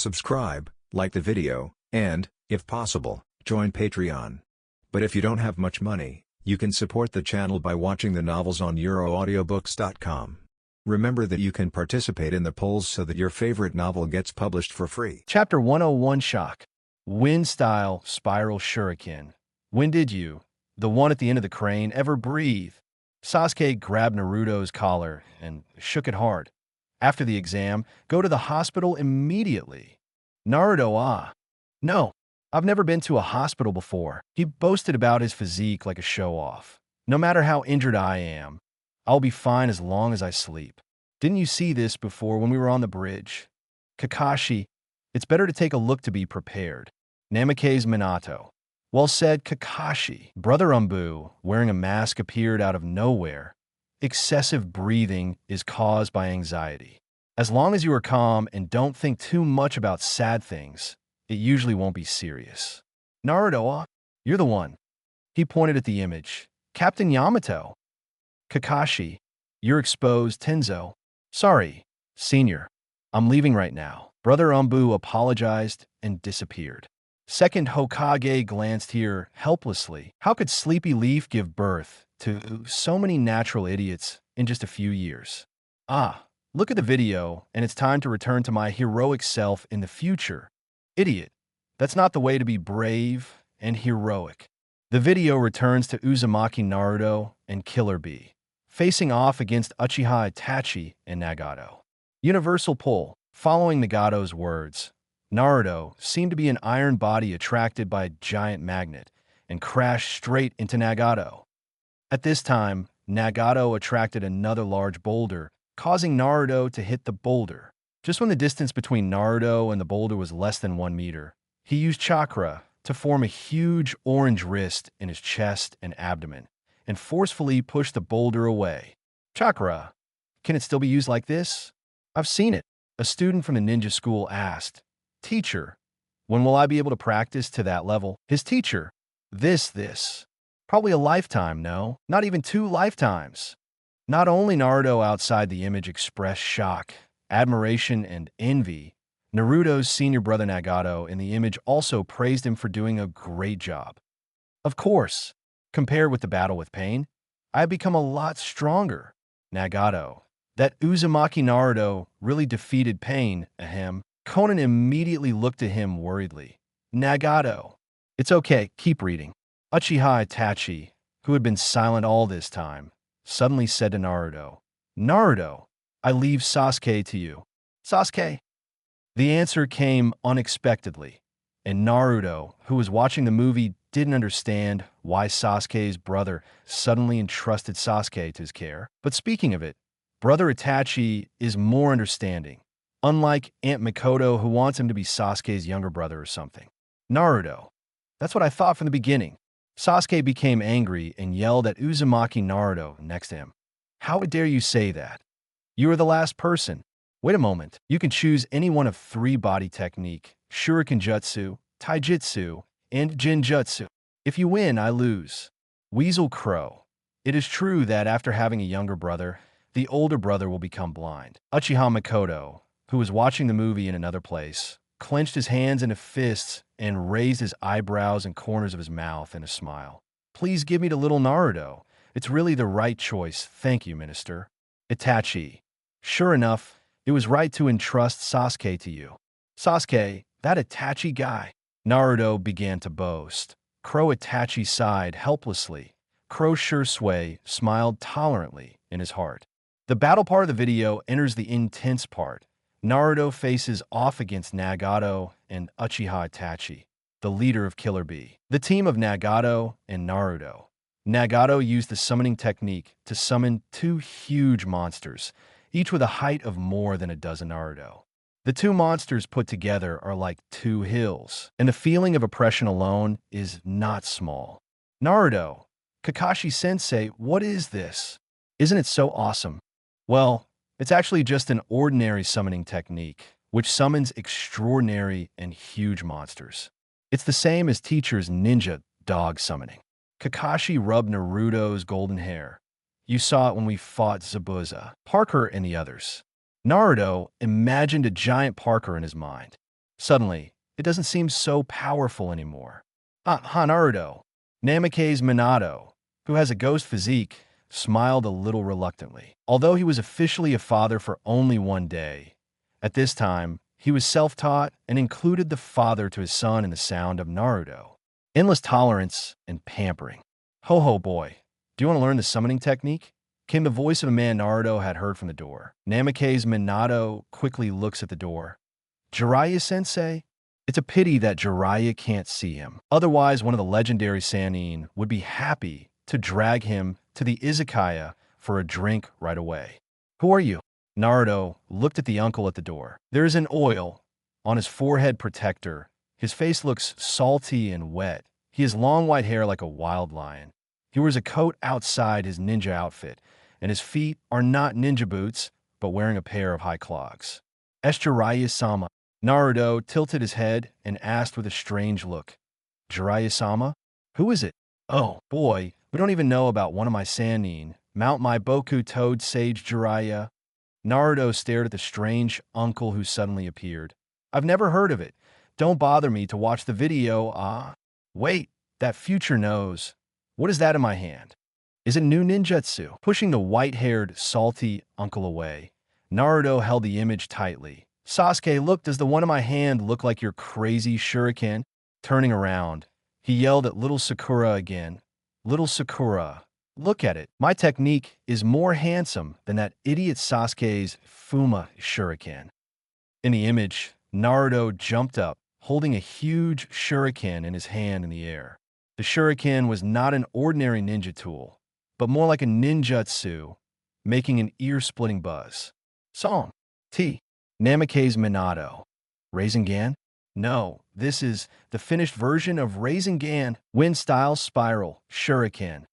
subscribe, like the video, and, if possible, join Patreon. But if you don't have much money, you can support the channel by watching the novels on euroaudiobooks.com. Remember that you can participate in the polls so that your favorite novel gets published for free. Chapter 101 Shock. Wind Style Spiral Shuriken. When did you, the one at the end of the crane, ever breathe? Sasuke grabbed Naruto's collar and shook it hard. After the exam, go to the hospital immediately. Naruto, no, I've never been to a hospital before. He boasted about his physique like a show-off. No matter how injured I am, I'll be fine as long as I sleep. Didn't you see this before when we were on the bridge? Kakashi, it's better to take a look to be prepared. Namake's Minato. Well said, Kakashi. Brother Umbu, wearing a mask, appeared out of nowhere. Excessive breathing is caused by anxiety. As long as you are calm and don't think too much about sad things, it usually won't be serious. Naruto, you're the one. He pointed at the image. Captain Yamato. Kakashi, you're exposed, Tenzo. Sorry, senior. I'm leaving right now. Brother Umbu apologized and disappeared. Second Hokage glanced here helplessly. How could Sleepy Leaf give birth to so many natural idiots in just a few years? Look at the video, and it's time to return to my heroic self in the future. Idiot. That's not the way to be brave and heroic. The video returns to Uzumaki Naruto and Killer Bee, facing off against Uchiha Itachi and Nagato. Universal pull. Following Nagato's words, Naruto seemed to be an iron body attracted by a giant magnet and crashed straight into Nagato. At this time, Nagato attracted another large boulder, causing Naruto to hit the boulder. Just when the distance between Naruto and the boulder was less than 1 meter, he used chakra to form a huge orange wrist in his chest and abdomen, and forcefully pushed the boulder away. Chakra. Can it still be used like this? I've seen it. A student from the ninja school asked, Teacher, when will I be able to practice to that level? His teacher, this. Probably a lifetime, no? Not even 2 lifetimes. Not only Naruto outside the image expressed shock, admiration, and envy, Naruto's senior brother Nagato in the image also praised him for doing a great job. Of course, compared with the battle with pain, I've become a lot stronger. Nagato. That Uzumaki Naruto really defeated pain, ahem. Conan immediately looked at him worriedly. Nagato. It's okay, keep reading. Uchiha Itachi, who had been silent all this time, suddenly said to Naruto, Naruto, I leave Sasuke to you. Sasuke? The answer came unexpectedly, and Naruto, who was watching the movie, didn't understand why Sasuke's brother suddenly entrusted Sasuke to his care. But speaking of it, Brother Itachi is more understanding, unlike Aunt Mikoto, who wants him to be Sasuke's younger brother or something. Naruto. That's what I thought from the beginning. Sasuke became angry and yelled at Uzumaki Naruto next to him. How dare you say that? You are the last person. Wait a moment. You can choose any one of 3 body technique, Shuriken Jutsu, Taijutsu, and Genjutsu. If you win, I lose. Weasel Crow. It is true that after having a younger brother, the older brother will become blind. Uchiha Mikoto, who was watching the movie in another place, clenched his hands into fists and raised his eyebrows and corners of his mouth in a smile. Please give me to little Naruto. It's really the right choice. Thank you, Minister. Itachi. Sure enough, it was right to entrust Sasuke to you. Sasuke, that Itachi guy. Naruto began to boast. Crow Itachi sighed helplessly. Crow Shisui smiled tolerantly in his heart. The battle part of the video enters the intense part. Naruto faces off against Nagato and Uchiha Itachi, the leader of Killer Bee. The team of Nagato and Naruto. Nagato used the summoning technique to summon 2 huge monsters, each with a height of more than a dozen Naruto. The 2 monsters put together are like 2 hills, and the feeling of oppression alone is not small. Naruto, Kakashi-sensei, what is this? Isn't it so awesome? Well, it's actually just an ordinary summoning technique, which summons extraordinary and huge monsters. It's the same as teacher's ninja dog summoning. Kakashi rubbed Naruto's golden hair. You saw it when we fought Zabuza, Parker, and the others. Naruto imagined a giant Parker in his mind. Suddenly, it doesn't seem so powerful anymore. Naruto, Namake's Minato, who has a ghost physique, smiled a little reluctantly. Although he was officially a father for only one day, at this time, he was self-taught and included the father to his son in the sound of Naruto. Endless tolerance and pampering. Ho ho boy, do you want to learn the summoning technique? Came the voice of a man Naruto had heard from the door. Namake's Minato quickly looks at the door. Jiraiya-sensei? It's a pity that Jiraiya can't see him. Otherwise, one of the legendary Sannin would be happy to drag him to the izakaya for a drink right away. Who are you? Naruto looked at the uncle at the door. There is an oil on his forehead protector. His face looks salty and wet. He has long white hair like a wild lion. He wears a coat outside his ninja outfit, and his feet are not ninja boots, but wearing a pair of high clogs. Jiraiya-sama. Naruto tilted his head and asked with a strange look. Jiraiya-sama? Who is it? Oh, boy, we don't even know about one of my Sannin. Mount my Boku Toad Sage Jiraiya. Naruto stared at the strange uncle who suddenly appeared. I've never heard of it. Don't bother me to watch the video. Wait, that future knows. What is that in my hand? Is it new ninjutsu? Pushing the white-haired, salty uncle away, Naruto held the image tightly. Sasuke, look, does the one in my hand look like your crazy shuriken? Turning around, he yelled at little Sakura again. Little Sakura, look at it. My technique is more handsome than that idiot Sasuke's Fuma shuriken. In the image, Naruto jumped up, holding a huge shuriken in his hand in the air. The shuriken was not an ordinary ninja tool, but more like a ninjutsu, making an ear-splitting buzz. Song. T. Namake's Minato. Rasengan? No, this is the finished version of Rasengan, Wind-Style Spiral, Shuriken.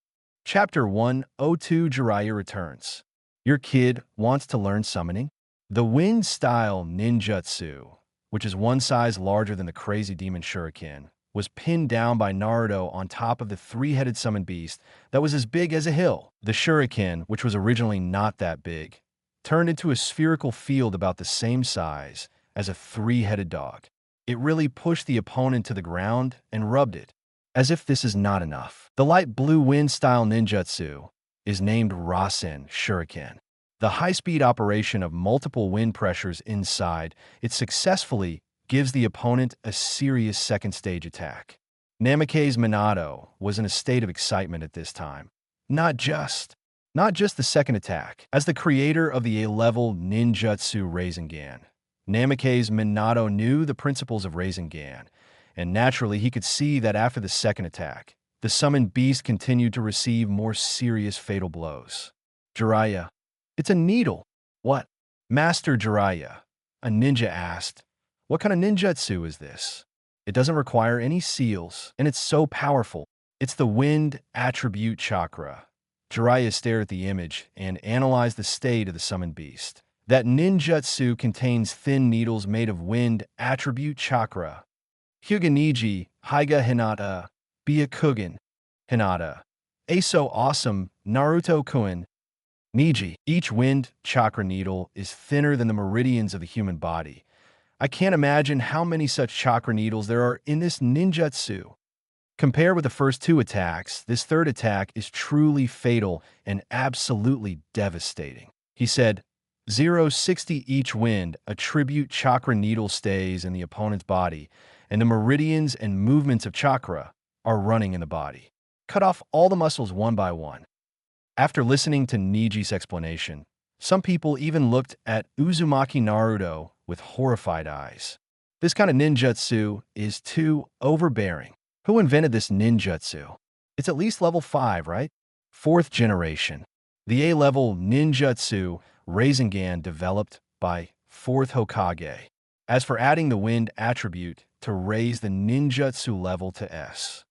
Chapter 102 Jiraiya Returns. Your kid wants to learn summoning? The Wind-Style Ninjutsu, which is one size larger than the crazy demon Shuriken, was pinned down by Naruto on top of the three-headed summon beast that was as big as a hill. The Shuriken, which was originally not that big, turned into a spherical field about the same size as a three-headed dog. It really pushed the opponent to the ground and rubbed it. As if this is not enough, the light blue wind-style ninjutsu is named Rasen Shuriken. The high-speed operation of multiple wind pressures inside it successfully gives the opponent a serious second-stage attack. Namake's Minato was in a state of excitement at this time. Not just the second attack. As the creator of the A-level ninjutsu Rasengan, Namake's Minato knew the principles of Rasengan, and naturally he could see that after the second attack, the summoned beast continued to receive more serious fatal blows. Jiraiya, it's a needle. What? Master Jiraiya, a ninja asked. What kind of ninjutsu is this? It doesn't require any seals, and it's so powerful. It's the wind attribute chakra. Jiraiya stared at the image and analyzed the state of the summoned beast. That ninjutsu contains thin needles made of wind attribute chakra. Hyuga Niji, Hyga Hinata, Byakugan, Hinata. So awesome, Naruto-kun. Niji. Each wind chakra needle is thinner than the meridians of the human body. I can't imagine how many such chakra needles there are in this ninjutsu. Compared with the first two attacks, this third attack is truly fatal and absolutely devastating. He said, 0.60 each wind attribute chakra needle stays in the opponent's body, and the meridians and movements of chakra are running in the body. Cut off all the muscles one by one. After listening to Niji's explanation, some people even looked at Uzumaki Naruto with horrified eyes. This kind of ninjutsu is too overbearing. Who invented this ninjutsu? It's at least level 5, right? 4th generation. The A-level ninjutsu Rasengan developed by 4th Hokage. As for adding the wind attribute to raise the ninjutsu level to S,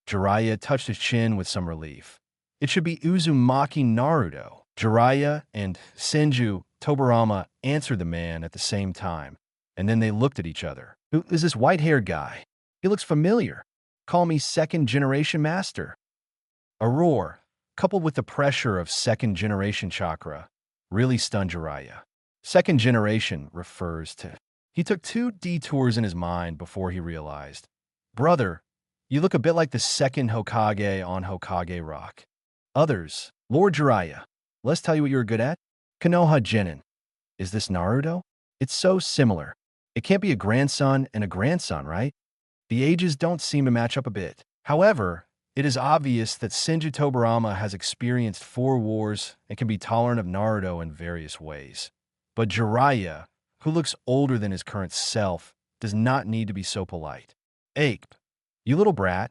Jiraiya touched his chin with some relief. It should be Uzumaki Naruto. Jiraiya and Senju Tobarama answered the man at the same time, and then they looked at each other. Who is this white-haired guy? He looks familiar. Call me second-generation master. A roar, coupled with the pressure of second-generation chakra, really stunned Jiraiya. Second generation refers to He took 2 detours in his mind before he realized. Brother, you look a bit like the second Hokage on Hokage Rock. Others, Lord Jiraiya, let's tell you what you're good at. Konoha Genin. Is this Naruto? It's so similar. It can't be a grandson and a grandson, right? The ages don't seem to match up a bit. However, it is obvious that Senju Tobirama has experienced 4 wars and can be tolerant of Naruto in various ways. But Jiraiya, who looks older than his current self, does not need to be so polite. Ape, you little brat.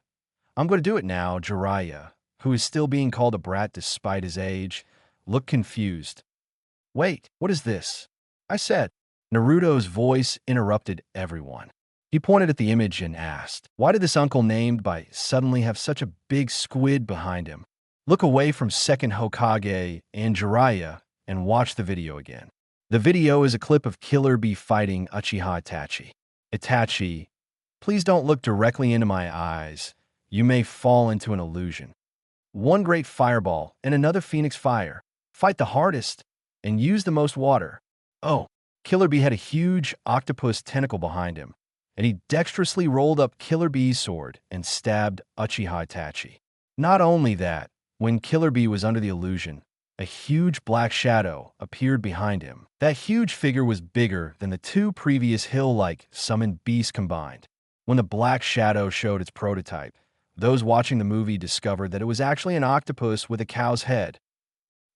I'm going to do it now. Jiraiya, who is still being called a brat despite his age, looked confused. Wait, what is this? I said. Naruto's voice interrupted everyone. He pointed at the image and asked, why did this uncle named by suddenly have such a big squid behind him? Look away from second Hokage and Jiraiya and watch the video again. The video is a clip of Killer Bee fighting Uchiha Itachi. Itachi, please don't look directly into my eyes. You may fall into an illusion. One great fireball and another phoenix fire. Fight the hardest and use the most water. Oh, Killer Bee had a huge octopus tentacle behind him, and he dexterously rolled up Killer Bee's sword and stabbed Uchiha Itachi. Not only that, when Killer Bee was under the illusion, a huge black shadow appeared behind him. That huge figure was bigger than the 2 previous hill-like summoned beasts combined. When the black shadow showed its prototype, those watching the movie discovered that it was actually an octopus with a cow's head.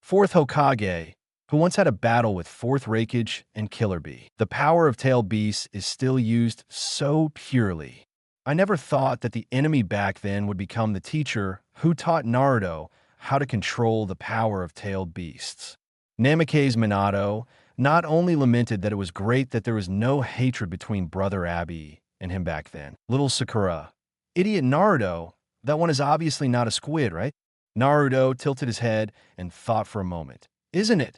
4th Hokage, who once had a battle with 4th Raikage and Killer Bee. The power of tailed beasts is still used so purely. I never thought that the enemy back then would become the teacher who taught Naruto how to control the power of tailed beasts. Namake's Minato not only lamented that it was great that there was no hatred between Brother Abi and him back then. Little Sakura, idiot Naruto, that one is obviously not a squid, right? Naruto tilted his head and thought for a moment. Isn't it?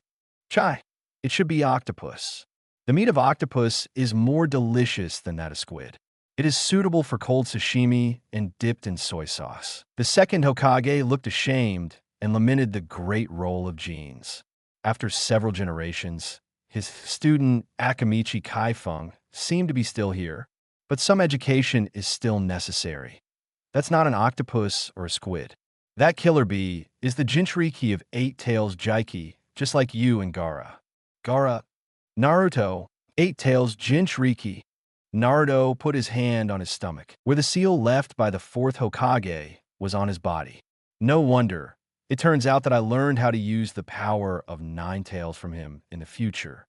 Chai, it should be octopus. The meat of octopus is more delicious than that of squid. It is suitable for cold sashimi and dipped in soy sauce. The second Hokage looked ashamed and lamented the great role of genes. After several generations, his student Akamichi Kaifeng seemed to be still here, but some education is still necessary. That's not an octopus or a squid. That Killer Bee is the Jinchuriki of 8 Tails Jaiki, just like you and Gaara. Gaara, Naruto, 8 Tails Jinchuriki. Naruto put his hand on his stomach, where the seal left by the 4th Hokage was on his body. No wonder. It turns out that I learned how to use the power of 9 Tails from him in the future.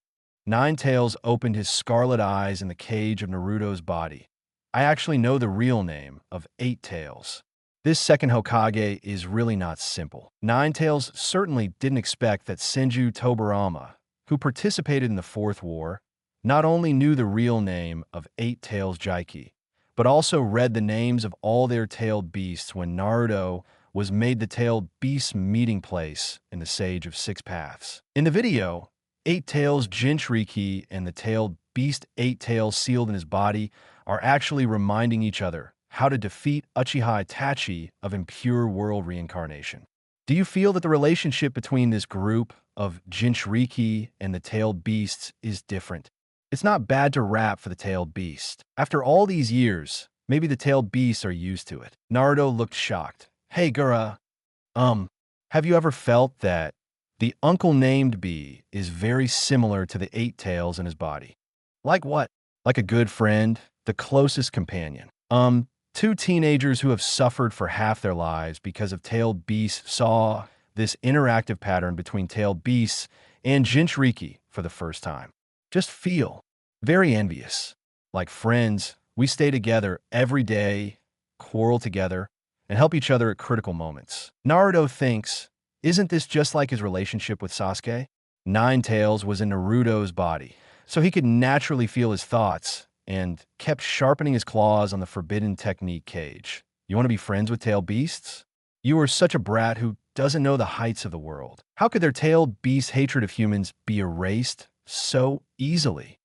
9 Tails opened his scarlet eyes in the cage of Naruto's body. I actually know the real name of 8 Tails. This second Hokage is really not simple. 9 Tails certainly didn't expect that Senju Tobirama, who participated in the 4th War, not only knew the real name of 8 Tails Jaiki, but also read the names of all their tailed beasts when Naruto was made the tailed beast meeting place in the Sage of 6 Paths. In the video, 8 Tails Jinchuriki and the tailed beast 8 Tails sealed in his body are actually reminding each other how to defeat Uchiha Itachi of impure world reincarnation. Do you feel that the relationship between this group of Jinchuriki and the tailed beasts is different? It's not bad to rap for the tailed beast. After all these years, maybe the tailed beasts are used to it. Naruto looked shocked. Hey, Gaara, have you ever felt that the uncle named Bee is very similar to the 8 Tails in his body? Like what? Like a good friend, the closest companion. 2 teenagers who have suffered for half their lives because of tailed beasts saw this interactive pattern between tailed beasts and Jinchuriki for the first time. Just feel very envious. Like friends, we stay together every day, quarrel together, and help each other at critical moments. Naruto thinks, isn't this just like his relationship with Sasuke? 9 Tails was in Naruto's body, so he could naturally feel his thoughts and kept sharpening his claws on the forbidden technique cage. You want to be friends with tailed beasts? You are such a brat who doesn't know the heights of the world. How could their tailed beast hatred of humans be erased so easily?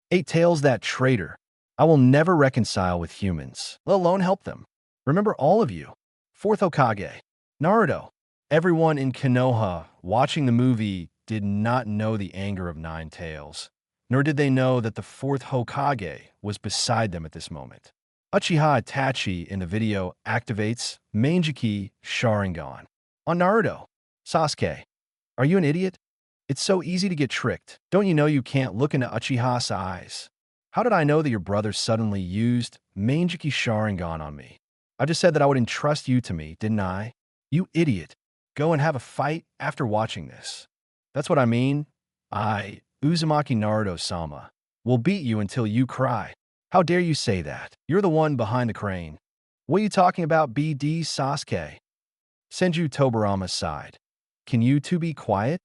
8 Tails, that traitor. I will never reconcile with humans, let alone help them. Remember all of you. 4th Hokage, Naruto. Everyone in Konoha watching the movie did not know the anger of 9 Tails, nor did they know that the fourth Hokage was beside them at this moment. Uchiha Itachi in the video activates Manjiki Sharingan on Naruto. Sasuke, are you an idiot? It's so easy to get tricked. Don't you know you can't look into Uchiha's eyes? How did I know that your brother suddenly used Manjiki Sharingan on me? I just said that I would entrust you to me, didn't I? You idiot. Go and have a fight after watching this. That's what I mean. Uzumaki Naruto-sama, will beat you until you cry. How dare you say that? You're the one behind the crane. What are you talking about, BD Sasuke? Senju Tobirama sighed. Can you two be quiet?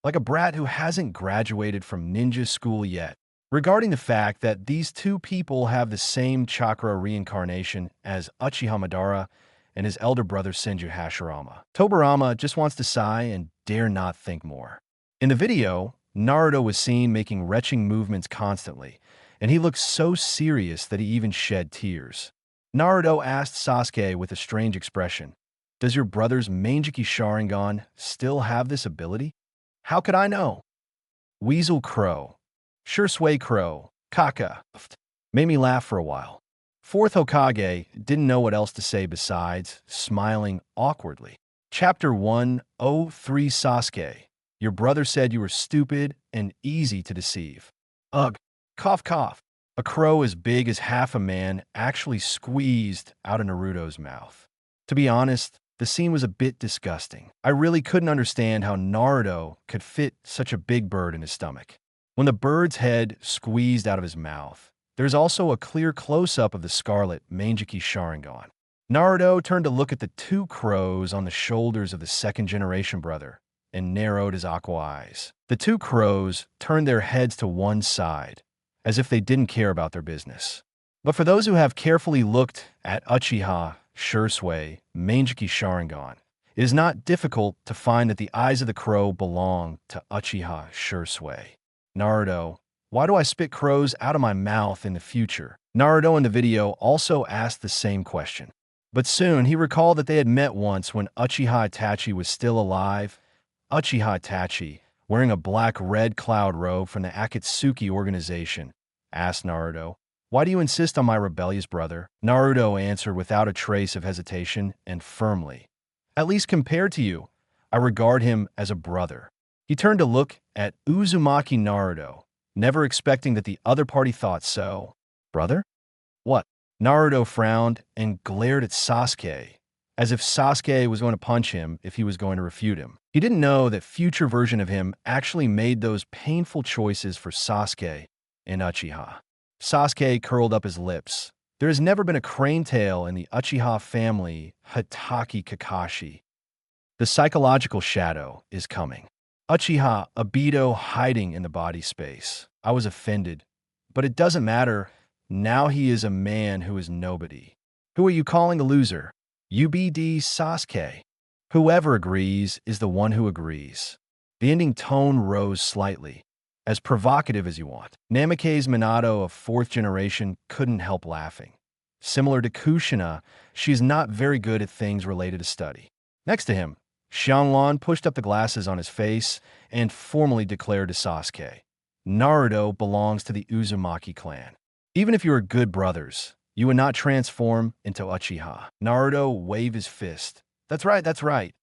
Like a brat who hasn't graduated from ninja school yet. Regarding the fact that these two people have the same chakra reincarnation as Uchiha Madara and his elder brother Senju Hashirama, Tobirama just wants to sigh and dare not think more. In the video, Naruto was seen making retching movements constantly, and he looked so serious that he even shed tears. Naruto asked Sasuke with a strange expression, "Does your brother's Manjiki Sharingan still have this ability?" "How could I know?" Weasel Crow, Shisui Crow, Kaka, made me laugh for a while. Fourth Hokage didn't know what else to say besides smiling awkwardly. Chapter 103 Sasuke, your brother said you were stupid and easy to deceive. Ugh, cough cough. A crow as big as half a man actually squeezed out of Naruto's mouth. To be honest, the scene was a bit disgusting. I really couldn't understand how Naruto could fit such a big bird in his stomach. When the bird's head squeezed out of his mouth, there's also a clear close-up of the scarlet Manjiki Sharingan. Naruto turned to look at the two crows on the shoulders of the second-generation brother and narrowed his aqua eyes. The two crows turned their heads to one side, as if they didn't care about their business. But for those who have carefully looked at Uchiha Shisui Manjiki Sharingan, it is not difficult to find that the eyes of the crow belong to Uchiha Shisui. Naruto, why do I spit crows out of my mouth in the future? Naruto in the video also asked the same question. But soon he recalled that they had met once when Uchiha Itachi was still alive. Uchiha Itachi, wearing a black red cloud robe from the Akatsuki organization, asked Naruto, "Why do you insist on my rebellious brother?" Naruto answered without a trace of hesitation and firmly, "At least compared to you, I regard him as a brother." He turned to look at Uzumaki Naruto, never expecting that the other party thought so. "Brother? What?" Naruto frowned and glared at Sasuke, as if Sasuke was going to punch him if he was going to refute him. He didn't know that future version of him actually made those painful choices for Sasuke and Uchiha. Sasuke curled up his lips. There has never been a crane tail in the Uchiha family, Hatake Kakashi. The psychological shadow is coming. Uchiha Obito hiding in the body space. I was offended, but it doesn't matter. Now he is a man who is nobody. Who are you calling a loser? UBD Sasuke. Whoever agrees is the one who agrees. The ending tone rose slightly. As provocative as you want. Namake's Minato of fourth generation couldn't help laughing. Similar to Kushina, she's not very good at things related to study. Next to him, Xianglong pushed up the glasses on his face and formally declared to Sasuke, "Naruto belongs to the Uzumaki clan. Even if you are good brothers, you would not transform into Uchiha." Naruto waved his fist. That's right, that's right.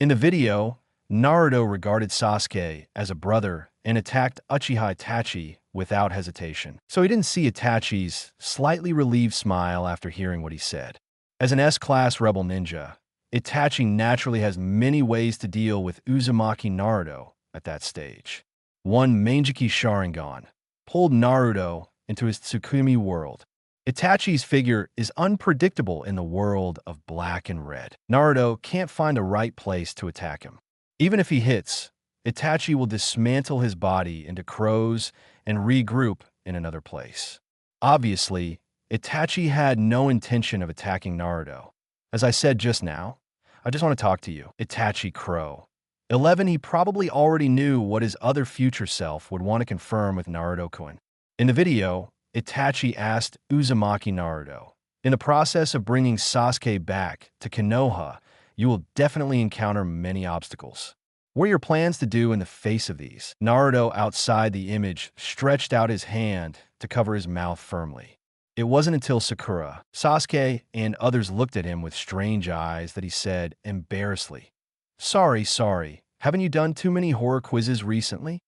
In the video, Naruto regarded Sasuke as a brother and attacked Uchiha Itachi without hesitation. So he didn't see Itachi's slightly relieved smile after hearing what he said. As an S-class rebel ninja, Itachi naturally has many ways to deal with Uzumaki Naruto at that stage. One Manjiki Sharingan pulled Naruto into his Tsukumi world. Itachi's figure is unpredictable in the world of black and red. Naruto can't find a right place to attack him. Even if he hits, Itachi will dismantle his body into crows and regroup in another place. Obviously, Itachi had no intention of attacking Naruto. As I said just now, I just want to talk to you, Itachi Crow. 11, he probably already knew what his other future self would want to confirm with Naruto-kun. In the video, Itachi asked Uzumaki Naruto, "In the process of bringing Sasuke back to Konoha, you will definitely encounter many obstacles. What are your plans to do in the face of these? Naruto, outside the image, stretched out his hand to cover his mouth firmly. It wasn't until Sakura, Sasuke, and others looked at him with strange eyes that he said, embarrassedly, Sorry, haven't you done too many horror quizzes recently?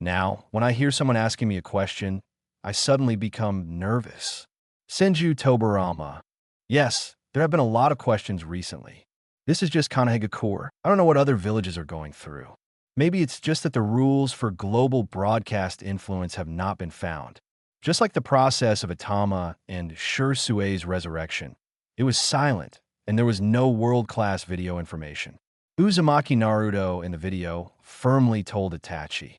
Now, when I hear someone asking me a question, I suddenly become nervous. Senju Tobarama. Yes, there have been a lot of questions recently. This is just Konoha. I don't know what other villages are going through. Maybe it's just that the rules for global broadcast influence have not been found. Just like the process of Itama and Shisui's resurrection, it was silent, and there was no world-class video information. Uzumaki Naruto in the video firmly told Itachi,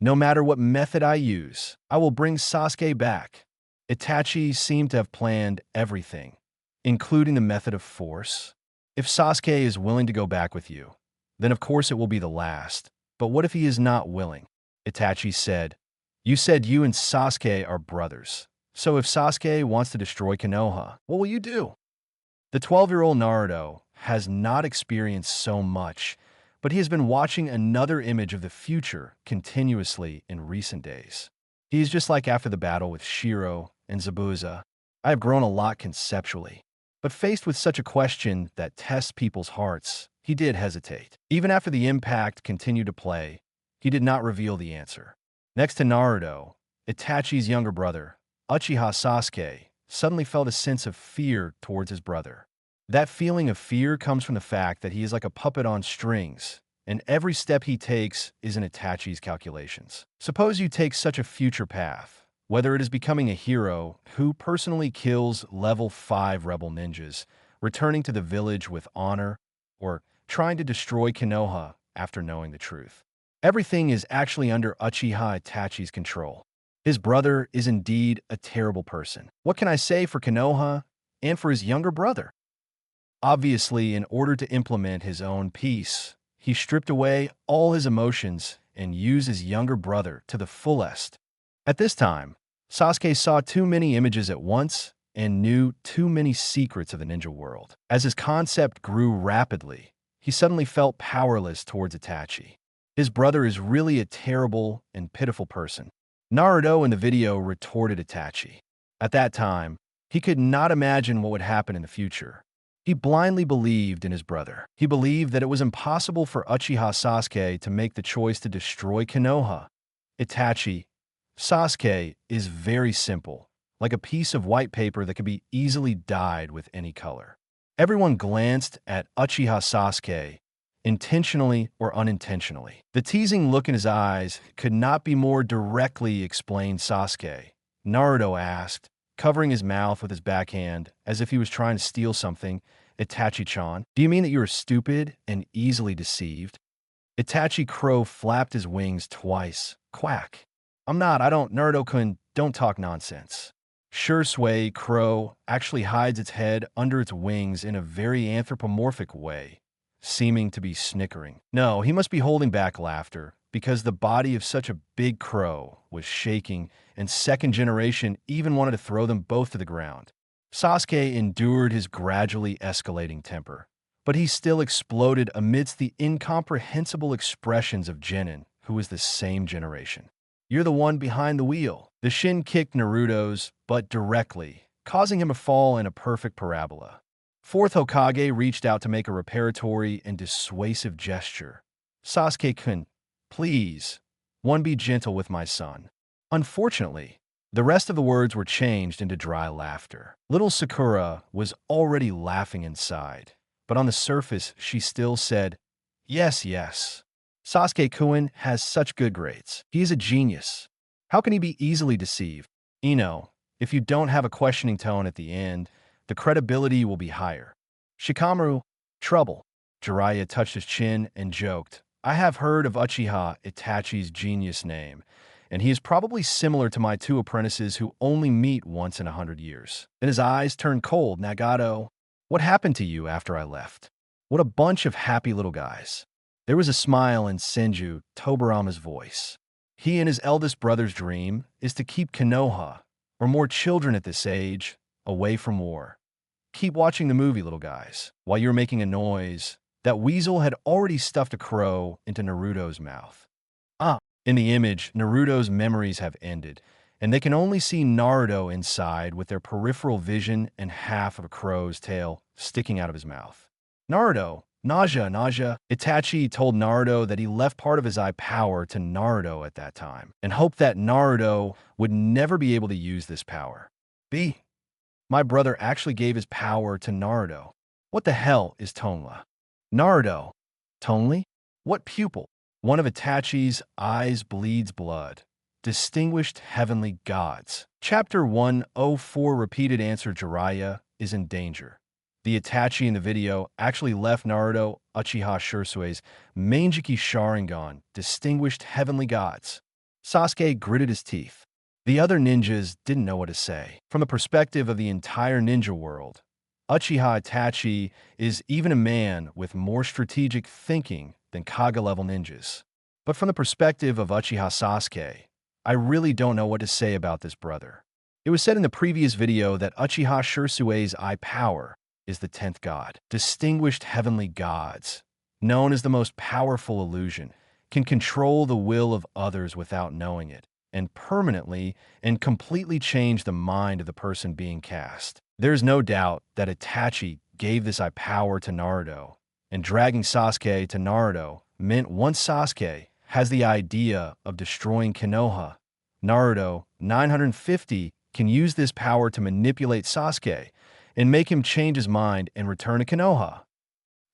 no matter what method I use, I will bring Sasuke back. Itachi seemed to have planned everything, including the method of force. If Sasuke is willing to go back with you, then of course it will be the last. But what if he is not willing? Itachi said, You said you and Sasuke are brothers. So if Sasuke wants to destroy Konoha, what will you do? The 12-year-old Naruto has not experienced so much, but he has been watching another image of the future continuously in recent days. He is just like after the battle with Shiro and Zabuza. I have grown a lot conceptually. But faced with such a question that tests people's hearts, he did hesitate. Even after the impact continued to play, he did not reveal the answer. Next to Naruto, Itachi's younger brother, Uchiha Sasuke, suddenly felt a sense of fear towards his brother. That feeling of fear comes from the fact that he is like a puppet on strings, and every step he takes is in Itachi's calculations. Suppose you take such a future path, whether it is becoming a hero who personally kills level 5 rebel ninjas, returning to the village with honor, or trying to destroy Konoha after knowing the truth. Everything is actually under Uchiha Itachi's control. His brother is indeed a terrible person. What can I say for Konoha and for his younger brother? Obviously, in order to implement his own peace, he stripped away all his emotions and used his younger brother to the fullest. At this time, Sasuke saw too many images at once and knew too many secrets of the ninja world. As his concept grew rapidly, he suddenly felt powerless towards Itachi. His brother is really a terrible and pitiful person. Naruto in the video retorted Itachi. At that time, he could not imagine what would happen in the future. He blindly believed in his brother. He believed that it was impossible for Uchiha Sasuke to make the choice to destroy Konoha. Itachi, Sasuke is very simple, like a piece of white paper that could be easily dyed with any color. Everyone glanced at Uchiha Sasuke, intentionally or unintentionally. The teasing look in his eyes could not be more directly explained. Sasuke, Naruto asked, covering his mouth with his backhand as if he was trying to steal something. Itachi-chan, do you mean that you are stupid and easily deceived? Itachi Crow flapped his wings twice. Quack. I'm not, I don't, Naruto-kun, don't talk nonsense. Shisui Crow actually hides its head under its wings in a very anthropomorphic way, seeming to be snickering. No, he must be holding back laughter, because the body of such a big crow was shaking, and second generation even wanted to throw them both to the ground. Sasuke endured his gradually escalating temper, but he still exploded amidst the incomprehensible expressions of Genin, who was the same generation. You're the one behind the wheel. The Shin kicked Naruto's butt directly, causing him to fall in a perfect parabola. Fourth Hokage reached out to make a reparatory and dissuasive gesture. Sasuke-kun, please, one be gentle with my son. Unfortunately, the rest of the words were changed into dry laughter. Little Sakura was already laughing inside, but on the surface she still said, Yes. Sasuke-kun has such good grades. He is a genius. How can he be easily deceived? If you don't have a questioning tone at the end, the credibility will be higher. Shikamaru, trouble. Jiraiya touched his chin and joked, I have heard of Uchiha Itachi's genius name, and he is probably similar to my two apprentices who only meet once in 100 years. Then his eyes turned cold. Nagato, what happened to you after I left? What a bunch of happy little guys. There was a smile in Senju Tobarama's voice. He and his eldest brother's dream is to keep Konoha, or more children at this age, away from war. Keep watching the movie, little guys. While you're making a noise, that Weasel had already stuffed a crow into Naruto's mouth. In the image, Naruto's memories have ended, and they can only see Naruto inside with their peripheral vision and half of a crow's tail sticking out of his mouth. Naruto, nausea. Itachi told Naruto that he left part of his eye power to Naruto at that time, and hoped that Naruto would never be able to use this power. My brother actually gave his power to Naruto. What the hell is Tonla? Naruto. Tonli? What pupil? One of Itachi's eyes bleeds blood. Distinguished heavenly gods. Chapter 104 Repeated answer Jiraiya is in danger. The Itachi in the video actually left Naruto Uchiha Shursui's Manjiki Sharingan, distinguished heavenly gods. Sasuke gritted his teeth. The other ninjas didn't know what to say. From the perspective of the entire ninja world, Uchiha Itachi is even a man with more strategic thinking than Kage-level ninjas. But from the perspective of Uchiha Sasuke, I really don't know what to say about this brother. It was said in the previous video that Uchiha Shursui's eye power is the 10th god. Distinguished heavenly gods, known as the most powerful illusion, can control the will of others without knowing it, and permanently and completely change the mind of the person being cast. There's no doubt that Itachi gave this eye power to Naruto, and dragging Sasuke to Naruto meant once Sasuke has the idea of destroying Konoha, Naruto 950 can use this power to manipulate Sasuke and make him change his mind and return to Konoha.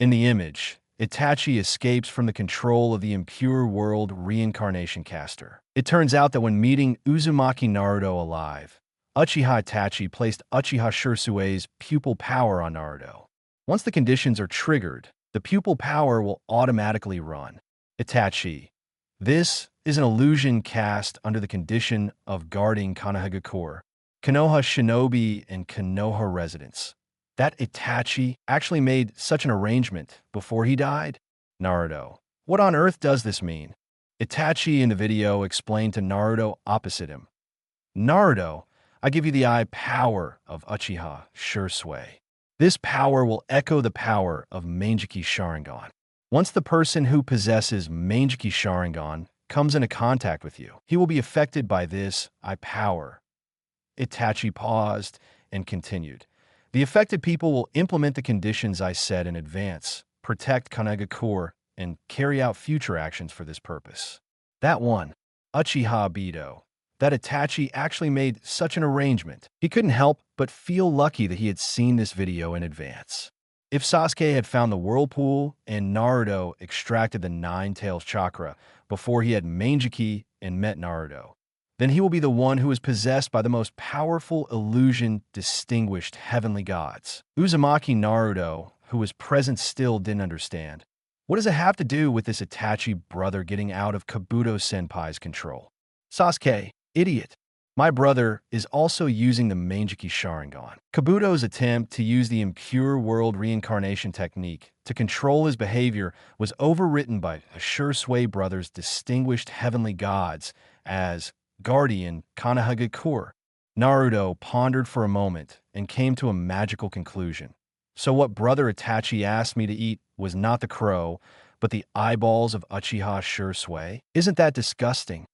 In the image, Itachi escapes from the control of the impure world reincarnation caster. It turns out that when meeting Uzumaki Naruto alive, Uchiha Itachi placed Uchiha Shursui's pupil power on Naruto. Once the conditions are triggered, the pupil power will automatically run. Itachi. This is an illusion cast under the condition of guarding Konohagakure, Konoha Shinobi and Konoha residents. That Itachi actually made such an arrangement before he died? Naruto. What on earth does this mean? Itachi in the video explained to Naruto opposite him. Naruto, I give you the eye power of Uchiha Shursui. This power will echo the power of Manjiki Sharingan. Once the person who possesses Manjiki Sharingan comes into contact with you, he will be affected by this eye power. Itachi paused and continued. The affected people will implement the conditions I said in advance, protect Konohagakure, and carry out future actions for this purpose. That one, Uchiha Obito, that Itachi actually made such an arrangement. He couldn't help but feel lucky that he had seen this video in advance. If Sasuke had found the whirlpool and Naruto extracted the Nine Tails chakra before he had Manjiki and met Naruto, then he will be the one who is possessed by the most powerful illusion distinguished heavenly gods. Uzumaki Naruto, who was present still didn't understand. What does it have to do with this Itachi brother getting out of Kabuto-senpai's control? Sasuke, idiot. My brother is also using the Manjiki Sharingan. Kabuto's attempt to use the impure world reincarnation technique to control his behavior was overwritten by the Shursui brothers' distinguished heavenly gods as Guardian Konohagakure. Naruto pondered for a moment and came to a magical conclusion. So what brother Itachi asked me to eat was not the crow, but the eyeballs of Uchiha Shursui? Isn't that disgusting?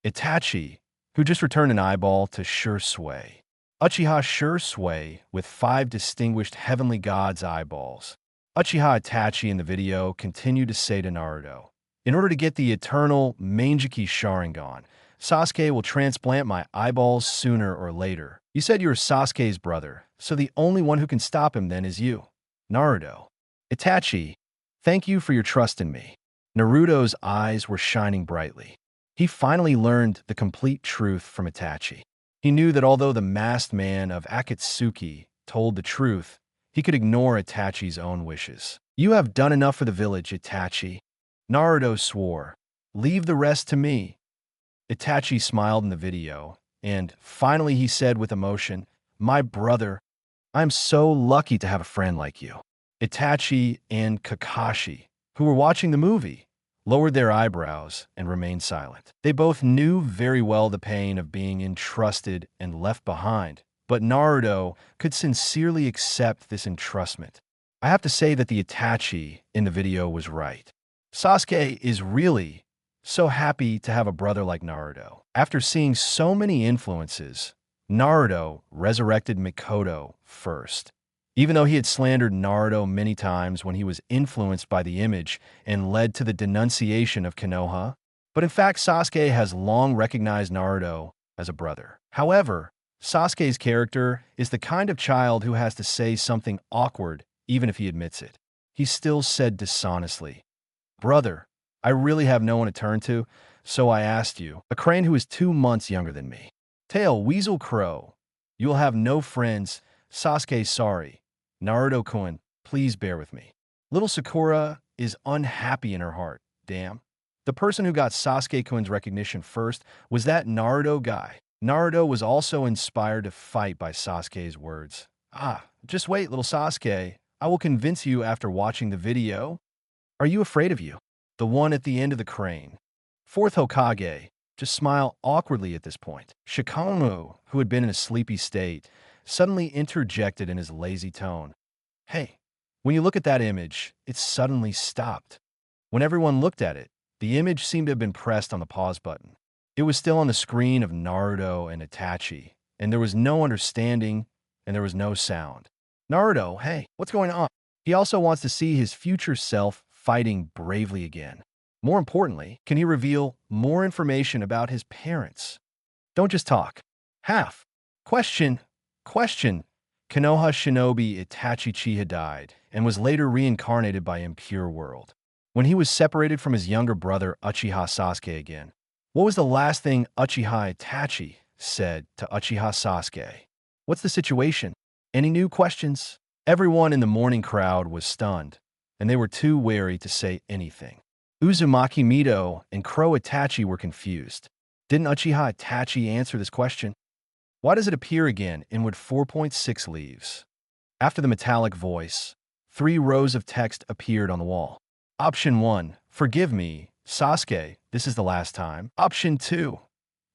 Itachi, who just returned an eyeball to Shursui. Uchiha Shursui with 5 distinguished heavenly gods' eyeballs. Uchiha Itachi in the video continued to say to Naruto, in order to get the eternal Manjiki Sharingan, Sasuke will transplant my eyeballs sooner or later. You said you were Sasuke's brother, so the only one who can stop him then is you. Naruto. Itachi, thank you for your trust in me. Naruto's eyes were shining brightly. He finally learned the complete truth from Itachi. He knew that although the masked man of Akatsuki told the truth, he could ignore Itachi's own wishes. You have done enough for the village, Itachi. Naruto swore. Leave the rest to me. Itachi smiled in the video, and finally he said with emotion, my brother, I'm so lucky to have a friend like you. Itachi and Kakashi, who were watching the movie, lowered their eyebrows and remained silent. They both knew very well the pain of being entrusted and left behind, but Naruto could sincerely accept this entrustment. I have to say that the Itachi in the video was right. Sasuke is really so happy to have a brother like Naruto. After seeing so many influences, Naruto resurrected Mikoto first. Even though he had slandered Naruto many times when he was influenced by the image and led to the denunciation of Konoha, but in fact Sasuke has long recognized Naruto as a brother. However, Sasuke's character is the kind of child who has to say something awkward even if he admits it. He still said dishonestly, "Brother, I really have no one to turn to, so I asked you, a crane who is 2 months younger than me." Tail, Weasel Crow, you will have no friends. Sasuke, sorry. Naruto-kun, please bear with me. Little Sakura is unhappy in her heart. Damn. The person who got Sasuke-kun's recognition first was that Naruto guy. Naruto was also inspired to fight by Sasuke's words. Just wait, little Sasuke. I will convince you after watching the video. Are you afraid of you? The one at the end of the crane. Fourth Hokage, just smile awkwardly at this point. Shikamaru, who had been in a sleepy state, suddenly interjected in his lazy tone. Hey, when you look at that image, it suddenly stopped. When everyone looked at it, the image seemed to have been pressed on the pause button. It was still on the screen of Naruto and Itachi, and there was no understanding, and there was no sound. Naruto, hey, what's going on? He also wants to see his future self fighting bravely again. More importantly, can he reveal more information about his parents? Don't just talk. Half. Question. Konoha Shinobi Itachi Chiha died and was later reincarnated by Impure World. When he was separated from his younger brother Uchiha Sasuke again, what was the last thing Uchiha Itachi said to Uchiha Sasuke? What's the situation? Any new questions? Everyone in the mourning crowd was stunned, and they were too wary to say anything. Uzumaki Mito and Crow Itachi were confused. Didn't Uchiha Itachi answer this question? Why does it appear again in Wood 4.6 leaves? After the metallic voice, 3 rows of text appeared on the wall. Option 1, forgive me, Sasuke, this is the last time. Option 2,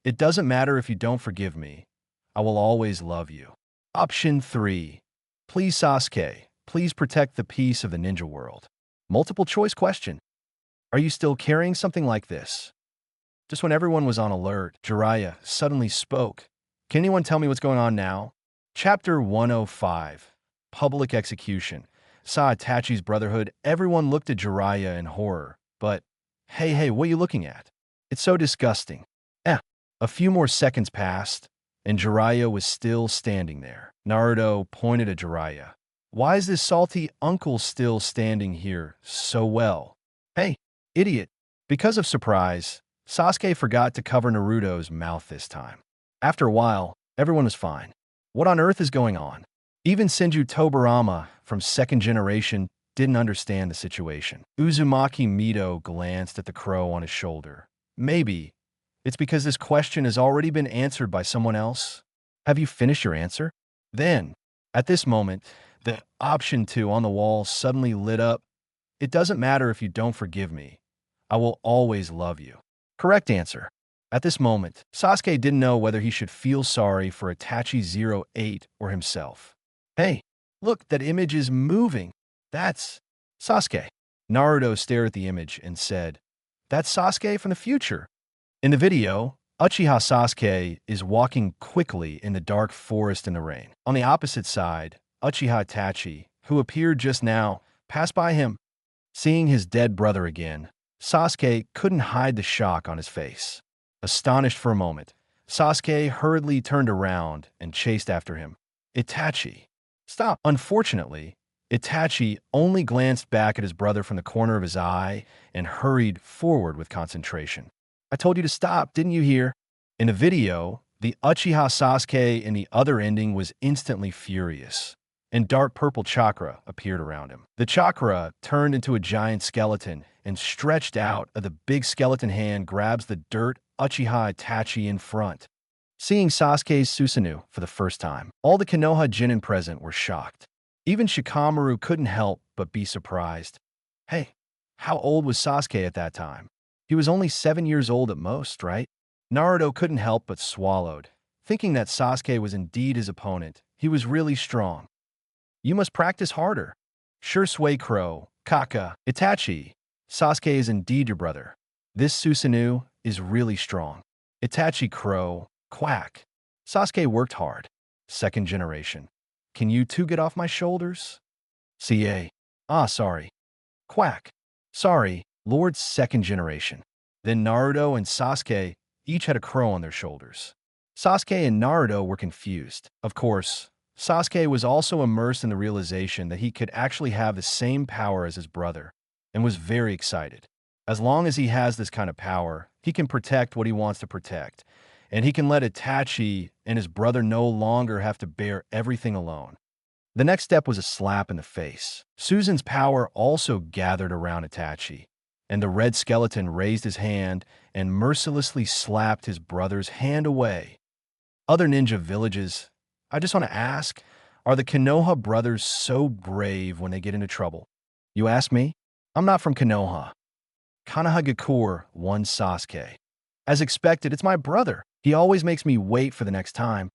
it doesn't matter if you don't forgive me. I will always love you. Option 3, please Sasuke, please protect the peace of the ninja world. Multiple choice question. Are you still carrying something like this? Just when everyone was on alert, Jiraiya suddenly spoke. Can anyone tell me what's going on now? Chapter 105, Public Execution. Saw Itachi's Brotherhood. Everyone looked at Jiraiya in horror. But, hey, what are you looking at? It's so disgusting. A few more seconds passed, and Jiraiya was still standing there. Naruto pointed at Jiraiya. Why is this salty uncle still standing here so well? Hey, idiot. Because of surprise, Sasuke forgot to cover Naruto's mouth this time. After a while, everyone was fine. What on earth is going on? Even Senju Tobirama from second generation didn't understand the situation. Uzumaki Mito glanced at the crow on his shoulder. Maybe it's because this question has already been answered by someone else. Have you finished your answer? Then, at this moment, the option 2 on the wall suddenly lit up. It doesn't matter if you don't forgive me. I will always love you. Correct answer. At this moment, Sasuke didn't know whether he should feel sorry for Itachi 08 or himself. Hey, look, that image is moving. That's Sasuke. Naruto stared at the image and said, that's Sasuke from the future. In the video, Uchiha Sasuke is walking quickly in the dark forest in the rain. On the opposite side, Uchiha Itachi, who appeared just now, passed by him. Seeing his dead brother again, Sasuke couldn't hide the shock on his face. Astonished for a moment, Sasuke hurriedly turned around and chased after him. Itachi. Stop. Unfortunately, Itachi only glanced back at his brother from the corner of his eye and hurried forward with concentration. I told you to stop, didn't you hear? In the video, the Uchiha Sasuke in the other ending was instantly furious, and dark purple chakra appeared around him. The chakra turned into a giant skeleton and stretched out of the big skeleton hand grabs the dirt Uchiha Itachi in front. Seeing Sasuke's Susanoo for the first time, all the Konoha Genin present were shocked. Even Shikamaru couldn't help but be surprised. Hey, how old was Sasuke at that time? He was only 7 years old at most, right? Naruto couldn't help but swallowed, thinking that Sasuke was indeed his opponent. He was really strong. You must practice harder. Shisui Crow, Kaka, Itachi. Sasuke is indeed your brother. This Susanoo is really strong. Itachi Crow, Quack. Sasuke worked hard. Second generation. Can you two get off my shoulders? CA. Ah, sorry. Quack. Sorry, Lord second generation. Then Naruto and Sasuke each had a crow on their shoulders. Sasuke and Naruto were confused. Of course, Sasuke was also immersed in the realization that he could actually have the same power as his brother, and was very excited. As long as he has this kind of power, he can protect what he wants to protect, and he can let Itachi and his brother no longer have to bear everything alone. The next step was a slap in the face. Susan's power also gathered around Itachi, and the red skeleton raised his hand and mercilessly slapped his brother's hand away. Other ninja villages, I just want to ask, are the Konoha brothers so brave when they get into trouble? You ask me? I'm not from Konoha. Konoha won Sasuke. As expected, it's my brother. He always makes me wait for the next time.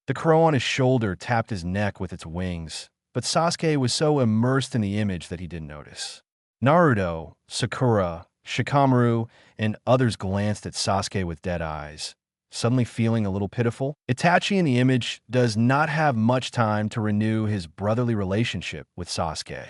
The crow on his shoulder tapped his neck with its wings, but Sasuke was so immersed in the image that he didn't notice. Naruto, Sakura, Shikamaru, and others glanced at Sasuke with dead eyes, suddenly feeling a little pitiful. Itachi in the image does not have much time to renew his brotherly relationship with Sasuke.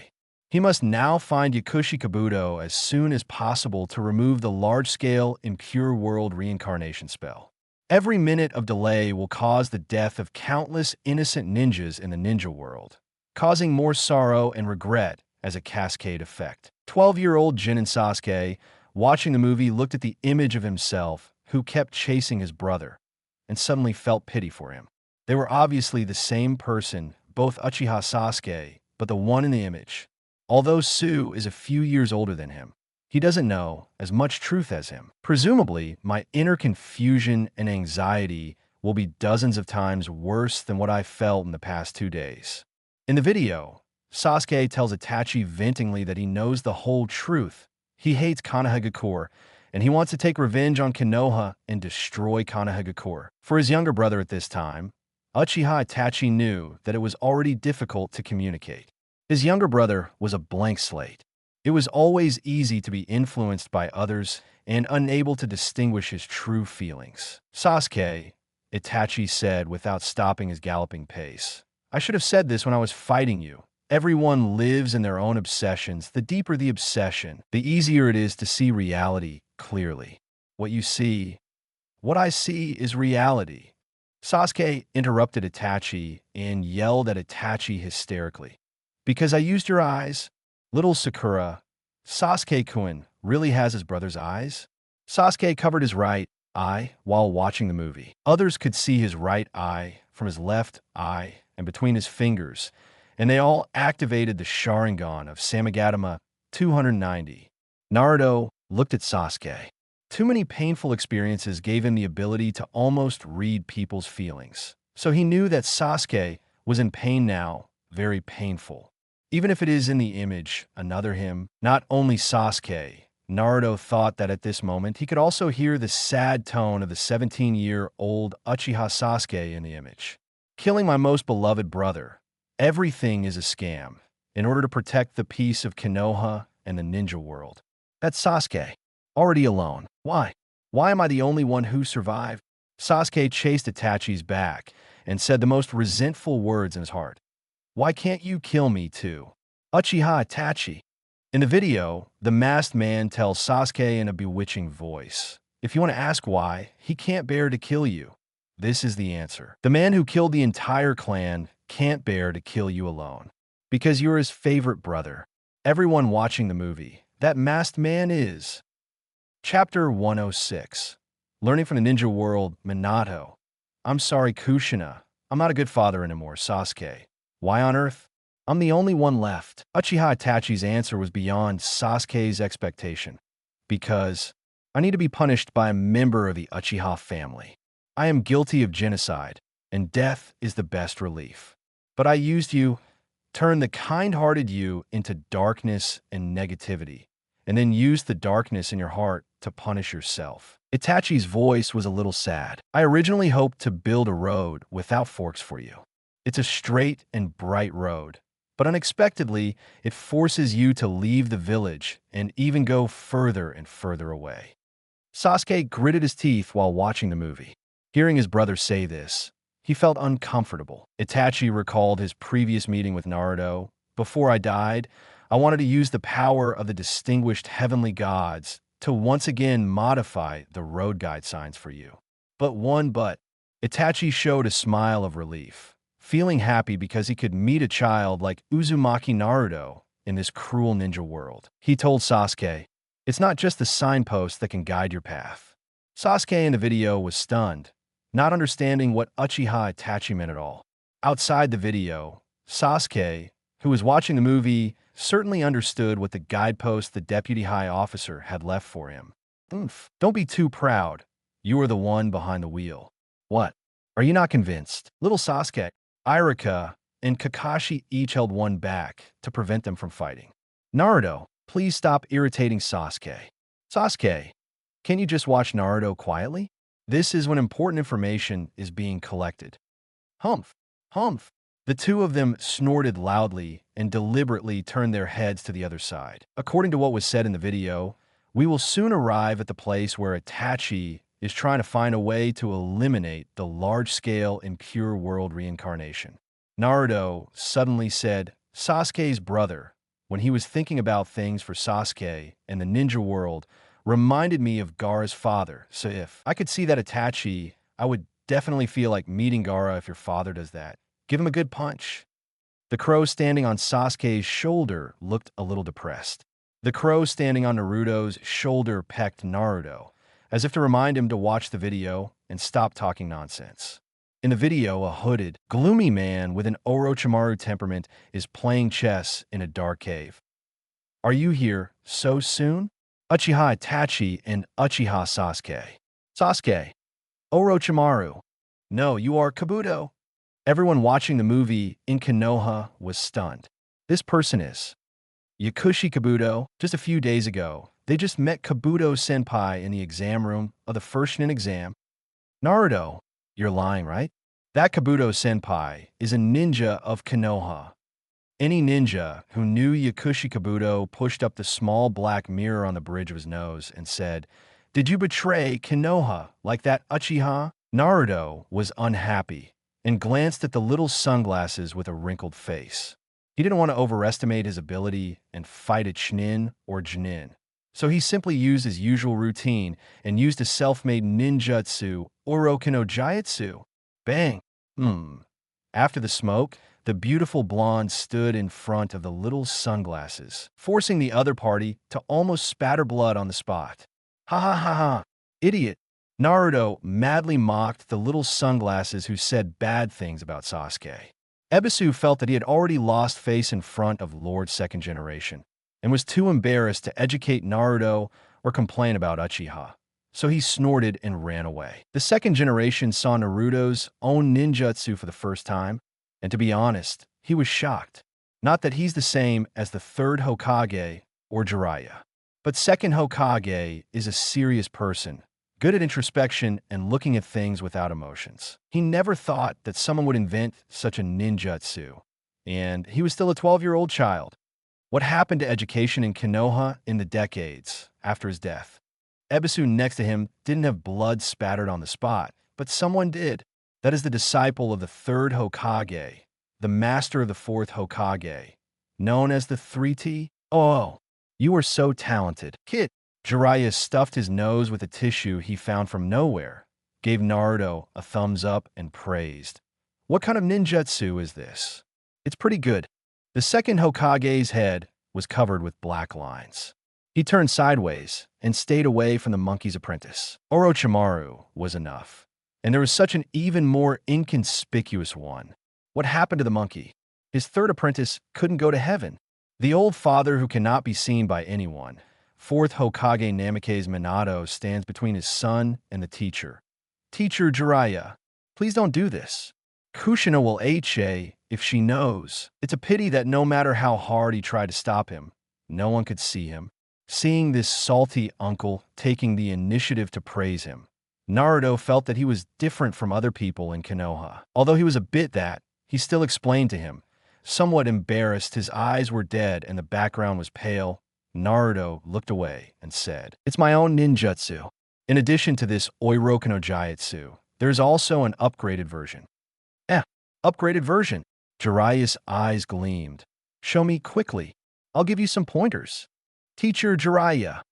He must now find Yakushi Kabuto as soon as possible to remove the large-scale Impure World reincarnation spell. Every minute of delay will cause the death of countless innocent ninjas in the ninja world, causing more sorrow and regret as a cascade effect. 12-year-old Genin Sasuke, watching the movie, looked at the image of himself who kept chasing his brother, and suddenly felt pity for him. They were obviously the same person, both Uchiha Sasuke, but the one in the image. Although Sue is a few years older than him, he doesn't know as much truth as him. Presumably, my inner confusion and anxiety will be dozens of times worse than what I felt in the past 2 days. In the video, Sasuke tells Itachi ventingly that he knows the whole truth. He hates Konoha, and he wants to take revenge on Konoha and destroy Konoha. For his younger brother at this time, Uchiha Itachi knew that it was already difficult to communicate. His younger brother was a blank slate. It was always easy to be influenced by others and unable to distinguish his true feelings. Sasuke, Itachi said without stopping his galloping pace. I should have said this when I was fighting you. Everyone lives in their own obsessions. The deeper the obsession, the easier it is to see reality clearly. What I see is reality. Sasuke interrupted Itachi and yelled at Itachi hysterically. Because I used your eyes? Little Sakura, Sasuke-kun really has his brother's eyes? Sasuke covered his right eye while watching the movie. Others could see his right eye from his left eye and between his fingers, and they all activated the Sharingan of Samagatama 290. Naruto looked at Sasuke. Too many painful experiences gave him the ability to almost read people's feelings. So he knew that Sasuke was in pain now, very painful. Even if it is in the image, another him, not only Sasuke, Naruto thought that at this moment he could also hear the sad tone of the 17-year-old Uchiha Sasuke in the image. Killing my most beloved brother. Everything is a scam. In order to protect the peace of Konoha and the ninja world. That's Sasuke. Already alone. Why? Why am I the only one who survived? Sasuke chased Itachi's back and said the most resentful words in his heart. Why can't you kill me too? Uchiha Itachi. In the video, the masked man tells Sasuke in a bewitching voice, if you want to ask why, he can't bear to kill you. This is the answer. The man who killed the entire clan can't bear to kill you alone. Because you're his favorite brother. Everyone watching the movie, that masked man is. Chapter 106. Learning from the ninja world, Minato. I'm sorry, Kushina. I'm not a good father anymore, Sasuke. Why on earth? I'm the only one left. Uchiha Itachi's answer was beyond Sasuke's expectation. Because I need to be punished by a member of the Uchiha family. I am guilty of genocide, and death is the best relief. But I used you, turned the kind-hearted you into darkness and negativity, and then used the darkness in your heart to punish yourself. Itachi's voice was a little sad. I originally hoped to build a road without forks for you. It's a straight and bright road, But unexpectedly, it forces you to leave the village and even go further and further away. Sasuke gritted his teeth while watching the movie. Hearing his brother say this, he felt uncomfortable. Itachi recalled his previous meeting with Naruto. Before I died, I wanted to use the power of the distinguished heavenly gods to once again modify the road guide signs for you. But Itachi showed a smile of relief, feeling happy because he could meet a child like Uzumaki Naruto in this cruel ninja world. He told Sasuke, "It's not just the signpost that can guide your path." Sasuke in the video was stunned, not understanding what Uchiha Itachi meant at all. Outside the video, Sasuke, who was watching the movie, certainly understood what the guidepost the deputy high officer had left for him. "Oomph, don't be too proud. You are the one behind the wheel." "What? Are you not convinced?" Little Sasuke, Irika, and Kakashi each held one back to prevent them from fighting. "Naruto, please stop irritating Sasuke." "Sasuke, can you just watch Naruto quietly? This is when important information is being collected." "Humph, humph." The two of them snorted loudly and deliberately turned their heads to the other side. According to what was said in the video, we will soon arrive at the place where Itachi is trying to find a way to eliminate the large-scale impure world reincarnation. Naruto suddenly said, Sasuke's brother, when he was thinking about things for Sasuke and the ninja world, reminded me of Gaara's father. So if I could see that Itachi, I would definitely feel like meeting Gaara if your father does that. Give him a good punch. The crow standing on Sasuke's shoulder looked a little depressed. The crow standing on Naruto's shoulder pecked Naruto, as if to remind him to watch the video and stop talking nonsense. In the video, a hooded, gloomy man with an Orochimaru temperament is playing chess in a dark cave. "Are you here so soon?" Uchiha Itachi and Uchiha Sasuke. "Sasuke. Orochimaru. No, you are Kabuto." Everyone watching the movie in Konoha was stunned. This person is Yakushi Kabuto. Just a few days ago, they just met Kabuto-senpai in the exam room of the first Chunin exam. "Naruto, you're lying, right? That Kabuto-senpai is a ninja of Konoha." Any ninja who knew Yakushi Kabuto pushed up the small black mirror on the bridge of his nose and said, "Did you betray Konoha like that, Uchiha?" Naruto was unhappy and glanced at the little sunglasses with a wrinkled face. He didn't want to overestimate his ability and fight a Chūnin or Genin, so he simply used his usual routine and used a self-made ninjutsu, Oroki no Jitsu. Bang! After the smoke, the beautiful blonde stood in front of the little sunglasses, forcing the other party to almost spatter blood on the spot. "Ha ha ha ha! Idiot!" Naruto madly mocked the little sunglasses who said bad things about Sasuke. Ebisu felt that he had already lost face in front of Lord Second Generation and was too embarrassed to educate Naruto or complain about Uchiha, so he snorted and ran away. The Second Generation saw Naruto's own ninjutsu for the first time, and to be honest, he was shocked. Not that he's the same as the third Hokage or Jiraiya, but Second Hokage is a serious person, good at introspection and looking at things without emotions. He never thought that someone would invent such a ninjutsu, and he was still a 12-year-old child. What happened to education in Konoha in the decades after his death? Ebisu next to him didn't have blood spattered on the spot, but someone did. That is the disciple of the third Hokage, the master of the fourth Hokage, known as the 3T. "Oh, you are so talented, kid." Jiraiya stuffed his nose with a tissue he found from nowhere, gave Naruto a thumbs up and praised. "What kind of ninjutsu is this?" "It's pretty good." The second Hokage's head was covered with black lines. He turned sideways and stayed away from the monkey's apprentice. Orochimaru was enough, and there was such an even more inconspicuous one. What happened to the monkey? His third apprentice couldn't go to heaven. The old father who cannot be seen by anyone. Fourth Hokage Namake's Minato stands between his son and the teacher. "Teacher Jiraiya, please don't do this. Kushina will HA if she knows." It's a pity that no matter how hard he tried to stop him, no one could see him. Seeing this salty uncle taking the initiative to praise him, Naruto felt that he was different from other people in Konoha. Although he was a bit that, he still explained to him, Somewhat embarrassed, his eyes were dead and the background was pale, Naruto looked away and said, "It's my own ninjutsu." In addition to this Oiroku no Jaitsu, there's also an upgraded version. Upgraded version. Jiraiya's eyes gleamed. "Show me quickly. I'll give you some pointers." Teacher Jiraiya.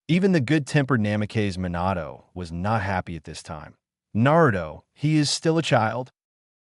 Even the good-tempered Namake's Minato was not happy at this time. "Naruto, he is still a child."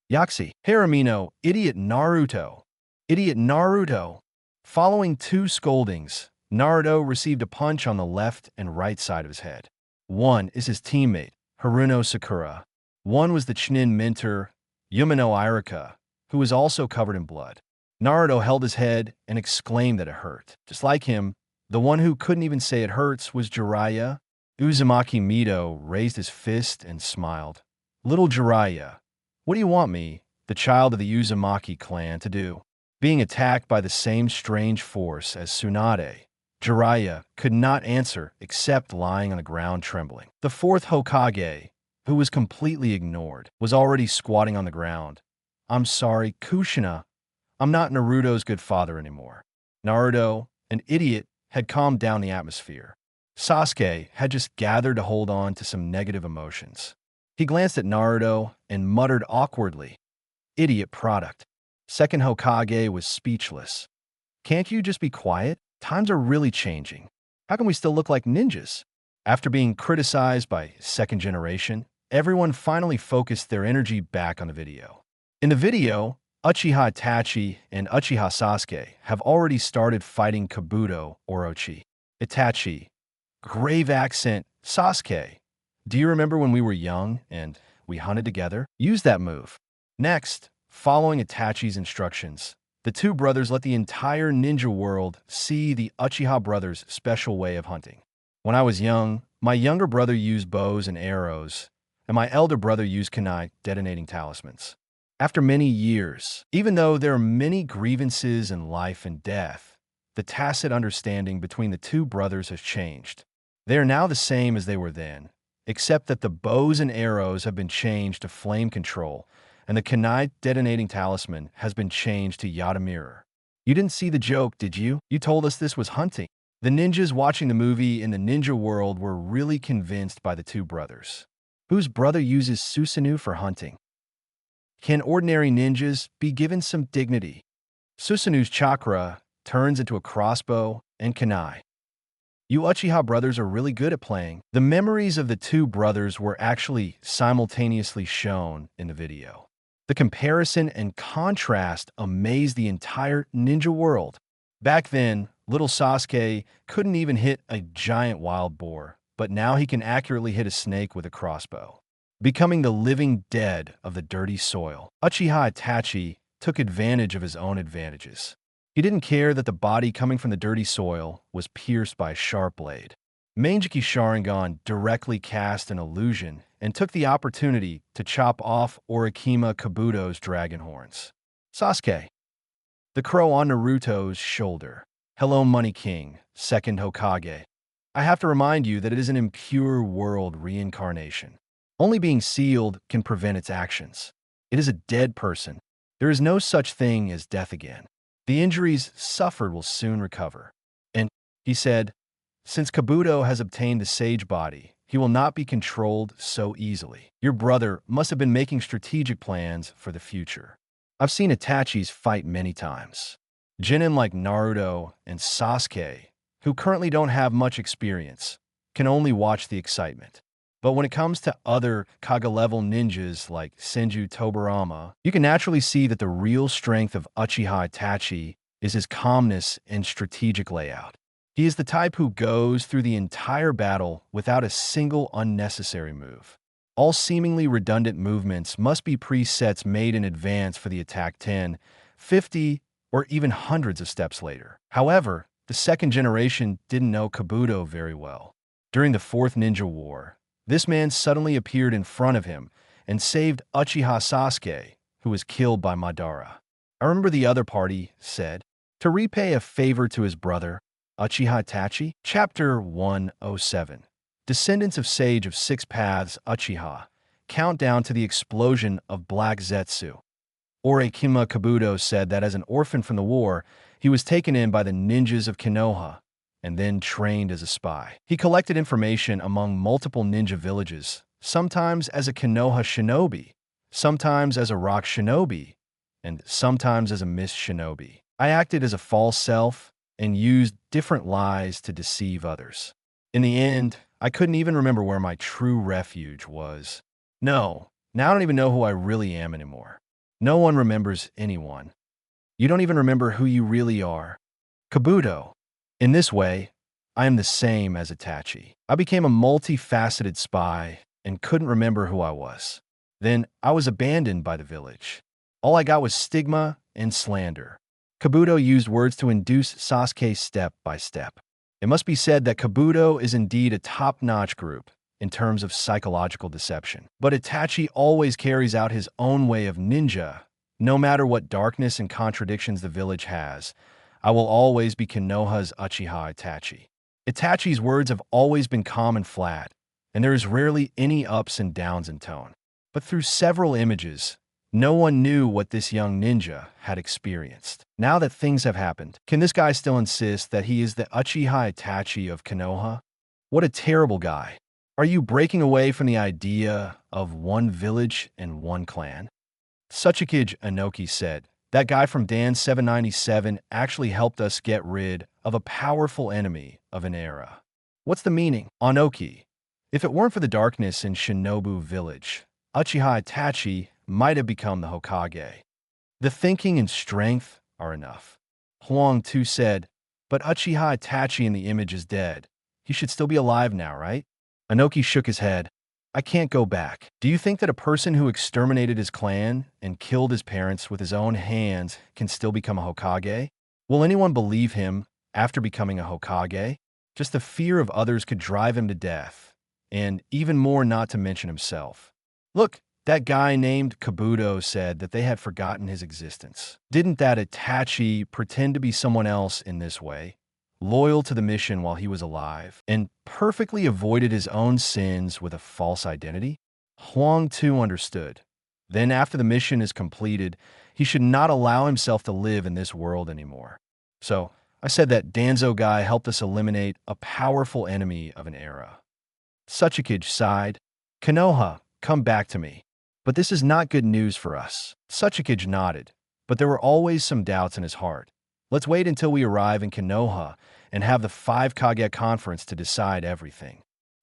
Yaxi. Haramino, idiot Naruto. Idiot Naruto. Following 2 scoldings, Naruto received a punch on the left and right side of his head. One is his teammate, Haruno Sakura. One was the Chunin mentor, Yumino Irika, who was also covered in blood. Naruto held his head and exclaimed that it hurt. Just like him, the one who couldn't even say it hurts was Jiraiya. Uzumaki Mito raised his fist and smiled. "Little Jiraiya, what do you want me, the child of the Uzumaki clan, to do?" Being attacked by the same strange force as Tsunade, Jiraiya could not answer except lying on the ground trembling. The 4th Hokage, who was completely ignored, was already squatting on the ground. "I'm sorry, Kushina. I'm not Naruto's good father anymore." Naruto, an idiot, had calmed down the atmosphere. Sasuke had just gathered to hold on to some negative emotions. He glanced at Naruto and muttered awkwardly, "Idiot product." 2nd Hokage was speechless. "Can't you just be quiet? Times are really changing. How can we still look like ninjas?" After being criticized by 2nd generation, everyone finally focused their energy back on the video. In the video, Uchiha Itachi and Uchiha Sasuke have already started fighting Kabuto Orochi. Itachi. Grave accent. "Sasuke, do you remember when we were young and we hunted together? Use that move." Next, following Itachi's instructions, the 2 brothers let the entire ninja world see the Uchiha brothers' special way of hunting. "When I was young, my younger brother used bows and arrows, and my elder brother used kunai, detonating talismans. After many years, even though there are many grievances in life and death, the tacit understanding between the 2 brothers has changed. They are now the same as they were then, except that the bows and arrows have been changed to flame control, and the kunai detonating talisman has been changed to Yata mirror." You didn't see the joke, did you? You told us this was hunting. The ninjas watching the movie in the ninja world were really convinced by the 2 brothers. Whose brother uses Susanoo for hunting? Can ordinary ninjas be given some dignity? Susanoo's chakra turns into a crossbow and kunai. You Uchiha brothers are really good at playing. The memories of the 2 brothers were actually simultaneously shown in the video. The comparison and contrast amazed the entire ninja world. Back then, little Sasuke couldn't even hit a giant wild boar, but now he can accurately hit a snake with a crossbow, becoming the living dead of the dirty soil. Uchiha Itachi took advantage of his own advantages. He didn't care that the body coming from the dirty soil was pierced by a sharp blade. Manjiki Sharingan directly cast an illusion and took the opportunity to chop off Orikima Kabuto's dragon horns. Sasuke. The crow on Naruto's shoulder. "Hello, Money King, 2nd Hokage. I have to remind you that it is an impure world reincarnation. Only being sealed can prevent its actions. It is a dead person. There is no such thing as death again. The injuries suffered will soon recover." And he said, "Since Kabuto has obtained the sage body, he will not be controlled so easily. Your brother must have been making strategic plans for the future. I've seen Itachi's fight many times. Genin like Naruto and Sasuke, who currently don't have much experience, can only watch the excitement. But when it comes to other Kage-level ninjas like Senju Tobirama, you can naturally see that the real strength of Uchiha Itachi is his calmness and strategic layout. He is the type who goes through the entire battle without a single unnecessary move. All seemingly redundant movements must be presets made in advance for the attack 10, 50, or even hundreds of steps later. However, the 2nd generation didn't know Kabuto very well. During the 4th Ninja War, this man suddenly appeared in front of him and saved Uchiha Sasuke, who was killed by Madara. I remember the other party said, to repay a favor to his brother, Uchiha Itachi. Chapter 107. Descendants of Sage of Six Paths Uchiha. Countdown to the explosion of Black Zetsu. Orekima Kabuto said that as an orphan from the war, he was taken in by the ninjas of Konoha and then trained as a spy. He collected information among multiple ninja villages, sometimes as a Konoha shinobi, sometimes as a rock shinobi, and sometimes as a mist shinobi. I acted as a false self and used different lies to deceive others. In the end, I couldn't even remember where my true refuge was. No, now I don't even know who I really am anymore. No one remembers anyone. You don't even remember who you really are. Kabuto. In this way, I am the same as Itachi. I became a multifaceted spy and couldn't remember who I was. Then I was abandoned by the village. All I got was stigma and slander. Kabuto used words to induce Sasuke step by step. It must be said that Kabuto is indeed a top-notch group in terms of psychological deception. But Itachi always carries out his own way of ninja. No matter what darkness and contradictions the village has, I will always be Konoha's Uchiha Itachi. Itachi's words have always been calm and flat, and there is rarely any ups and downs in tone. But through several images, no one knew what this young ninja had experienced. Now that things have happened, can this guy still insist that he is the Uchiha Itachi of Konoha? What a terrible guy. Are you breaking away from the idea of one village and one clan? Suchikage Inoki said, that guy from Dan 797 actually helped us get rid of a powerful enemy of an era. What's the meaning? Inoki, if it weren't for the darkness in Shinobu Village, Uchiha Itachi might have become the Hokage. The thinking and strength are enough. Huang Tu said, but Uchiha Itachi in the image is dead. He should still be alive now, right? Inoki shook his head. I can't go back. Do you think that a person who exterminated his clan and killed his parents with his own hands can still become a Hokage? Will anyone believe him after becoming a Hokage? Just the fear of others could drive him to death, and even more not to mention himself. Look, that guy named Kabuto said that they had forgotten his existence. Didn't that Itachi pretend to be someone else in this way, loyal to the mission while he was alive, and perfectly avoided his own sins with a false identity? Huang Tu understood. Then after the mission is completed, he should not allow himself to live in this world anymore. So I said that Danzo guy helped us eliminate a powerful enemy of an era. Suchikage sighed. Konoha, come back to me. But this is not good news for us. Suchikage nodded, but there were always some doubts in his heart. Let's wait until we arrive in Konoha and have the 5 Kage conference to decide everything.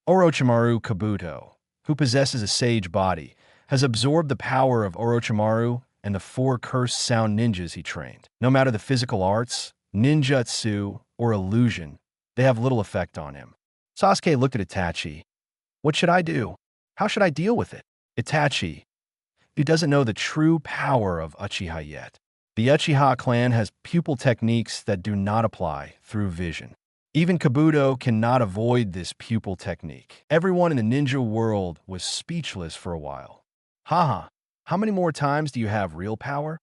Orochimaru Kabuto, who possesses a sage body, has absorbed the power of Orochimaru and the 4 cursed sound ninjas he trained. No matter the physical arts, ninjutsu, or illusion, they have little effect on him. Sasuke looked at Itachi. What should I do? How should I deal with it? Itachi, he doesn't know the true power of Uchiha yet. The Uchiha clan has pupil techniques that do not apply through vision. Even Kabuto cannot avoid this pupil technique. Everyone in the ninja world was speechless for a while. Haha, how many more times do you have real power?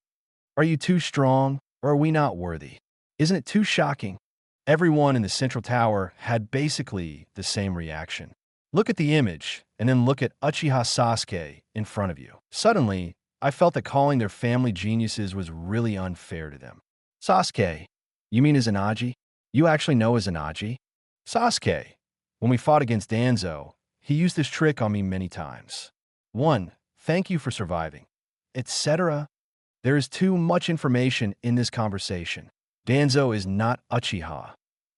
Are you too strong, or are we not worthy? Isn't it too shocking? Everyone in the central tower had basically the same reaction. Look at the image, and then look at Uchiha Sasuke in front of you. Suddenly, I felt that calling their family geniuses was really unfair to them. Sasuke, you mean Izanagi? You actually know Izanagi? Sasuke, when we fought against Danzo, he used this trick on me many times. 1. Thank you for surviving. Etc. There is too much information in this conversation. Danzo is not Uchiha,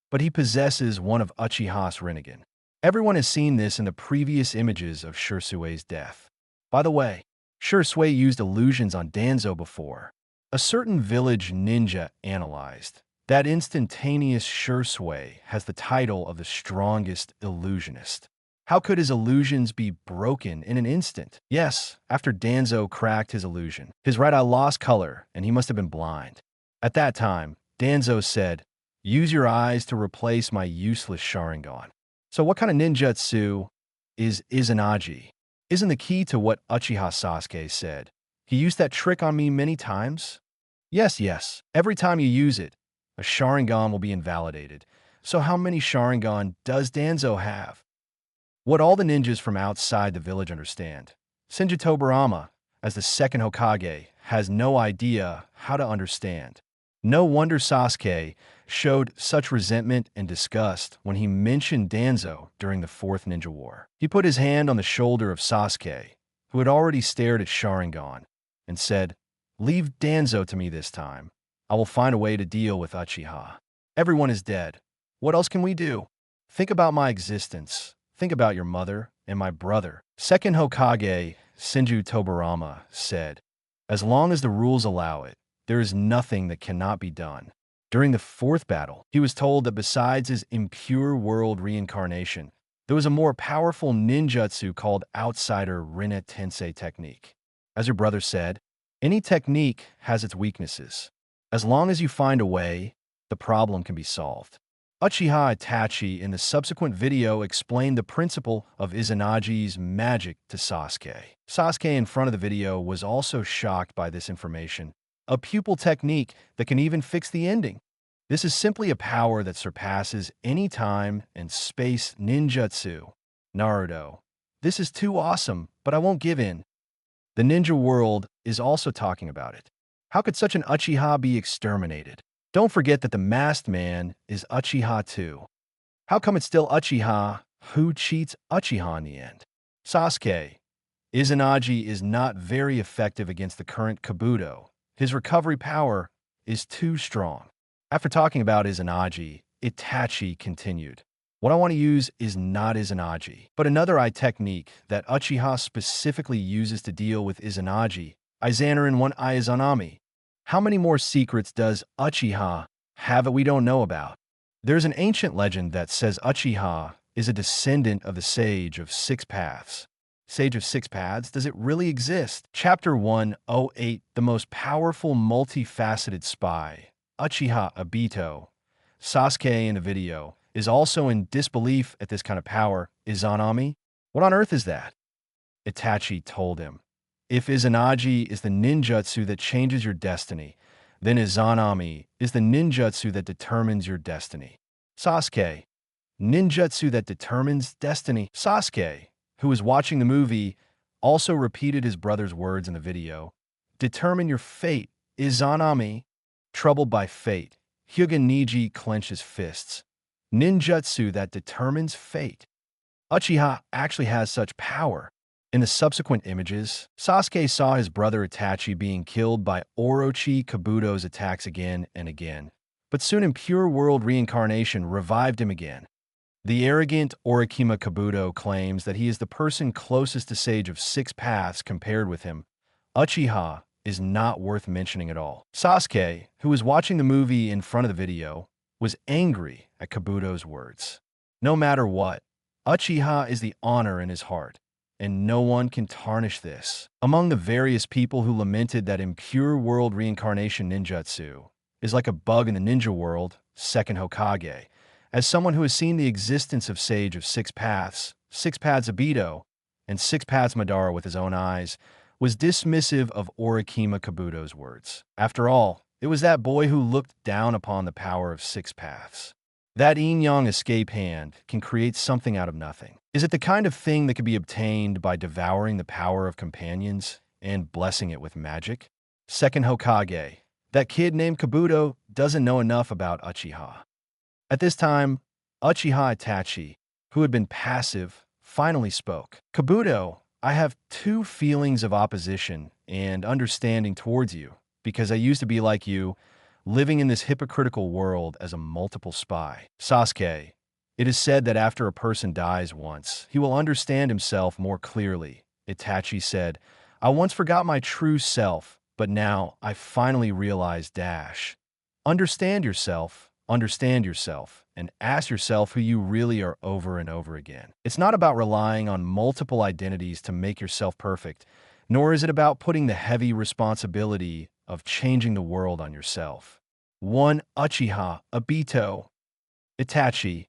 but he possesses one of Uchiha's Rinnegan. Everyone has seen this in the previous images of Shisui's death. By the way, Shisui used illusions on Danzo before. A certain village ninja analyzed that instantaneous Shisui has the title of the strongest illusionist. How could his illusions be broken in an instant? Yes, after Danzo cracked his illusion, his right eye lost color and he must have been blind. At that time, Danzo said, "Use your eyes to replace my useless Sharingan." So what kind of ninjutsu is Izanagi? Isn't the key to what Uchiha Sasuke said? He used that trick on me many times? Yes. Every time you use it, a Sharingan will be invalidated. So how many Sharingan does Danzo have? What all the ninjas from outside the village understand. Senju Tobirama, as the second Hokage, has no idea how to understand. No wonder Sasuke showed such resentment and disgust when he mentioned Danzo during the Fourth Ninja War. He put his hand on the shoulder of Sasuke, who had already stared at Sharingan, and said, "Leave Danzo to me this time. I will find a way to deal with Uchiha. Everyone is dead. What else can we do? Think about my existence. Think about your mother and my brother." Second Hokage, Senju Tobarama, said, "As long as the rules allow it, there is nothing that cannot be done." During the fourth battle, he was told that besides his impure world reincarnation, there was a more powerful ninjutsu called Outsider Rinne Tensei technique. As your brother said, any technique has its weaknesses. As long as you find a way, the problem can be solved. Uchiha Itachi in the subsequent video explained the principle of Izanagi's magic to Sasuke. Sasuke in front of the video was also shocked by this information. A pupil technique that can even fix the ending. This is simply a power that surpasses any time and space ninjutsu. Naruto. This is too awesome, but I won't give in. The ninja world is also talking about it. How could such an Uchiha be exterminated? Don't forget that the masked man is Uchiha too. How come it's still Uchiha who cheats Uchiha in the end? Sasuke. Izanagi is not very effective against the current Kabuto. His recovery power is too strong. After talking about Izanagi, Itachi continued, "What I want to use is not Izanagi, but another eye technique that Uchiha specifically uses to deal with Izanagi, Izanarin one Izanami. How many more secrets does Uchiha have that we don't know about?" There's an ancient legend that says Uchiha is a descendant of the Sage of Six Paths. Sage of Six Paths, does it really exist? Chapter 108, the most powerful multifaceted spy, Uchiha Obito. Sasuke in the video is also in disbelief at this kind of power. Izanami? What on earth is that? Itachi told him, if Izanagi is the ninjutsu that changes your destiny, then Izanami is the ninjutsu that determines your destiny. Sasuke, ninjutsu that determines destiny. Sasuke, who was watching the movie, also repeated his brother's words in the video. Determine your fate. Izanami. Troubled by fate. Hyuga Niji clenches fists. Ninjutsu that determines fate. Uchiha actually has such power. In the subsequent images, Sasuke saw his brother Itachi being killed by Orochi Kabuto's attacks again and again. But soon impure world reincarnation revived him again. The arrogant Orochima Kabuto claims that he is the person closest to Sage of Six Paths compared with him. Uchiha is not worth mentioning at all. Sasuke, who was watching the movie in front of the video, was angry at Kabuto's words. No matter what, Uchiha is the honor in his heart, and no one can tarnish this. Among the various people who lamented that impure world reincarnation ninjutsu is like a bug in the ninja world, second Hokage, as someone who has seen the existence of Sage of Six Paths Obito, and Six Paths Madara with his own eyes, was dismissive of Orochima Kabuto's words. After all, it was that boy who looked down upon the power of Six Paths. That yin-yang escape hand can create something out of nothing. Is it the kind of thing that can be obtained by devouring the power of companions and blessing it with magic? Second Hokage, that kid named Kabuto doesn't know enough about Uchiha. At this time, Uchiha Itachi, who had been passive, finally spoke. Kabuto, I have two feelings of opposition and understanding towards you, because I used to be like you, living in this hypocritical world as a multiple spy. Sasuke, it is said that after a person dies once, he will understand himself more clearly. Itachi said, I once forgot my true self, but now I finally realized dash. Understand yourself, and ask yourself who you really are over and over again. It's not about relying on multiple identities to make yourself perfect, nor is it about putting the heavy responsibility of changing the world on yourself. 1. Uchiha Obito. Itachi.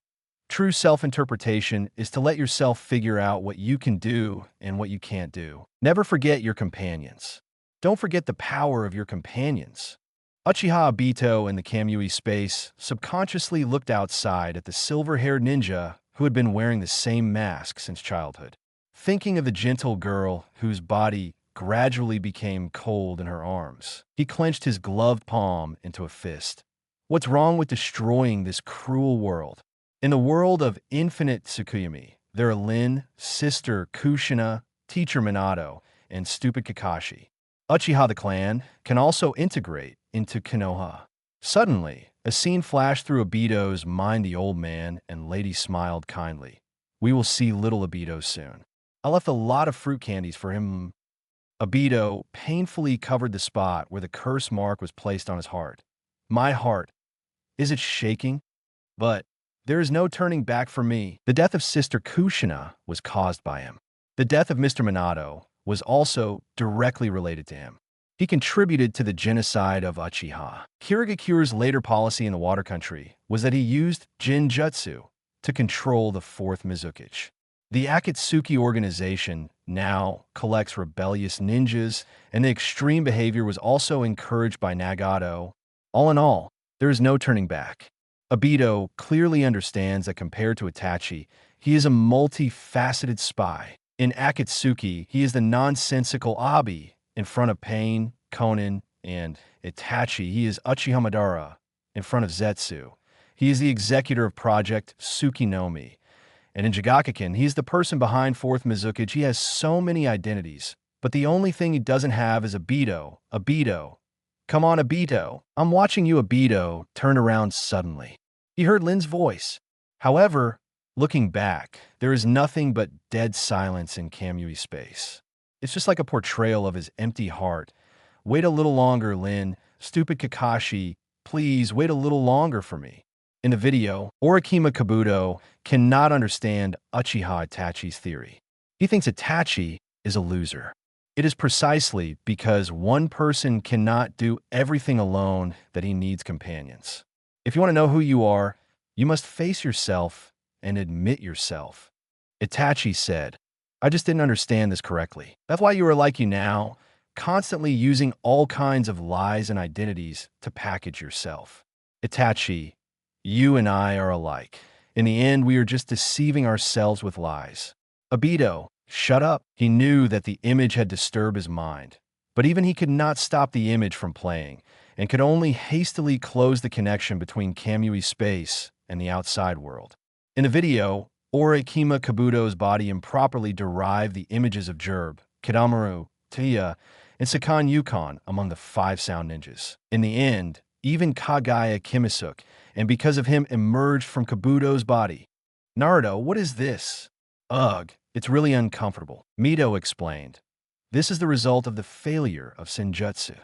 True self-interpretation is to let yourself figure out what you can do and what you can't do. Never forget your companions. Don't forget the power of your companions. Uchiha Obito in the Kamui space subconsciously looked outside at the silver-haired ninja who had been wearing the same mask since childhood. Thinking of the gentle girl whose body gradually became cold in her arms. He clenched his gloved palm into a fist. What's wrong with destroying this cruel world? In the world of infinite Tsukuyomi, there are Lin, Sister Kushina, Teacher Minato, and Stupid Kakashi. Uchiha the clan can also integrate into Konoha. Suddenly, a scene flashed through Obito's mind. The old man and lady smiled kindly. We will see little Obito soon. I left a lot of fruit candies for him. Obito painfully covered the spot where the curse mark was placed on his heart. My heart, is it shaking? But there is no turning back for me. The death of Sister Kushina was caused by him. The death of Mr. Minato was also directly related to him. He contributed to the genocide of Uchiha. Kirigakure's later policy in the Water Country was that he used Jinjutsu to control the fourth Mizukage. The Akatsuki organization now collects rebellious ninjas, and the extreme behavior was also encouraged by Nagato. All in all, there is no turning back. Obito clearly understands that compared to Itachi, he is a multifaceted spy. In Akatsuki, he is the nonsensical Abi in front of Pain, Konin, and Itachi. He is Uchiha Madara in front of Zetsu. He is the executor of Project Tsukinomi. And in Jigakukan, he's the person behind Fourth Mizukage. He has so many identities, but the only thing he doesn't have is Obito. Obito. Come on, Obito. I'm watching you. Obito turned around suddenly. He heard Lin's voice. However, looking back, there is nothing but dead silence in Kamui space. It's just like a portrayal of his empty heart. Wait a little longer, Lin. Stupid Kakashi, please wait a little longer for me. In the video, Orikima Kabuto cannot understand Uchiha Itachi's theory. He thinks Itachi is a loser. It is precisely because one person cannot do everything alone that he needs companions. If you want to know who you are, you must face yourself and admit yourself. Itachi said, I just didn't understand this correctly. That's why you are like you now, constantly using all kinds of lies and identities to package yourself. Itachi, you and I are alike. In the end, we are just deceiving ourselves with lies. Obito, shut up. He knew that the image had disturbed his mind, but even he could not stop the image from playing and could only hastily close the connection between Kamui space and the outside world. In the video, Orikima Kabuto's body improperly derived the images of Jerb, Kidamaru, Tia, and Sakan Yukon among the 5 sound ninjas. In the end, even Kagaya Kimisuk, and because of him, emerged from Kabuto's body. Naruto, what is this? Ugh, it's really uncomfortable. Mito explained. This is the result of the failure of Senjutsu.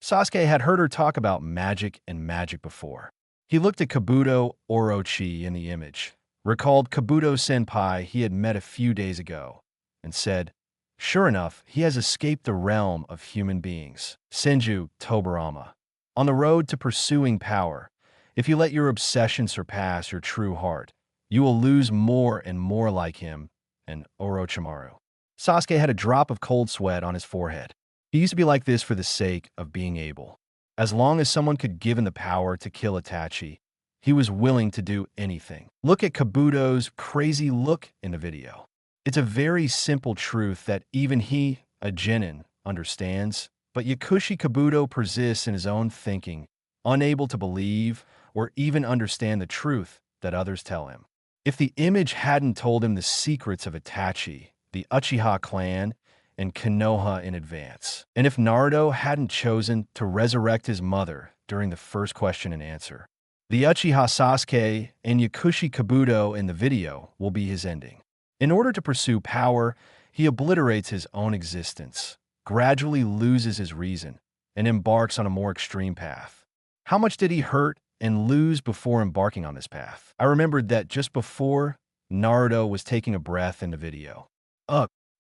Sasuke had heard her talk about magic and magic before. He looked at Kabuto Orochi in the image, recalled Kabuto Senpai he had met a few days ago, and said, sure enough, he has escaped the realm of human beings. Senju Tobarama. On the road to pursuing power, if you let your obsession surpass your true heart, you will lose more and more like him and Orochimaru. Sasuke had a drop of cold sweat on his forehead. He used to be like this for the sake of being able. As long as someone could give him the power to kill Itachi, he was willing to do anything. Look at Kabuto's crazy look in the video. It's a very simple truth that even he, a Genin, understands, but Yakushi Kabuto persists in his own thinking, unable to believe or even understand the truth that others tell him. If the image hadn't told him the secrets of Itachi, the Uchiha clan, and Konoha in advance, and if Naruto hadn't chosen to resurrect his mother during the first question and answer, the Uchiha Sasuke and Yakushi Kabuto in the video will be his ending. In order to pursue power, he obliterates his own existence, gradually loses his reason, and embarks on a more extreme path. How much did he hurt and lose before embarking on this path? I remembered that just before, Naruto was taking a breath in the video.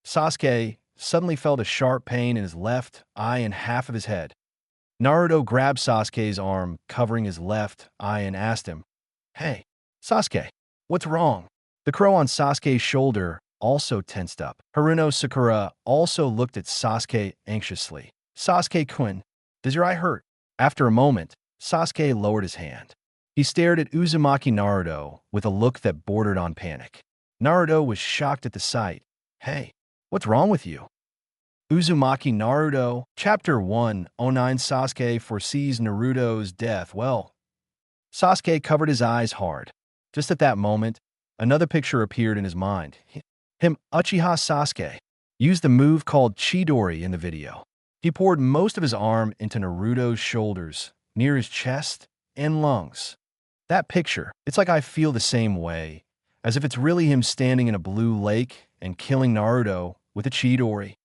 Sasuke suddenly felt a sharp pain in his left eye and half of his head. Naruto grabbed Sasuke's arm, covering his left eye, and asked him, Hey, Sasuke, what's wrong? The crow on Sasuke's shoulder also tensed up. Haruno Sakura also looked at Sasuke anxiously. Sasuke-kun, does your eye hurt? After a moment, Sasuke lowered his hand. He stared at Uzumaki Naruto with a look that bordered on panic. Naruto was shocked at the sight. Hey, what's wrong with you? Uzumaki Naruto, Chapter 109. Sasuke foresees Naruto's death. Well, Sasuke covered his eyes hard. Just at that moment, another picture appeared in his mind. Him, Uchiha Sasuke, used the move called Chidori in the video. He poured most of his arm into Naruto's shoulders, near his chest and lungs. That picture, it's like I feel the same way, as if it's really him standing in a blue lake and killing Naruto with a Chidori.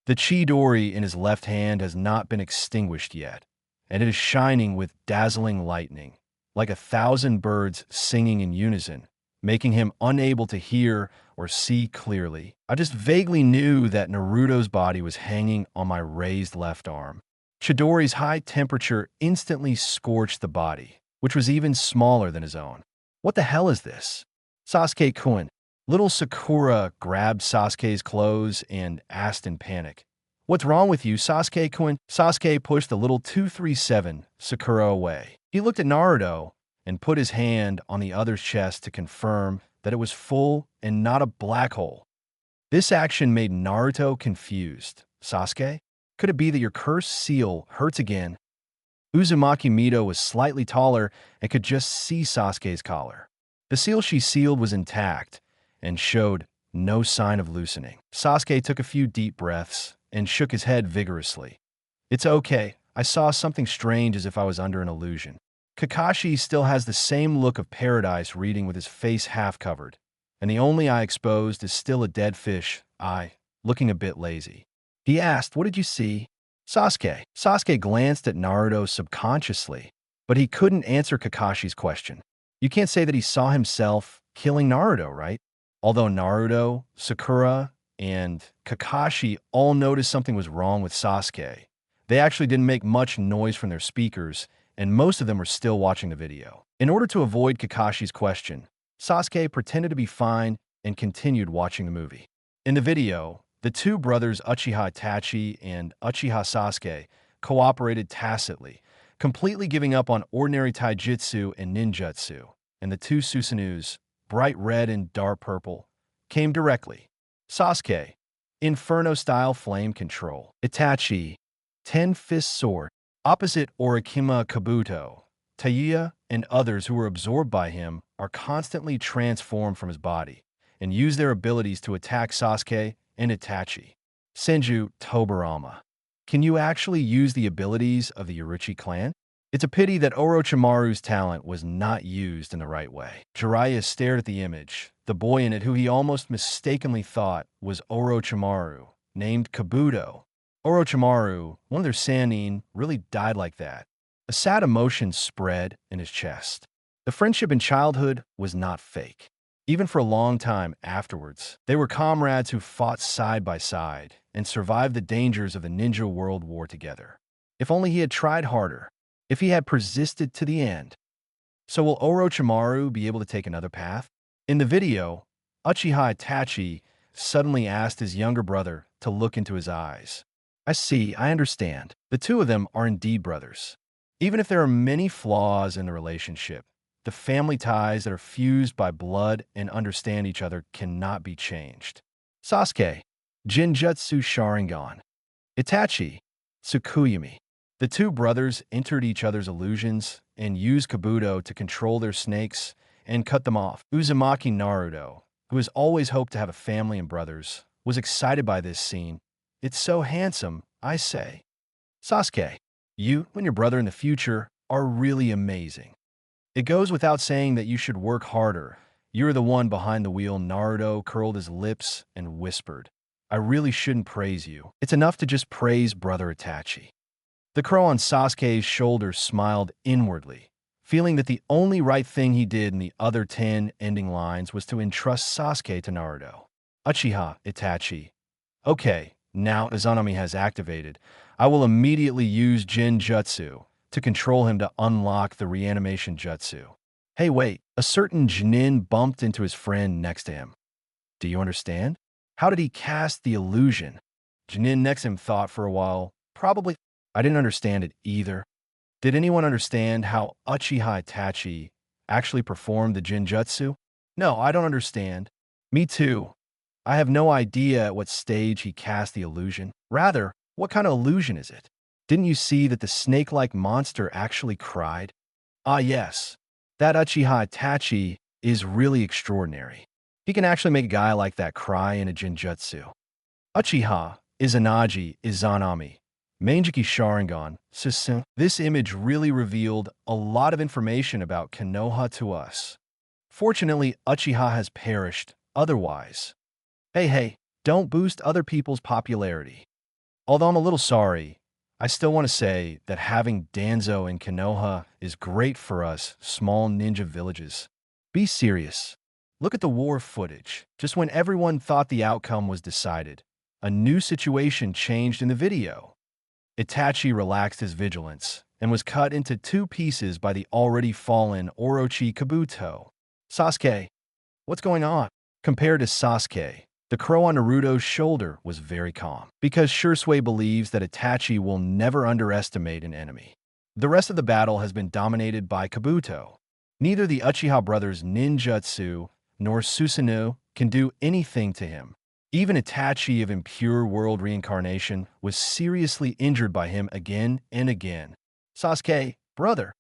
The Chidori in his left hand has not been extinguished yet, and it is shining with dazzling lightning, like 1,000 birds singing in unison, making him unable to hear or see clearly. I just vaguely knew that Naruto's body was hanging on my raised left arm. Chidori's high temperature instantly scorched the body, which was even smaller than his own. What the hell is this? Sasuke-kun. Little Sakura grabbed Sasuke's clothes and asked in panic, "What's wrong with you, Sasuke-kun?" Sasuke pushed the little 237 Sakura away. He looked at Naruto and put his hand on the other's chest to confirm that it was full and not a black hole. This action made Naruto confused. "Sasuke, could it be that your cursed seal hurts again?" Uzumaki Mito was slightly taller and could just see Sasuke's collar. The seal she sealed was intact and showed no sign of loosening. Sasuke took a few deep breaths and shook his head vigorously. "It's okay. I saw something strange as if I was under an illusion." Kakashi still has the same look of paradise reading with his face half covered, and the only eye exposed is still a dead fish eye, looking a bit lazy. He asked, "What did you see?" Sasuke glanced at Naruto subconsciously, but he couldn't answer Kakashi's question. You can't say that he saw himself killing Naruto, right? Although Naruto, Sakura, and Kakashi all noticed something was wrong with Sasuke, they actually didn't make much noise from their speakers, and most of them were still watching the video. In order to avoid Kakashi's question, Sasuke pretended to be fine and continued watching the movie. In the video, the two brothers Uchiha Itachi and Uchiha Sasuke cooperated tacitly, completely giving up on ordinary taijutsu and ninjutsu, and the two Susanus, bright red and dark purple, came directly. Sasuke, Inferno-style flame control. Itachi, Ten-fist sword. Opposite Orikima Kabuto, Taiya, and others who were absorbed by him are constantly transformed from his body and use their abilities to attack Sasuke and Itachi. Senju Tobirama. Can you actually use the abilities of the Uruchi clan? It's a pity that Orochimaru's talent was not used in the right way. Jiraiya stared at the image, the boy in it who he almost mistakenly thought was Orochimaru, named Kabuto. Orochimaru, one of their Sannin, really died like that. A sad emotion spread in his chest. The friendship in childhood was not fake. Even for a long time afterwards, they were comrades who fought side by side and survived the dangers of the Ninja World War together. If only he had tried harder. If he had persisted to the end. So will Orochimaru be able to take another path? In the video, Uchiha Itachi suddenly asked his younger brother to look into his eyes. I understand. The two of them are indeed brothers. Even if there are many flaws in the relationship, the family ties that are fused by blood and understand each other cannot be changed. Sasuke, Jinjutsu Sharingan. Itachi, Tsukuyomi. The two brothers entered each other's illusions and used Kabuto to control their snakes and cut them off. Uzumaki Naruto, who has always hoped to have a family and brothers, was excited by this scene. It's so handsome, I say. Sasuke, you and your brother in the future are really amazing. It goes without saying that you should work harder. You're the one behind the wheel. Naruto curled his lips and whispered, I really shouldn't praise you. It's enough to just praise brother Itachi. The crow on Sasuke's shoulder smiled inwardly, feeling that the only right thing he did in the other 10 ending lines was to entrust Sasuke to Naruto. Uchiha Itachi. Okay, now Izanami has activated. I will immediately use Jinjutsu to control him to unlock the reanimation jutsu. Hey wait, a certain Genin bumped into his friend next to him. Do you understand? How did he cast the illusion? Genin next to him thought for a while. Probably. I didn't understand it either. Did anyone understand how Uchiha Itachi actually performed the Jinjutsu? No, I don't understand. Me too. I have no idea at what stage he cast the illusion. Rather, what kind of illusion is it? Didn't you see that the snake-like monster actually cried? Ah yes, that Uchiha Itachi is really extraordinary. He can actually make a guy like that cry in a Jinjutsu. Uchiha, Izanagi, Izanami, Manjiki Sharingan, Shisui. This image really revealed a lot of information about Konoha to us. Fortunately, Uchiha has perished, otherwise. Hey, don't boost other people's popularity. Although I'm a little sorry, I still want to say that having Danzo in Konoha is great for us small ninja villages. Be serious. Look at the war footage. Just when everyone thought the outcome was decided, a new situation changed in the video. Itachi relaxed his vigilance and was cut into two pieces by the already fallen Orochi Kabuto. Sasuke, what's going on? Compared to Sasuke, the crow on Naruto's shoulder was very calm, because Shisui believes that Itachi will never underestimate an enemy. The rest of the battle has been dominated by Kabuto. Neither the Uchiha brothers' ninjutsu nor Susanoo can do anything to him. Even Itachi of Impure World Reincarnation was seriously injured by him again and again. Sasuke, brother.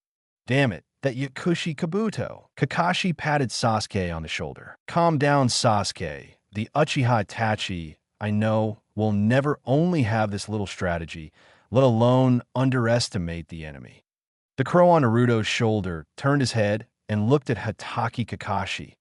Damn it, that Yakushi Kabuto. Kakashi patted Sasuke on the shoulder. Calm down, Sasuke. The Uchiha Itachi, I know, will never only have this little strategy, let alone underestimate the enemy. The crow on Naruto's shoulder turned his head and looked at Hatake Kakashi,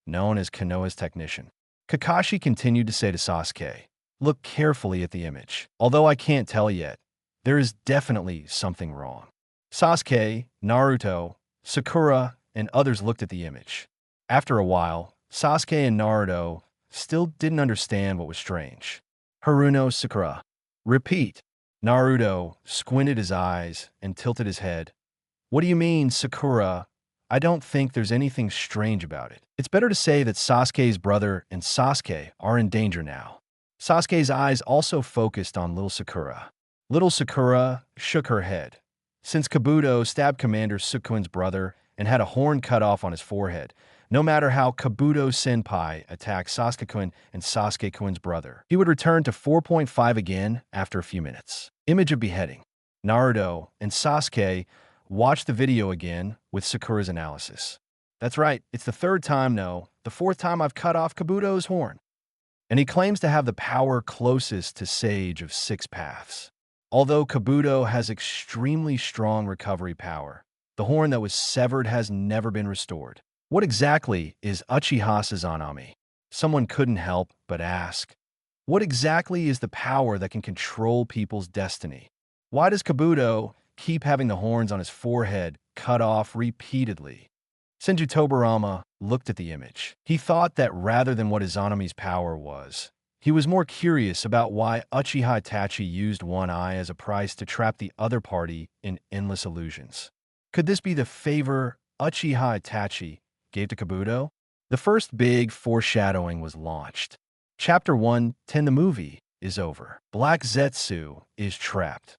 known as Konoha's technician. Kakashi continued to say to Sasuke, look carefully at the image. Although I can't tell yet, there is definitely something wrong. Sasuke, Naruto, Sakura, and others looked at the image. After a while, Sasuke and Naruto still didn't understand what was strange. Haruno Sakura. Repeat. Naruto squinted his eyes and tilted his head. What do you mean, Sakura? I don't think there's anything strange about it. It's better to say that Sasuke's brother and Sasuke are in danger now. Sasuke's eyes also focused on little Sakura. Little Sakura shook her head. Since Kabuto stabbed Commander Sukuin's brother and had a horn cut off on his forehead, no matter how Kabuto-senpai attacked Sasuke-kun and Sasuke-kun's brother, he would return to 4.5 again after a few minutes. Image of beheading. Naruto and Sasuke watched the video again with Sakura's analysis. That's right, it's the third time, no, the fourth time I've cut off Kabuto's horn. And he claims to have the power closest to Sage of Six Paths. Although Kabuto has extremely strong recovery power, the horn that was severed has never been restored. What exactly is Uchiha Izanami? Someone couldn't help but ask. What exactly is the power that can control people's destiny? Why does Kabuto keep having the horns on his forehead cut off repeatedly? Senju Tobarama looked at the image. He thought that rather than what Izanami's power was, he was more curious about why Uchiha Itachi used one eye as a price to trap the other party in endless illusions. Could this be the favor Uchiha Itachi gave to Kabuto? The first big foreshadowing was launched. Chapter 1:10 the movie is over. Black Zetsu is trapped.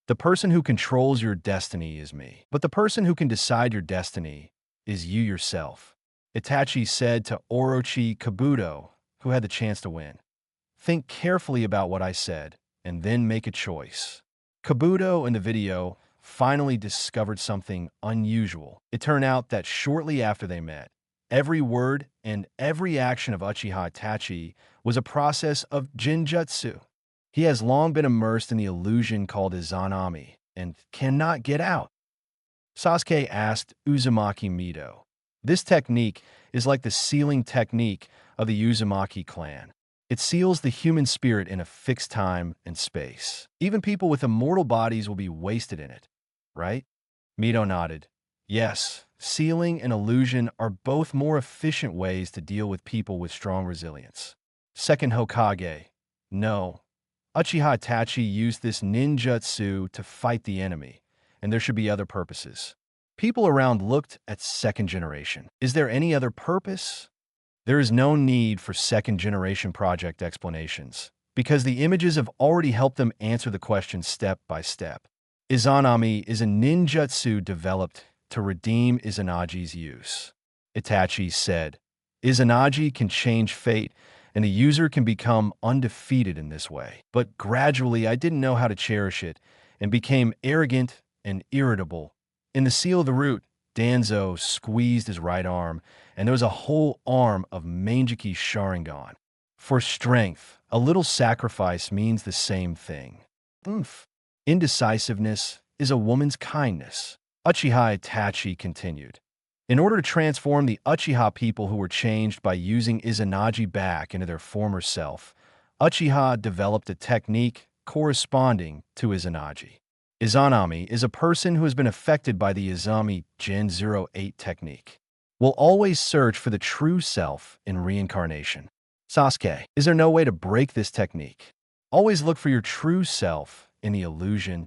The person who controls your destiny is me, but the person who can decide your destiny is you yourself. Itachi said to Orochi Kabuto, who had the chance to win. Think carefully about what I said, and then make a choice. Kabuto in the video finally discovered something unusual. It turned out that shortly after they met, every word and every action of Uchiha Itachi was a process of Jinjutsu. He has long been immersed in the illusion called Izanami and cannot get out. Sasuke asked Uzumaki Mido. This technique is like the sealing technique of the Uzumaki clan. It seals the human spirit in a fixed time and space. Even people with immortal bodies will be wasted in it, right? Mido nodded. Yes, sealing and illusion are both more efficient ways to deal with people with strong resilience. Second Hokage. No. Uchiha Itachi used this ninjutsu to fight the enemy, and there should be other purposes. People around looked at second generation. Is there any other purpose? There is no need for second-generation project explanations, because the images have already helped them answer the question step by step. Izanami is a ninjutsu developed to redeem Izanagi's use. Itachi said, Izanagi can change fate and the user can become undefeated in this way. But gradually, I didn't know how to cherish it and became arrogant and irritable. In the Seal of the Root, Danzo squeezed his right arm, and there was a whole arm of Manjiki Sharingan. For strength, a little sacrifice means the same thing. Oomph. Indecisiveness is a woman's kindness. Uchiha Itachi continued. In order to transform the Uchiha people who were changed by using Izanagi back into their former self, Uchiha developed a technique corresponding to Izanagi. Izanami is a person who has been affected by the Izami Gen 08 technique. Will always search for the true self in reincarnation. Sasuke, is there no way to break this technique? Always look for your true self in the illusion.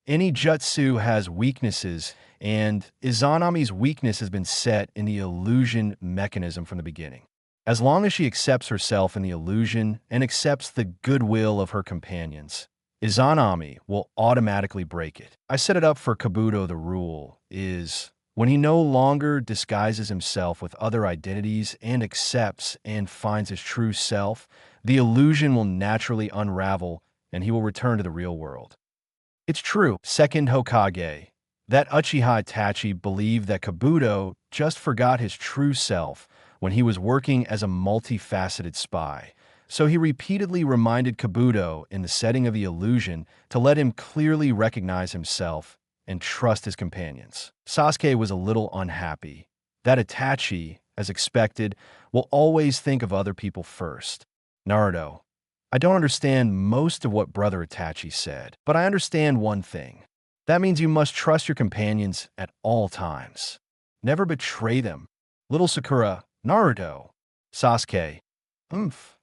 Any jutsu has weaknesses, and Izanami's weakness has been set in the illusion mechanism from the beginning. As long as she accepts herself in the illusion and accepts the goodwill of her companions, Izanami will automatically break it. I set it up for Kabuto. The rule is, when he no longer disguises himself with other identities and accepts and finds his true self, the illusion will naturally unravel and he will return to the real world. It's true, second Hokage, that Uchiha Itachi believed that Kabuto just forgot his true self when he was working as a multifaceted spy. So he repeatedly reminded Kabuto in the setting of the illusion to let him clearly recognize himself and trust his companions. Sasuke was a little unhappy that Itachi, as expected, will always think of other people first. Naruto, I don't understand most of what Brother Itachi said, but I understand one thing. That means you must trust your companions at all times. Never betray them. Little Sakura, Naruto, Sasuke,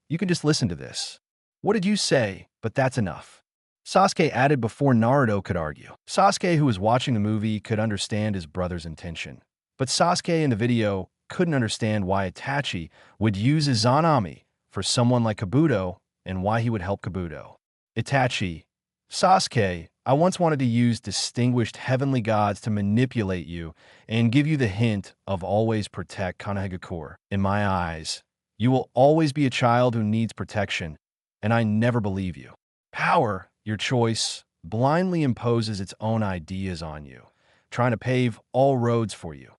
you can just listen to this. What did you say? But that's enough. Sasuke added before Naruto could argue. Sasuke, who was watching the movie, could understand his brother's intention. But Sasuke in the video couldn't understand why Itachi would use Izanami for someone like Kabuto and why he would help Kabuto. Itachi, Sasuke, I once wanted to use distinguished heavenly gods to manipulate you and give you the hint of always protect Konoha. In my eyes, you will always be a child who needs protection, and I never believe you. Power, your choice, blindly imposes its own ideas on you, trying to pave all roads for you.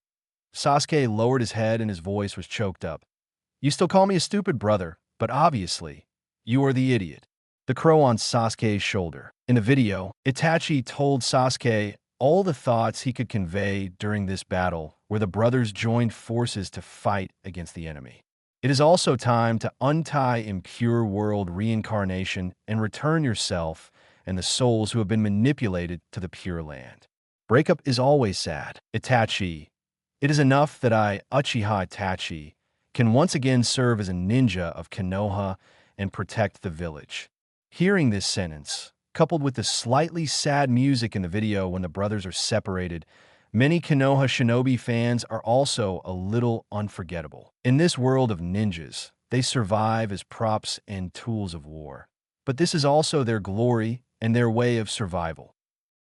Sasuke lowered his head and his voice was choked up. You still call me a stupid brother, but obviously, you are the idiot. The crow on Sasuke's shoulder. In the video, Itachi told Sasuke all the thoughts he could convey during this battle where the brothers joined forces to fight against the enemy. It is also time to untie impure world reincarnation and return yourself and the souls who have been manipulated to the Pure Land. Breakup is always sad. Itachi, it is enough that I, Uchiha Itachi, can once again serve as a ninja of Konoha and protect the village. Hearing this sentence, coupled with the slightly sad music in the video when the brothers are separated, many Konoha shinobi fans are also a little unforgettable. In this world of ninjas, they survive as props and tools of war. But this is also their glory and their way of survival.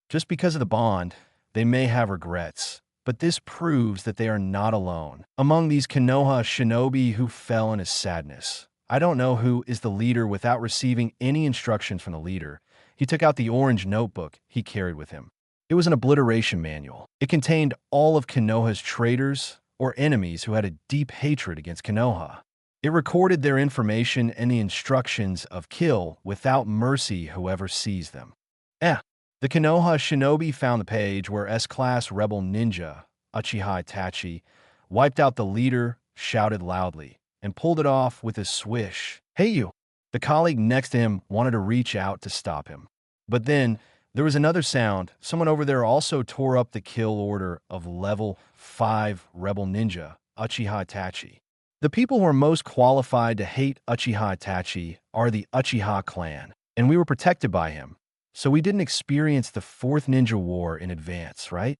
Just because of the bond, they may have regrets, but this proves that they are not alone. Among these Konoha shinobi who fell into sadness, I don't know who is the leader without receiving any instructions from the leader. He took out the orange notebook he carried with him. It was an obliteration manual. It contained all of Konoha's traitors or enemies who had a deep hatred against Konoha. It recorded their information and the instructions of kill without mercy whoever sees them. The Konoha shinobi found the page where S-Class Rebel Ninja, Uchiha Itachi, wiped out the leader, shouted loudly, and pulled it off with a swish. Hey you! The colleague next to him wanted to reach out to stop him. But then, there was another sound. Someone over there also tore up the kill order of level 5 Rebel Ninja, Uchiha Itachi. The people who are most qualified to hate Uchiha Itachi are the Uchiha clan, and we were protected by him. So we didn't experience the 4th Ninja War in advance, right?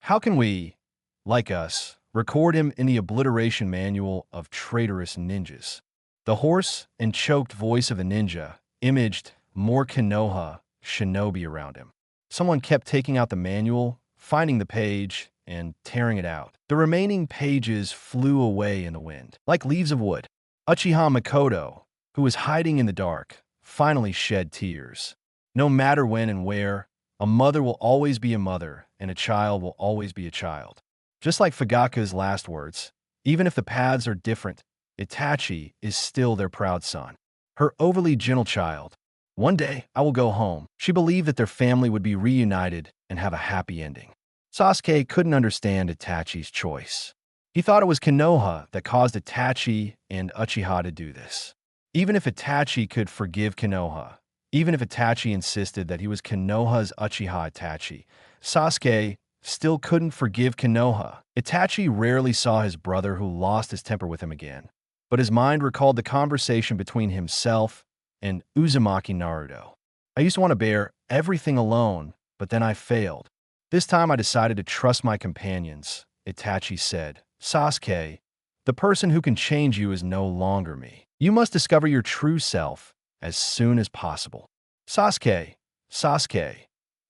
How can we, like us, record him in the obliteration manual of traitorous ninjas? The hoarse and choked voice of the ninja imaged more Konoha shinobi around him. Someone kept taking out the manual, finding the page, and tearing it out. The remaining pages flew away in the wind, like leaves of wood. Uchiha Makoto, who was hiding in the dark, finally shed tears. No matter when and where, a mother will always be a mother, and a child will always be a child. Just like Fugaka's last words, even if the paths are different, Itachi is still their proud son. Her overly gentle child. One day, I will go home. She believed that their family would be reunited and have a happy ending. Sasuke couldn't understand Itachi's choice. He thought it was Konoha that caused Itachi and Uchiha to do this. Even if Itachi could forgive Konoha, even if Itachi insisted that he was Konoha's Uchiha Itachi, Sasuke still couldn't forgive Konoha. Itachi rarely saw his brother who lost his temper with him again, but his mind recalled the conversation between himself and Uzumaki Naruto. I used to want to bear everything alone, but then I failed. This time I decided to trust my companions, Itachi said. Sasuke, the person who can change you is no longer me. You must discover your true self as soon as possible. Sasuke.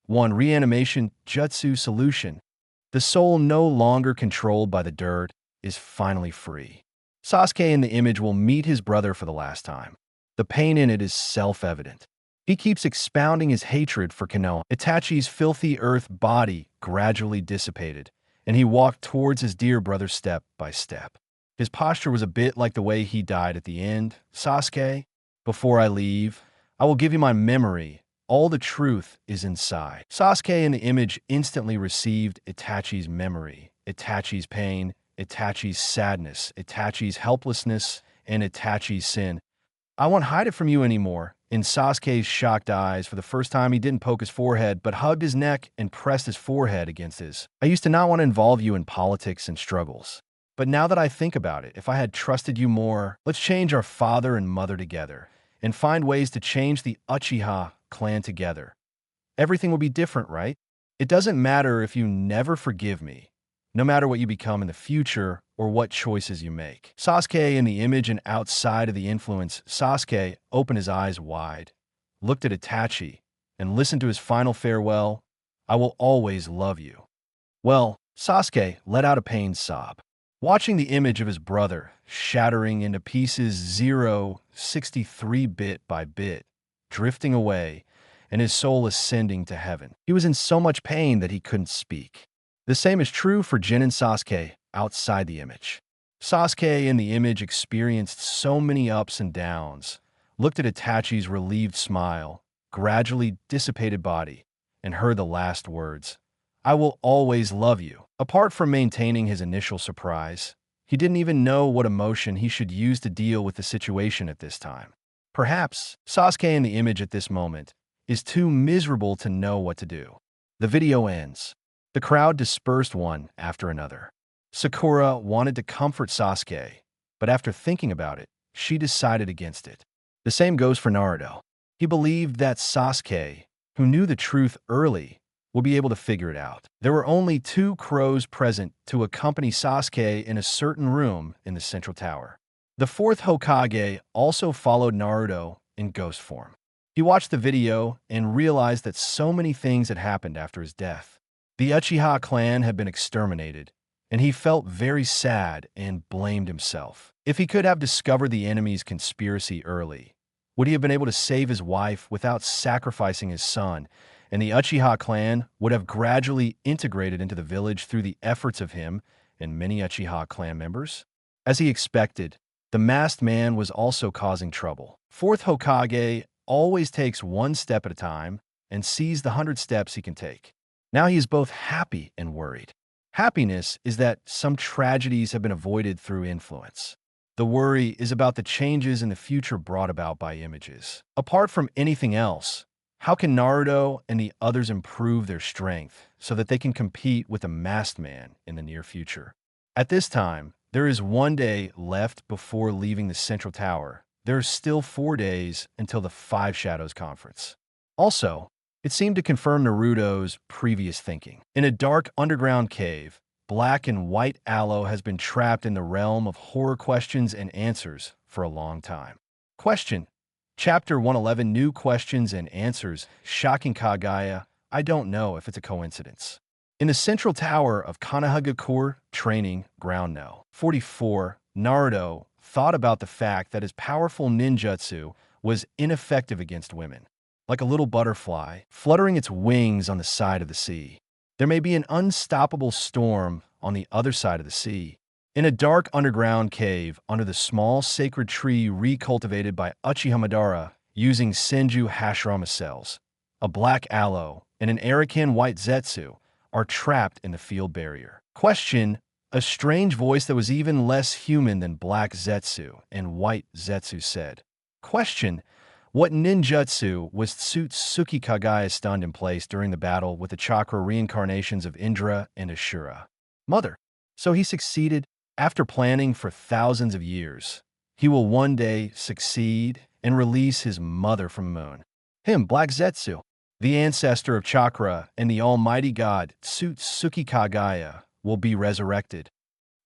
1. Reanimation Jutsu Solution. The soul no longer controlled by the dirt is finally free. Sasuke in the image will meet his brother for the last time. The pain in it is self-evident. He keeps expounding his hatred for Konoha. Itachi's filthy earth body gradually dissipated, and he walked towards his dear brother step by step. His posture was a bit like the way he died at the end. Sasuke, before I leave, I will give you my memory. All the truth is inside. Sasuke in the image instantly received Itachi's memory, Itachi's pain, Itachi's sadness, Itachi's helplessness, and Itachi's sin. I won't hide it from you anymore. In Sasuke's shocked eyes, for the first time he didn't poke his forehead, but hugged his neck and pressed his forehead against his. I used to not want to involve you in politics and struggles. But now that I think about it, if I had trusted you more, let's change our father and mother together, and find ways to change the Uchiha clan together. Everything will be different, right? It doesn't matter if you never forgive me, no matter what you become in the future or what choices you make. Sasuke in the image and outside of the influence, Sasuke opened his eyes wide, looked at Itachi, and listened to his final farewell. I will always love you. Well, Sasuke let out a pained sob. Watching the image of his brother shattering into pieces 63 bit by bit, drifting away, and his soul ascending to heaven. He was in so much pain that he couldn't speak. The same is true for Genin and Sasuke outside the image. Sasuke in the image experienced so many ups and downs, looked at Itachi's relieved smile, gradually dissipated body, and heard the last words, I will always love you. Apart from maintaining his initial surprise, he didn't even know what emotion he should use to deal with the situation at this time. Perhaps Sasuke in the image at this moment is too miserable to know what to do. The video ends. The crowd dispersed one after another. Sakura wanted to comfort Sasuke, but after thinking about it, she decided against it. The same goes for Naruto. He believed that Sasuke, who knew the truth early, would be able to figure it out. There were only 2 crows present to accompany Sasuke in a certain room in the central tower. The 4th Hokage also followed Naruto in ghost form. He watched the video and realized that so many things had happened after his death. The Uchiha clan had been exterminated, and he felt very sad and blamed himself. If he could have discovered the enemy's conspiracy early, would he have been able to save his wife without sacrificing his son, and the Uchiha clan would have gradually integrated into the village through the efforts of him and many Uchiha clan members? As he expected, the masked man was also causing trouble. 4th Hokage always takes 1 step at a time and sees the 100 steps he can take. Now he is both happy and worried. Happiness is that some tragedies have been avoided through influence. The worry is about the changes in the future brought about by images. Apart from anything else, how can Naruto and the others improve their strength so that they can compete with the masked man in the near future? At this time, there is 1 day left before leaving the Central Tower. There are still 4 days until the 5 Shadows Conference. Also, it seemed to confirm Naruto's previous thinking. In a dark underground cave, Black and White Aloe has been trapped in the realm of horror questions and answers for a long time. Question. Chapter 111, New Questions and Answers. Shocking Kaguya. I don't know if it's a coincidence. In the central tower of Konoha Training Ground No. 44, Naruto thought about the fact that his powerful ninjutsu was ineffective against women, like a little butterfly fluttering its wings on the side of the sea. There may be an unstoppable storm on the other side of the sea. In a dark underground cave under the small sacred tree recultivated by Uchiha Madara using Senju Hashirama cells, a black aloe and an Arakan white Zetsu are trapped in the field barrier. Question: a strange voice that was even less human than black Zetsu and white Zetsu said. Question: what ninjutsu was Tsutsuki Kagaya stunned in place during the battle with the chakra reincarnations of Indra and Ashura? Mother. So he succeeded after planning for thousands of years. He will one day succeed and release his mother from moon. Him, Black Zetsu, the ancestor of chakra and the almighty god Tsutsuki Kagaya, will be resurrected.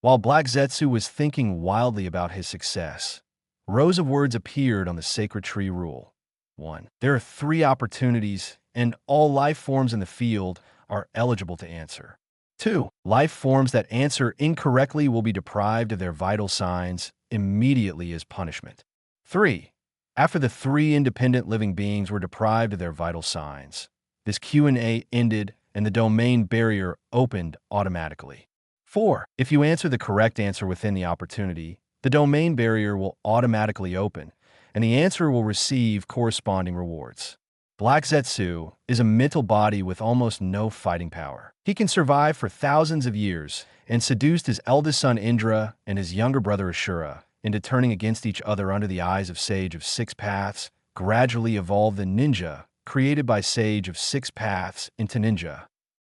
While Black Zetsu was thinking wildly about his success, rows of words appeared on the sacred tree rule. 1. There are 3 opportunities, and all life forms in the field are eligible to answer. 2. Life forms that answer incorrectly will be deprived of their vital signs immediately as punishment. 3. After the 3 independent living beings were deprived of their vital signs, this Q&A ended and the domain barrier opened automatically. 4. If you answer the correct answer within the opportunity, the domain barrier will automatically open, and the answer will receive corresponding rewards. Black Zetsu is a mental body with almost no fighting power. He can survive for thousands of years and seduced his eldest son Indra and his younger brother Ashura into turning against each other under the eyes of Sage of 6 Paths, gradually evolve the ninja created by Sage of 6 Paths into ninja.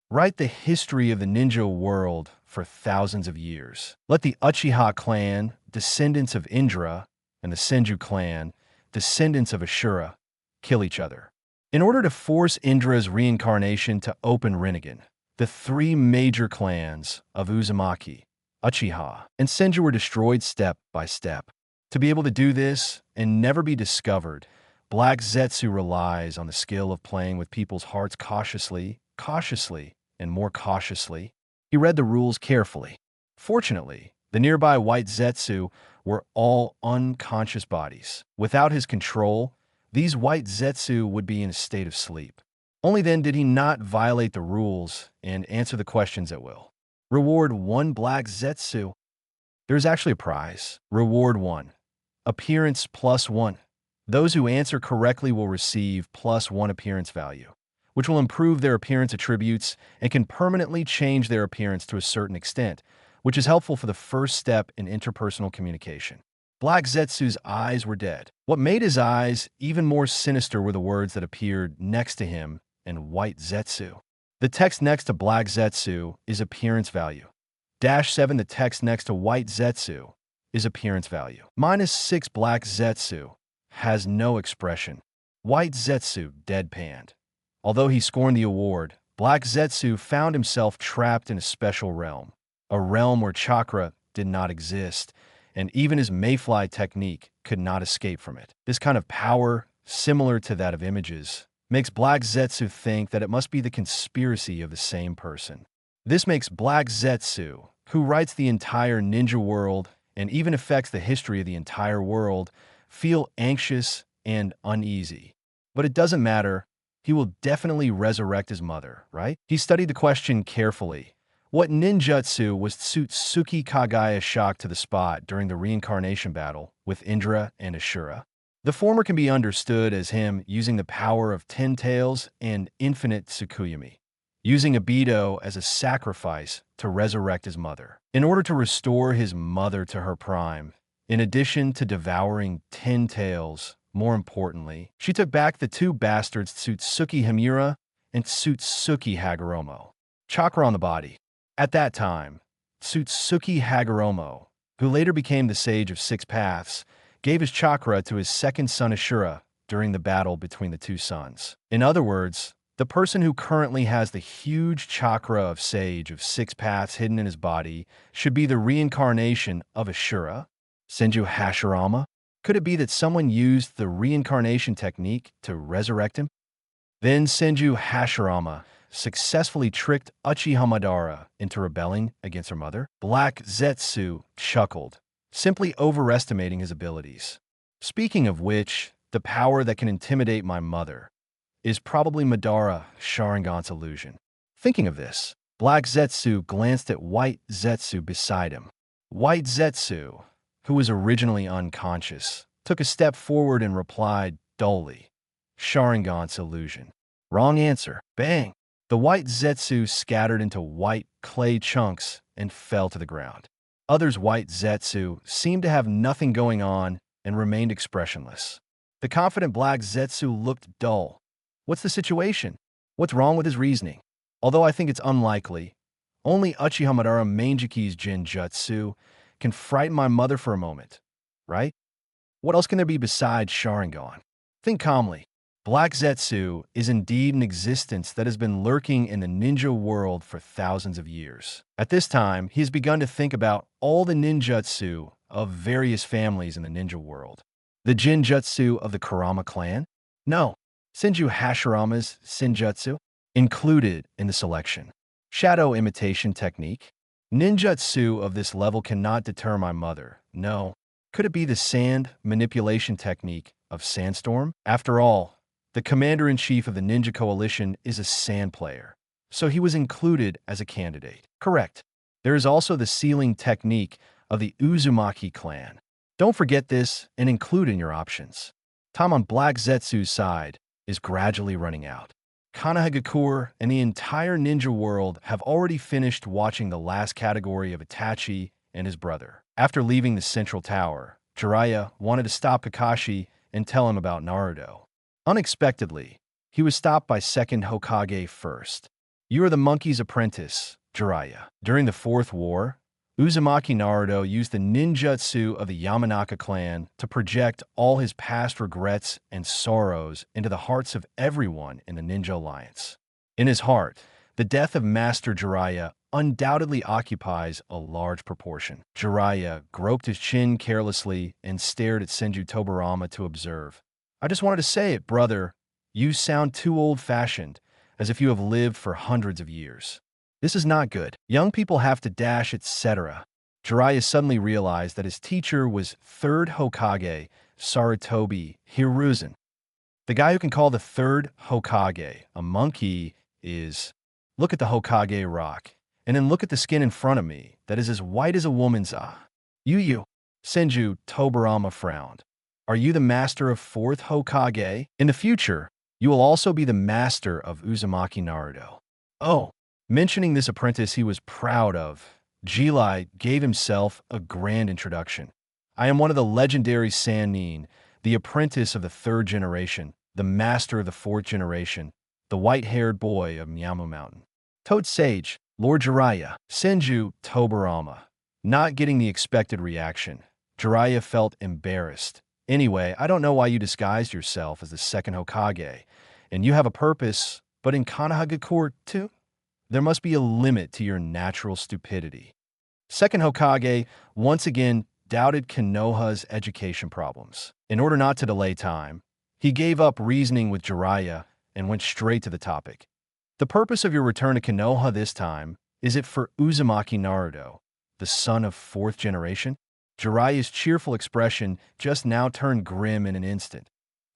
Write the history of the ninja world for thousands of years. Let the Uchiha clan, descendants of Indra, and the Senju clan, descendants of Ashura, kill each other. In order to force Indra's reincarnation to open Rinnegan, the 3 major clans of Uzumaki, Uchiha, and Senju were destroyed step by step. To be able to do this and never be discovered, Black Zetsu relies on the skill of playing with people's hearts cautiously, and more cautiously. He read the rules carefully. Fortunately, the nearby white Zetsu were all unconscious bodies. Without his control, these white Zetsu would be in a state of sleep. Only then did he not violate the rules and answer the questions at will. Reward 1 Black Zetsu. There is actually a prize. Reward 1. Appearance +1. Those who answer correctly will receive +1 appearance value, which will improve their appearance attributes and can permanently change their appearance to a certain extent, which is helpful for the first step in interpersonal communication. Black Zetsu's eyes were dead. What made his eyes even more sinister were the words that appeared next to him in white Zetsu. The text next to Black Zetsu is appearance value. -7 the text next to white Zetsu is appearance value. -6 Black Zetsu has no expression. White Zetsu deadpanned. Although he scorned the award, Black Zetsu found himself trapped in a special realm, a realm where chakra did not exist, and even his mayfly technique could not escape from it. This kind of power, similar to that of images, makes Black Zetsu think that it must be the conspiracy of the same person. This makes Black Zetsu, who writes the entire ninja world and even affects the history of the entire world, feel anxious and uneasy. But it doesn't matter. He will definitely resurrect his mother, right? He studied the question carefully. What ninjutsu was Tsutsuki Kagaya shocked to the spot during the reincarnation battle with Indra and Ashura? The former can be understood as him using the power of 10 tails and infinite Tsukuyami, using Obito as a sacrifice to resurrect his mother. In order to restore his mother to her prime, in addition to devouring 10 tails, more importantly, she took back the 2 bastards Tsutsuki Himura and Tsutsuki Hagoromo. Chakra on the body. At that time, Tsutsuki Hagoromo, who later became the Sage of 6 Paths, gave his chakra to his second son Ashura during the battle between the 2 sons. In other words, the person who currently has the huge chakra of Sage of 6 Paths hidden in his body should be the reincarnation of Ashura, Senju Hashirama. Could it be that someone used the reincarnation technique to resurrect him? Then Senju Hashirama successfully tricked Uchiha Madara into rebelling against her mother. Black Zetsu chuckled, simply overestimating his abilities. Speaking of which, the power that can intimidate my mother is probably Madara Sharingan's illusion. Thinking of this, Black Zetsu glanced at White Zetsu beside him. White Zetsu, who was originally unconscious, took a step forward and replied dully, Sharingan's illusion. Wrong answer. Bang! The White Zetsu scattered into white clay chunks and fell to the ground. Others' White Zetsu seemed to have nothing going on and remained expressionless. The confident Black Zetsu looked dull. What's the situation? What's wrong with his reasoning? Although I think it's unlikely, only Uchiha Madara Manjiki's Jinjutsu can frighten my mother for a moment, right? What else can there be besides Sharingan? Think calmly. Black Zetsu is indeed an existence that has been lurking in the ninja world for thousands of years. At this time, he has begun to think about all the ninjutsu of various families in the ninja world. The Jinjutsu of the Kurama clan? No. Senju Hashirama's Senjutsu? Included in the selection. Shadow imitation technique? Ninjutsu of this level cannot deter my mother. No. Could it be the sand manipulation technique of Sandstorm? After all, the commander-in-chief of the ninja coalition is a sand player, so he was included as a candidate. Correct. There is also the sealing technique of the Uzumaki clan. Don't forget this and include in your options. Time on Black Zetsu's side is gradually running out. Konoha and the entire ninja world have already finished watching the last category of Itachi and his brother. After leaving the central tower, Jiraiya wanted to stop Kakashi and tell him about Naruto. Unexpectedly, he was stopped by second Hokage first. You are the monkey's apprentice, Jiraiya. During the Fourth War, Uzumaki Naruto used the ninjutsu of the Yamanaka clan to project all his past regrets and sorrows into the hearts of everyone in the Ninja Alliance. In his heart, the death of Master Jiraiya undoubtedly occupies a large proportion. Jiraiya groped his chin carelessly and stared at Senju Tobirama to observe. I just wanted to say it, brother. You sound too old-fashioned, as if you have lived for hundreds of years. This is not good. Young people have to dash, etc. Jiraiya suddenly realized that his teacher was third Hokage, Sarutobi Hiruzen. The guy who can call the third Hokage a monkey is... Look at the Hokage rock, and then look at the skin in front of me that is as white as a woman's eye. You. Senju Tobirama frowned. Are you the master of fourth Hokage? In the future, you will also be the master of Uzumaki Naruto. Oh. Mentioning this apprentice he was proud of, Jilai gave himself a grand introduction. I am one of the legendary Sannin, the apprentice of the third generation, the master of the fourth generation, the white-haired boy of Miyamu Mountain. Toad Sage, Lord Jiraiya, Senju Tobirama. Not getting the expected reaction, Jiraiya felt embarrassed. Anyway, I don't know why you disguised yourself as the second Hokage, and you have a purpose, but in Konoha too? There must be a limit to your natural stupidity. Second Hokage once again doubted Konoha's education problems. In order not to delay time, he gave up reasoning with Jiraiya and went straight to the topic. The purpose of your return to Konoha this time, is it for Uzumaki Naruto, the son of fourth generation? Jiraiya's cheerful expression just now turned grim in an instant.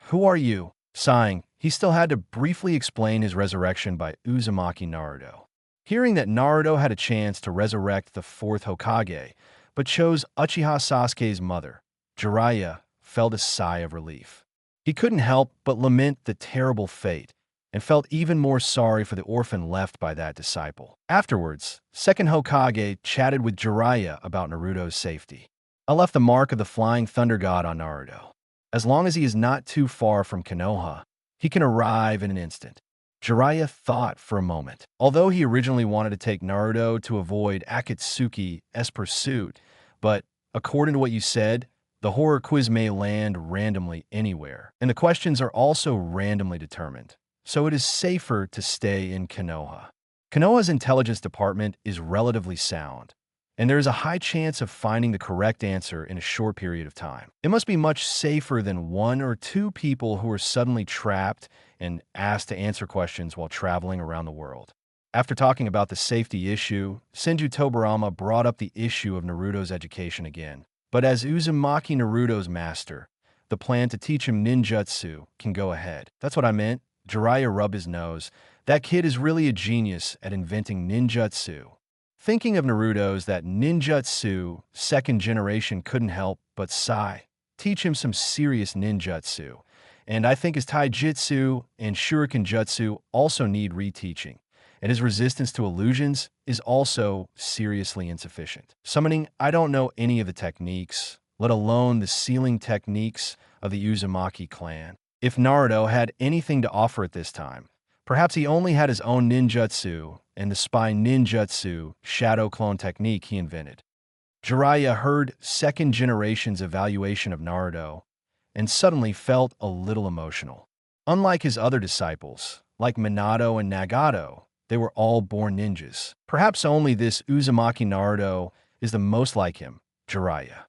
Who are you? Sighing, he still had to briefly explain his resurrection by Uzumaki Naruto. Hearing that Naruto had a chance to resurrect the fourth Hokage, but chose Uchiha Sasuke's mother, Jiraiya felt a sigh of relief. He couldn't help but lament the terrible fate, and felt even more sorry for the orphan left by that disciple. Afterwards, second Hokage chatted with Jiraiya about Naruto's safety. I left the mark of the Flying Thunder God on Naruto. As long as he is not too far from Konoha, he can arrive in an instant. Jiraiya thought for a moment. Although he originally wanted to take Naruto to avoid Akatsuki's pursuit, but according to what you said, the horror quiz may land randomly anywhere, and the questions are also randomly determined, so it is safer to stay in Konoha. Konoha's intelligence department is relatively sound, and there is a high chance of finding the correct answer in a short period of time. It must be much safer than one or two people who are suddenly trapped and asked to answer questions while traveling around the world. After talking about the safety issue, Senju Tobirama brought up the issue of Naruto's education again. But as Uzumaki Naruto's master, the plan to teach him ninjutsu can go ahead. That's what I meant. Jiraiya rubbed his nose. That kid is really a genius at inventing ninjutsu. Thinking of Naruto's that ninjutsu, second generation couldn't help but sigh. Teach him some serious ninjutsu. And I think his taijutsu and shuriken jutsu also need reteaching. And his resistance to illusions is also seriously insufficient. Summoning, I don't know any of the techniques, let alone the sealing techniques of the Uzumaki clan. If Naruto had anything to offer at this time, perhaps he only had his own ninjutsu and the spy ninjutsu shadow clone technique he invented. Jiraiya heard second generation's evaluation of Naruto and suddenly felt a little emotional. Unlike his other disciples, like Minato and Nagato, they were all born ninjas. Perhaps only this Uzumaki Naruto is the most like him, Jiraiya.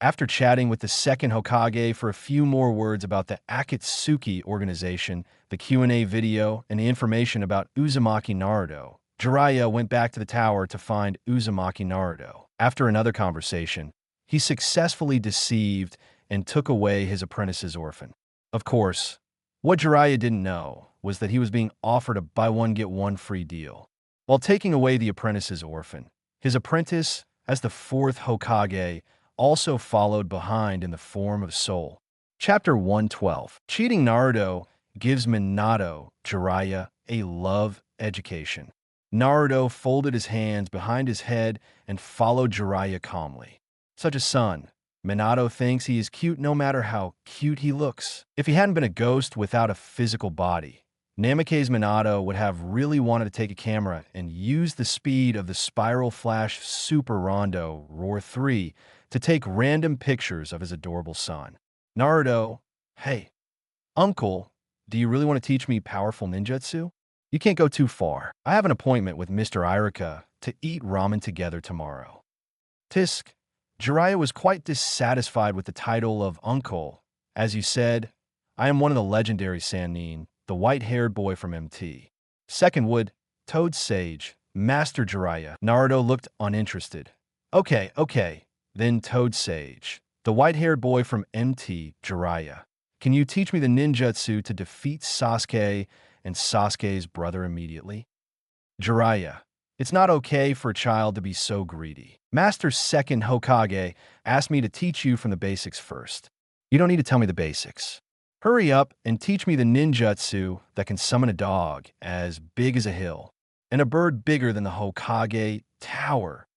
After chatting with the second Hokage for a few more words about the Akatsuki organization, the Q&A video, and the information about Uzumaki Naruto, Jiraiya went back to the tower to find Uzumaki Naruto. After another conversation, he successfully deceived and took away his apprentice's orphan. Of course, what Jiraiya didn't know was that he was being offered a buy-one-get-one-free deal. While taking away the apprentice's orphan, his apprentice, as the fourth Hokage, also followed behind in the form of Soul. Chapter 112. Cheating Naruto gives Minato, Jiraiya, a love education. Naruto folded his hands behind his head and followed Jiraiya calmly. Such a son. Minato thinks he is cute no matter how cute he looks. If he hadn't been a ghost without a physical body, Namake's Minato would have really wanted to take a camera and use the speed of the Spiral Flash Super Rondo Roar 3 to take random pictures of his adorable son. Naruto, hey, uncle, do you really want to teach me powerful ninjutsu? You can't go too far. I have an appointment with Mr. Iruka to eat ramen together tomorrow. Tisk. Jiraiya was quite dissatisfied with the title of uncle. As you said, I am one of the legendary Sannin, the white-haired boy from MT. Second would, Toad Sage, Master Jiraiya. Naruto looked uninterested. Okay. Then Toad Sage, the white-haired boy from MT, Jiraiya. Can you teach me the ninjutsu to defeat Sasuke and Sasuke's brother immediately? Jiraiya, it's not okay for a child to be so greedy. Master Second Hokage asked me to teach you from the basics first. You don't need to tell me the basics. Hurry up and teach me the ninjutsu that can summon a dog as big as a hill and a bird bigger than the Hokage Tower.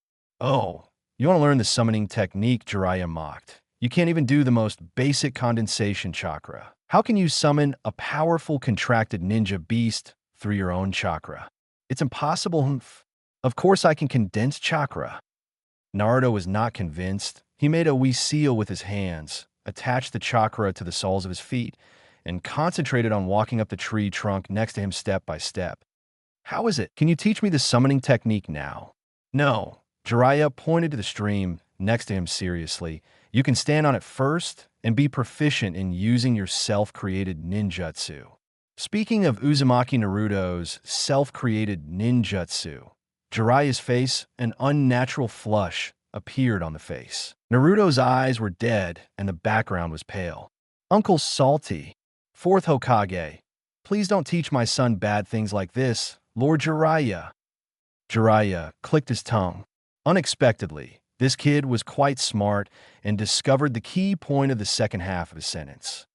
Oh, you want to learn the summoning technique, Jiraiya mocked. You can't even do the most basic condensation chakra. How can you summon a powerful contracted ninja beast through your own chakra? It's impossible. Of course I can condense chakra. Naruto was not convinced. He made a wee seal with his hands, attached the chakra to the soles of his feet, and concentrated on walking up the tree trunk next to him step by step. How is it? Can you teach me the summoning technique now? No. Jiraiya pointed to the stream next to him seriously. You can stand on it first and be proficient in using your self-created ninjutsu. Speaking of Uzumaki Naruto's self-created ninjutsu, Jiraiya's face, an unnatural flush, appeared on the face. Naruto's eyes were dead and the background was pale. Uncle Salty, fourth Hokage, please don't teach my son bad things like this, Lord Jiraiya. Jiraiya clicked his tongue. Unexpectedly, this kid was quite smart and discovered the key point of the second half of his sentence.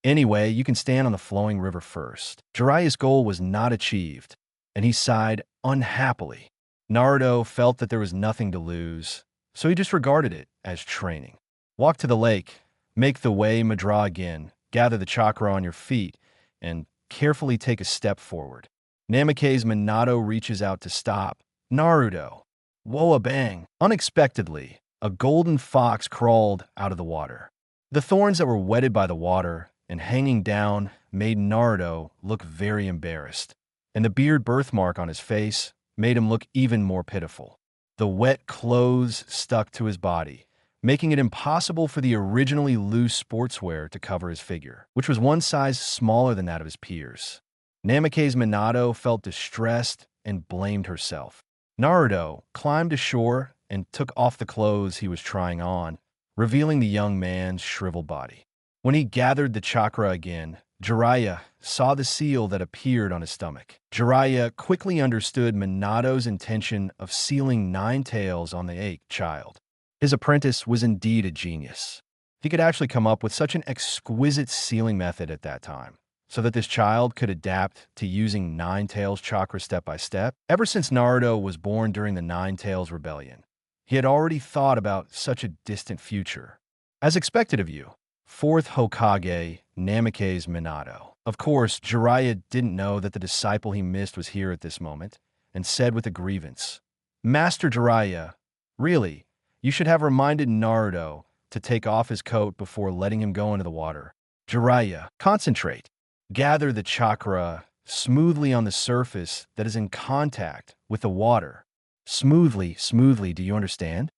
Anyway, you can stand on the flowing river first. Jiraiya's goal was not achieved, and he sighed unhappily. Naruto felt that there was nothing to lose, so he disregarded it as training. Walk to the lake, make the way Madara again, gather the chakra on your feet, and carefully take a step forward. Namake's Minato reaches out to stop. Naruto. Whoa, a bang. Unexpectedly, a golden fox crawled out of the water. The thorns that were wetted by the water and hanging down made Naruto look very embarrassed, and the beard birthmark on his face made him look even more pitiful. The wet clothes stuck to his body, making it impossible for the originally loose sportswear to cover his figure, which was one size smaller than that of his peers. Namake's Minato felt distressed and blamed herself. Naruto climbed ashore and took off the clothes he was trying on. revealing the young man's shriveled body. When he gathered the chakra again, Jiraiya saw the seal that appeared on his stomach. Jiraiya quickly understood Minato's intention of sealing 9 tails on the 8th child. His apprentice was indeed a genius. He could actually come up with such an exquisite sealing method at that time, so that this child could adapt to using 9 tails chakra step by step. Ever since Naruto was born during the 9 Tails Rebellion, he had already thought about such a distant future. As expected of you, 4th Hokage Namake's Minato. Of course, Jiraiya didn't know that the disciple he missed was here at this moment, and said with a grievance, "Master Jiraiya, really, you should have reminded Naruto to take off his coat before letting him go into the water. Jiraiya, concentrate. Gather the chakra smoothly on the surface that is in contact with the water. Smoothly, smoothly, do you understand?"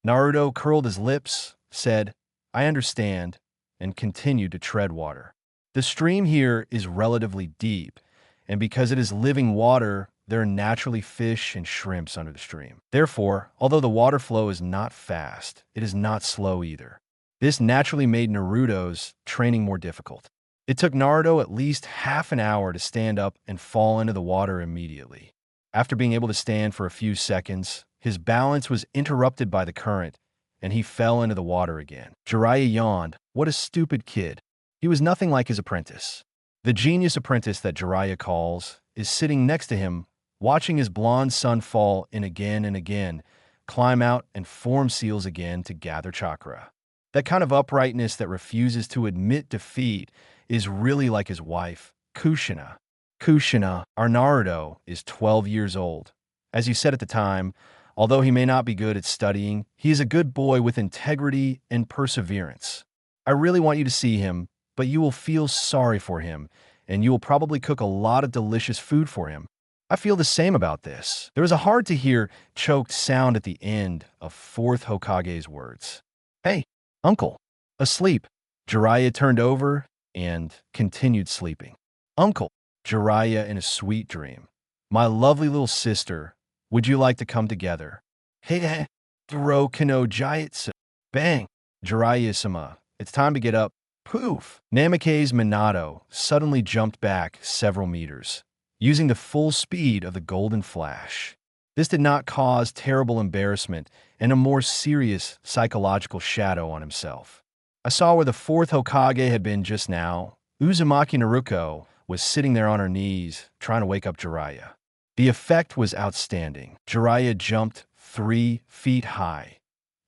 Naruto curled his lips, said, "I understand," and continued to tread water. The stream here is relatively deep, and because it is living water, there are naturally fish and shrimps under the stream. Therefore, although the water flow is not fast, it is not slow either. This naturally made Naruto's training more difficult. It took Naruto at least half an hour to stand up and fall into the water immediately. After being able to stand for a few seconds, his balance was interrupted by the current, and he fell into the water again. Jiraiya yawned. What a stupid kid. He was nothing like his apprentice. The genius apprentice that Jiraiya calls is sitting next to him, watching his blonde son fall in again and again, climb out and form seals again to gather chakra. That kind of uprightness that refuses to admit defeat is really like his wife, Kushina. Kushina, our Naruto, is 12 years old. As you said at the time, although he may not be good at studying, he is a good boy with integrity and perseverance. I really want you to see him, but you will feel sorry for him, and you will probably cook a lot of delicious food for him. I feel the same about this. There was a hard-to-hear, choked sound at the end of 4th Hokage's words. Hey, uncle, asleep. Jiraiya turned over and continued sleeping. Uncle, Jiraiya in a sweet dream. My lovely little sister, would you like to come together? Hey, Doro Kano Jitsu. Bang, Jiraiya-sama, it's time to get up. Poof! Namake's Minato suddenly jumped back several meters, using the full speed of the golden flash. This did not cause terrible embarrassment and a more serious psychological shadow on himself. I saw where the 4th Hokage had been just now. Uzumaki Naruto was sitting there on her knees, trying to wake up Jiraiya. The effect was outstanding. Jiraiya jumped 3 feet high,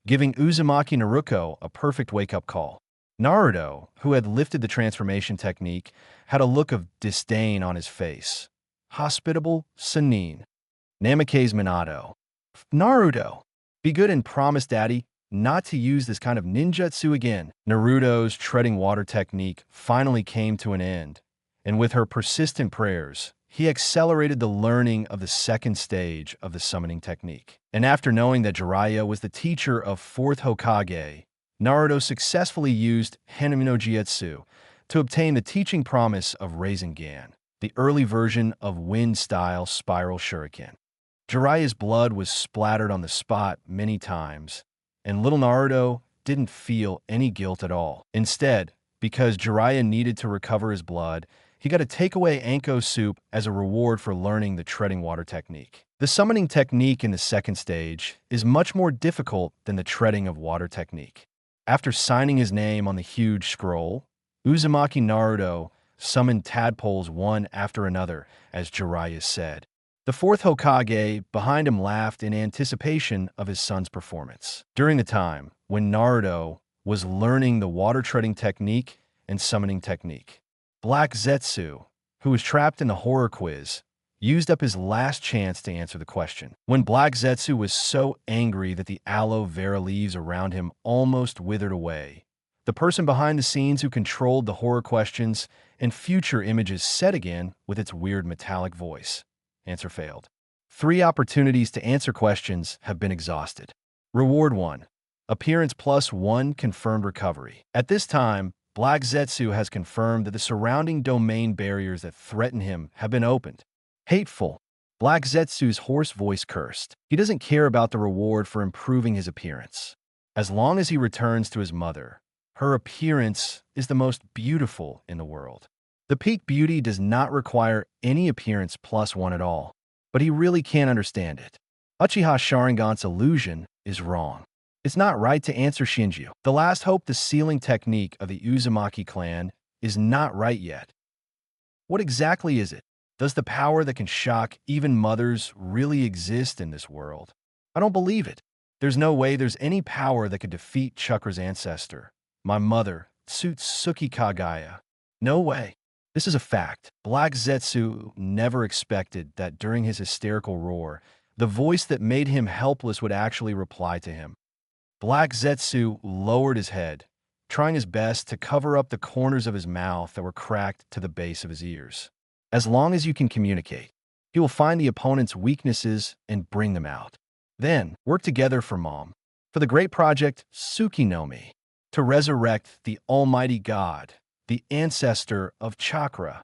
giving Uzumaki Naruto a perfect wake-up call. Naruto, who had lifted the transformation technique, had a look of disdain on his face. Hospitable Chūnin. Namake's Minato. Naruto, be good and promise Daddy not to use this kind of ninjutsu again. Naruto's treading water technique finally came to an end, and with her persistent prayers, he accelerated the learning of the 2nd stage of the summoning technique. And after knowing that Jiraiya was the teacher of 4th Hokage, Naruto successfully used Hanami no Jutsu to obtain the teaching promise of Rasengan, the early version of wind-style spiral shuriken. Jiraiya's blood was splattered on the spot many times, and little Naruto didn't feel any guilt at all. Instead, because Jiraiya needed to recover his blood, he got a takeaway Anko soup as a reward for learning the treading water technique. The summoning technique in the 2nd stage is much more difficult than the treading of water technique. After signing his name on the huge scroll, Uzumaki Naruto summoned tadpoles one after another, as Jiraiya said. The 4th Hokage behind him laughed in anticipation of his son's performance. During the time when Naruto was learning the water treading technique and summoning technique, Black Zetsu, who was trapped in the horror quiz, used up his last chance to answer the question. When Black Zetsu was so angry that the aloe vera leaves around him almost withered away, the person behind the scenes who controlled the horror questions and future images said again with its weird metallic voice, "Answer failed. 3 opportunities to answer questions have been exhausted. Reward 1. Appearance plus 1 confirmed recovery." At this time, Black Zetsu has confirmed that the surrounding domain barriers that threaten him have been opened. Hateful. Black Zetsu's hoarse voice cursed. He doesn't care about the reward for improving his appearance. As long as he returns to his mother, her appearance is the most beautiful in the world. The peak beauty does not require any appearance plus one at all, but he really can't understand it. Uchiha Sharingan's illusion is wrong. It's not right to answer Shinju. The last hope, the sealing technique of the Uzumaki clan, is not right yet. What exactly is it? Does the power that can shock even mothers really exist in this world? I don't believe it. There's no way there's any power that could defeat Chakra's ancestor, my mother, Tsutsuki Kagaya. No way. This is a fact. Black Zetsu never expected that during his hysterical roar, the voice that made him helpless would actually reply to him. Black Zetsu lowered his head, trying his best to cover up the corners of his mouth that were cracked to the base of his ears. As long as you can communicate, he will find the opponent's weaknesses and bring them out. Then, work together for Mom, for the great project Tsukinomi, to resurrect the Almighty God, the ancestor of Chakra.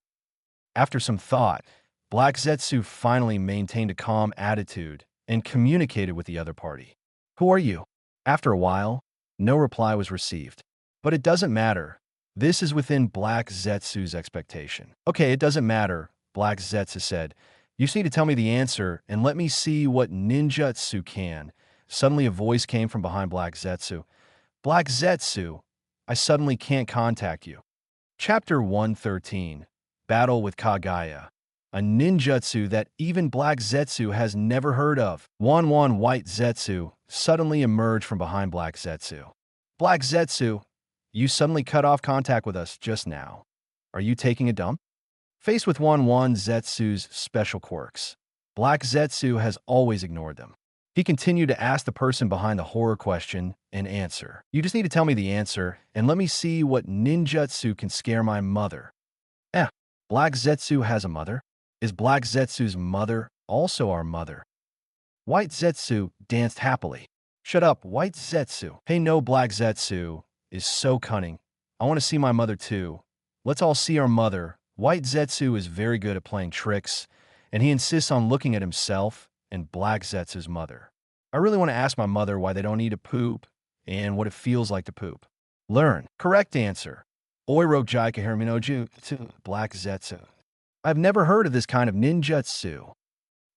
After some thought, Black Zetsu finally maintained a calm attitude and communicated with the other party. Who are you? After a while, no reply was received. But it doesn't matter. This is within Black Zetsu's expectation. Okay, it doesn't matter, Black Zetsu said. You just need to tell me the answer and let me see what ninjutsu can. Suddenly a voice came from behind Black Zetsu. Black Zetsu, I suddenly can't contact you. Chapter 113, Battle with Kagaya. A ninjutsu that even Black Zetsu has never heard of. Wan White Zetsu suddenly emerged from behind Black Zetsu. Black Zetsu, you suddenly cut off contact with us just now. Are you taking a dump? Faced with Wan Zetsu's special quirks, Black Zetsu has always ignored them. He continued to ask the person behind the horror question and answer. You just need to tell me the answer and let me see what ninjutsu can scare my mother. Black Zetsu has a mother? Is Black Zetsu's mother also our mother? White Zetsu danced happily. Shut up, White Zetsu. Hey, no, Black Zetsu is so cunning. I want to see my mother too. Let's all see our mother. White Zetsu is very good at playing tricks, and he insists on looking at himself and Black Zetsu's mother. I really want to ask my mother why they don't need to poop and what it feels like to poop. Learn. Correct answer. Oiro Jaika Herminoju to Black Zetsu. I've never heard of this kind of ninjutsu.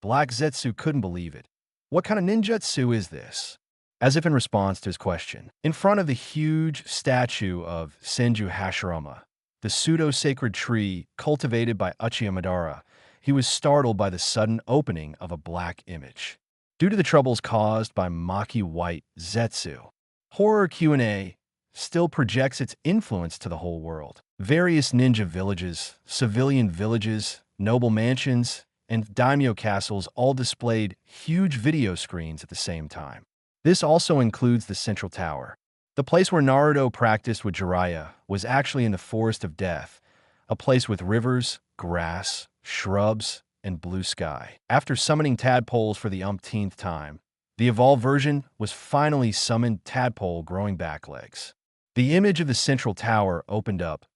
Black Zetsu couldn't believe it. What kind of ninjutsu is this? As if in response to his question, in front of the huge statue of Senju Hashirama, the pseudo-sacred tree cultivated by Uchiha Madara, he was startled by the sudden opening of a black image. Due to the troubles caused by Maki White Zetsu, Horror Q&A still projects its influence to the whole world. Various ninja villages, civilian villages, noble mansions, and daimyo castles all displayed huge video screens at the same time. This also includes the Central Tower. The place where Naruto practiced with Jiraiya was actually in the Forest of Death, a place with rivers, grass, shrubs, and blue sky. After summoning tadpoles for the umpteenth time, the evolved version was finally summoned tadpole growing back legs. The image of the Central Tower opened up,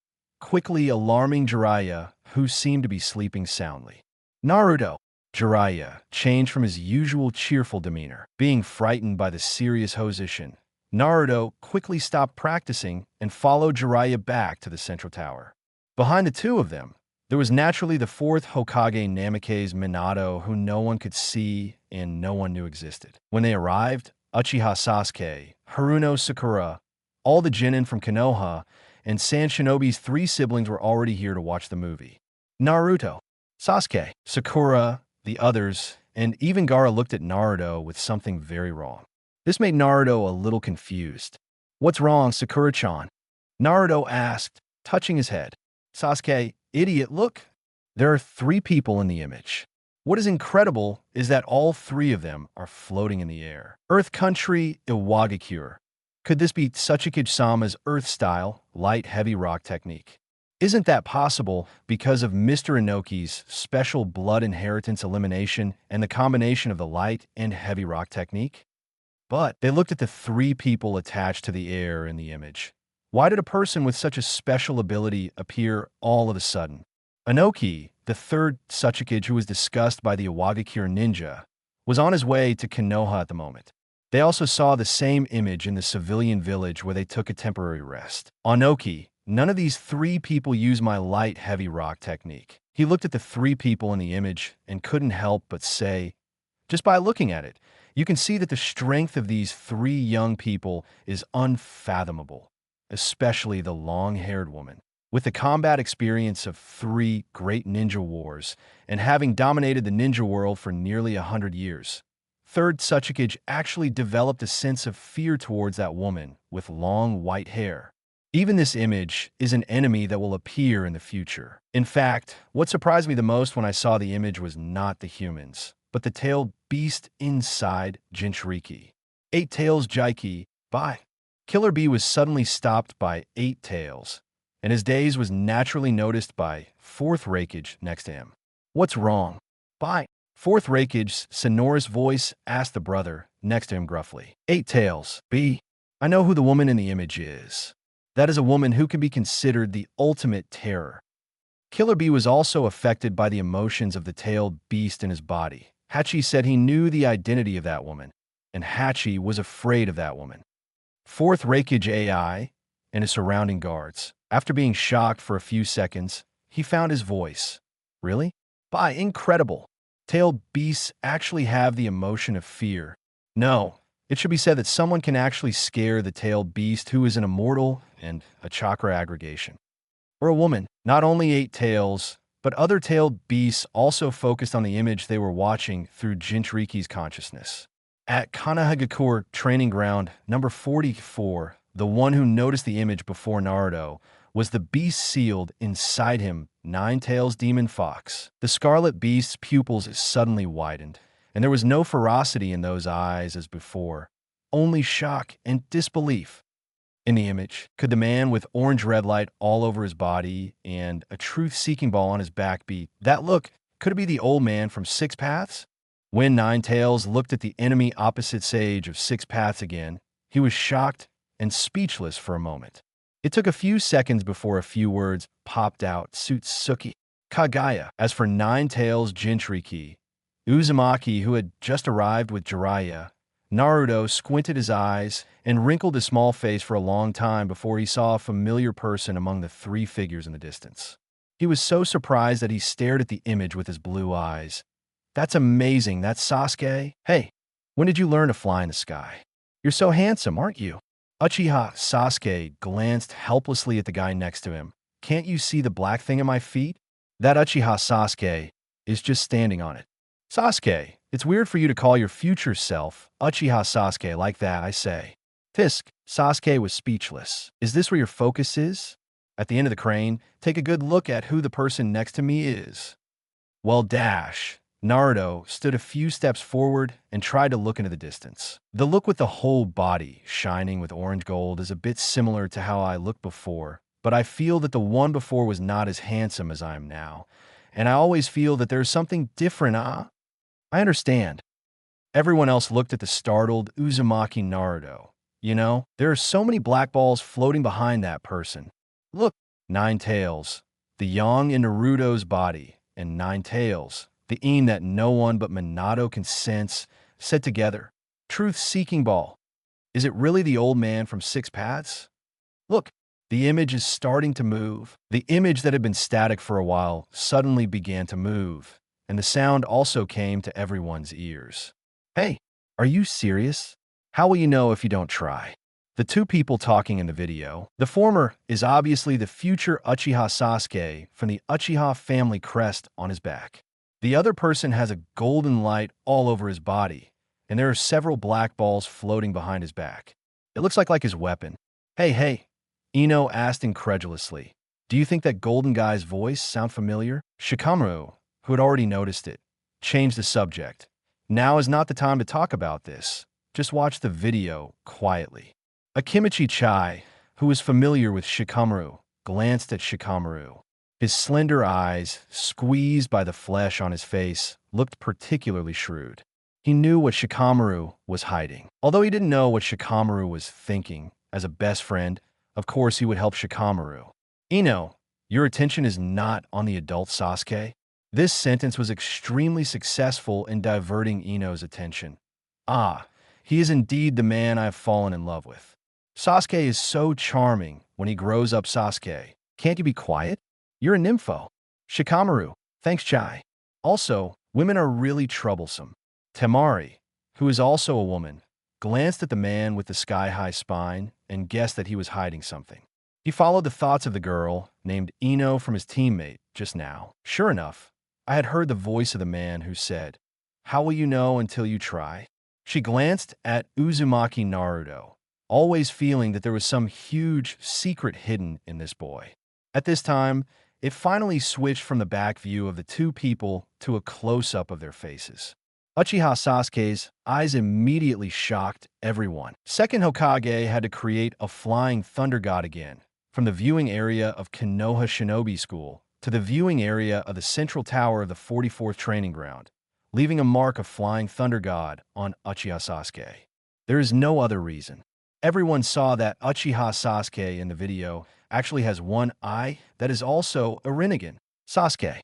quickly alarming Jiraiya, who seemed to be sleeping soundly. Naruto. Jiraiya changed from his usual cheerful demeanor. Being frightened by the serious Hosishin, Naruto quickly stopped practicing and followed Jiraiya back to the Central Tower. Behind the two of them, there was naturally the fourth Hokage Namake's Minato, who no one could see and no one knew existed. When they arrived, Uchiha Sasuke, Haruno Sakura, all the Genin from Konoha, and San Shinobi's three siblings were already here to watch the movie. Naruto, Sasuke, Sakura, the others, and even Gaara looked at Naruto with something very wrong. This made Naruto a little confused. What's wrong, Sakura-chan? Naruto asked, touching his head. Sasuke, idiot, look. There are three people in the image. What is incredible is that all three of them are floating in the air. Earth Country Iwagakure. Could this be Tsuchikage-sama's Earth-style, light, heavy rock technique? Isn't that possible because of Mr. Inoki's special blood inheritance elimination and the combination of the light and heavy rock technique? But they looked at the three people attached to the air in the image. Why did a person with such a special ability appear all of a sudden? Inoki, the third Tsuchikage who was discussed by the Iwagakure ninja, was on his way to Konoha at the moment. They also saw the same image in the civilian village where they took a temporary rest. Onoki, none of these three people use my light heavy rock technique. He looked at the three people in the image and couldn't help but say, just by looking at it, you can see that the strength of these three young people is unfathomable, especially the long-haired woman. With the combat experience of 3 great ninja wars and having dominated the ninja world for nearly 100 years, Third Tsuchikage actually developed a sense of fear towards that woman with long white hair. Even this image is an enemy that will appear in the future. In fact, what surprised me the most when I saw the image was not the humans, but the tailed beast inside Jinchuriki. 8 Tails Jaiki, bye. Killer Bee was suddenly stopped by 8 Tails, and his daze was naturally noticed by 4th Raikage next to him. What's wrong? Bye. 4th Raikage's sonorous voice asked the brother next to him gruffly. 8 Tails, B. I know who the woman in the image is. That is a woman who can be considered the ultimate terror. Killer Bee was also affected by the emotions of the tailed beast in his body. Hachi said he knew the identity of that woman, and Hachi was afraid of that woman. 4th Raikage AI and his surrounding guards. After being shocked for a few seconds, he found his voice. Really? By incredible. Tailed beasts actually have the emotion of fear. No, it should be said that someone can actually scare the tailed beast who is an immortal and a chakra aggregation. Or a woman. Not only 8 tails, but other tailed beasts also focused on the image they were watching through Jinchuriki's consciousness. At Konoha Training Ground number 44, the one who noticed the image before Naruto was the beast sealed inside him, 9 Tails Demon Fox. The Scarlet Beast's pupils suddenly widened, and there was no ferocity in those eyes as before, only shock and disbelief. In the image, could the man with orange red light all over his body and a truth-seeking ball on his back be that look? Could it be the old man from 6 Paths? When 9 Tails looked at the enemy opposite sage of 6 Paths again, he was shocked and speechless for a moment. It took a few seconds before a few words popped out. Sutsuki, Kagaya. As for 9 Tails Jinchuriki, Uzumaki, who had just arrived with Jiraiya, Naruto squinted his eyes and wrinkled his small face for a long time before he saw a familiar person among the 3 figures in the distance. He was so surprised that he stared at the image with his blue eyes. That's amazing, that's Sasuke. Hey, when did you learn to fly in the sky? You're so handsome, aren't you? Uchiha Sasuke glanced helplessly at the guy next to him. Can't you see the black thing at my feet? That Uchiha Sasuke is just standing on it. Sasuke, it's weird for you to call your future self Uchiha Sasuke like that, I say. Tisk, Sasuke was speechless. Is this where your focus is? At the end of the crane, take a good look at who the person next to me is. Well, dash. Naruto stood a few steps forward and tried to look into the distance. The look with the whole body shining with orange gold is a bit similar to how I looked before, but I feel that the one before was not as handsome as I am now, and I always feel that there's something different. I understand. Everyone else looked at the startled Uzumaki Naruto. You know, there are so many black balls floating behind that person. Look, 9 Tails, the yang in Naruto's body, and 9 Tails, the een that no one but Minato can sense, said together, truth-seeking ball. Is it really the old man from 6 Paths? Look, the image is starting to move. The image that had been static for a while suddenly began to move, and the sound also came to everyone's ears. Hey, are you serious? How will you know if you don't try? The 2 people talking in the video, the former is obviously the future Uchiha Sasuke from the Uchiha family crest on his back. The other person has a golden light all over his body, and there are several black balls floating behind his back. It looks like his weapon. Hey, Ino asked incredulously. Do you think that golden guy's voice sound familiar? Shikamaru, who had already noticed it, changed the subject. Now is not the time to talk about this. Just watch the video quietly. Akimichi Chai, who was familiar with Shikamaru, glanced at Shikamaru. His slender eyes, squeezed by the flesh on his face, looked particularly shrewd. He knew what Shikamaru was hiding. Although he didn't know what Shikamaru was thinking, as a best friend, of course he would help Shikamaru. Ino, your attention is not on the adult Sasuke. This sentence was extremely successful in diverting Ino's attention. He is indeed the man I have fallen in love with. Sasuke is so charming when he grows up. Sasuke, can't you be quiet? You're a nympho. Shikamaru, thanks Chai. Also, women are really troublesome. Temari, who is also a woman, glanced at the man with the sky-high spine and guessed that he was hiding something. He followed the thoughts of the girl, named Ino, from his teammate just now. Sure enough, I had heard the voice of the man who said, "How will you know until you try?" She glanced at Uzumaki Naruto, always feeling that there was some huge secret hidden in this boy. At this time, it finally switched from the back view of the two people to a close-up of their faces. Uchiha Sasuke's eyes immediately shocked everyone. Second Hokage had to create a flying thunder god again, from the viewing area of Konoha Shinobi School to the viewing area of the central tower of the 44th Training Ground, leaving a mark of flying thunder god on Uchiha Sasuke. There is no other reason. Everyone saw that Uchiha Sasuke in the video actually has one eye that is also a Rinnegan. Sasuke,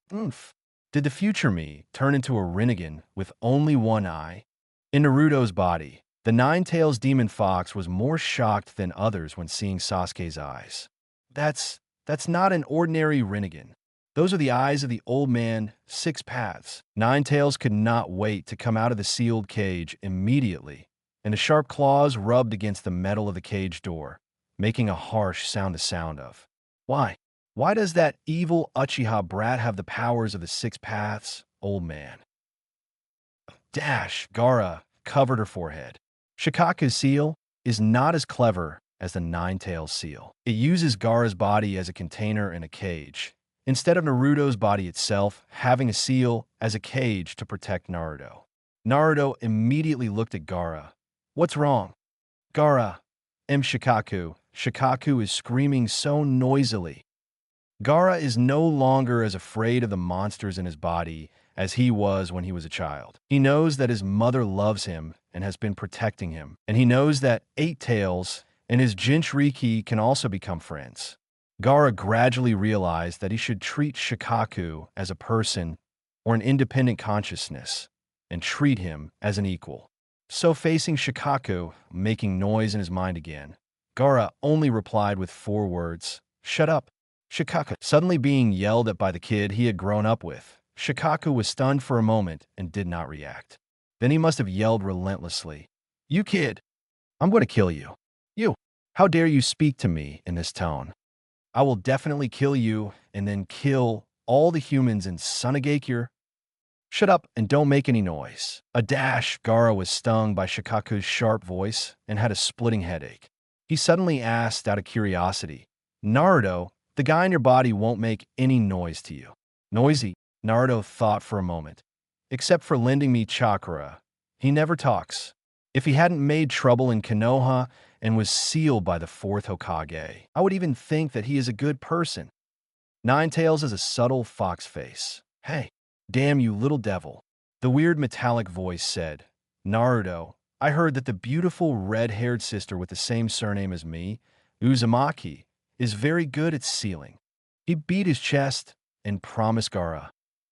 did the future me turn into a Rinnegan with only one eye? In Naruto's body, the Nine-Tails Demon Fox was more shocked than others when seeing Sasuke's eyes. That's not an ordinary Rinnegan. Those are the eyes of the old man, Six Paths. Nine-Tails could not wait to come out of the sealed cage immediately, and the sharp claws rubbed against the metal of the cage door, making a harsh sound the sound of. Why? Why does that evil Uchiha brat have the powers of the Six Paths, old man? Gaara covered her forehead. Shikaku's seal is not as clever as the Nine-Tails seal. It uses Gaara's body as a container in a cage, instead of Naruto's body itself having a seal as a cage to protect Naruto. Naruto immediately looked at Gaara. What's wrong? Gaara, Shikaku. Shikaku is screaming so noisily. Gaara is no longer as afraid of the monsters in his body as he was when he was a child. He knows that his mother loves him and has been protecting him, and he knows that Eight Tails and his Jinchuriki can also become friends. Gaara gradually realized that he should treat Shikaku as a person or an independent consciousness and treat him as an equal. So facing Shikaku, making noise in his mind again, Gaara only replied with 4 words, "Shut up." Shikaku suddenly being yelled at by the kid he had grown up with. Shikaku was stunned for a moment and did not react. Then he must have yelled relentlessly, "You kid, I'm going to kill you. You, how dare you speak to me in this tone? I will definitely kill you and then kill all the humans in Sunagakure. Shut up and don't make any noise." Gaara was stung by Shikaku's sharp voice and had a splitting headache. He suddenly asked out of curiosity, "Naruto, the guy in your body won't make any noise to you." Noisy, Naruto thought for a moment. Except for lending me chakra, he never talks. If he hadn't made trouble in Konoha and was sealed by the 4th Hokage, I would even think that he is a good person. Nine-Tails has a subtle fox face. "Hey, damn you little devil." The weird metallic voice said, "Naruto, I heard that the beautiful red-haired sister with the same surname as me, Uzumaki, is very good at sealing." He beat his chest and promised Gaara,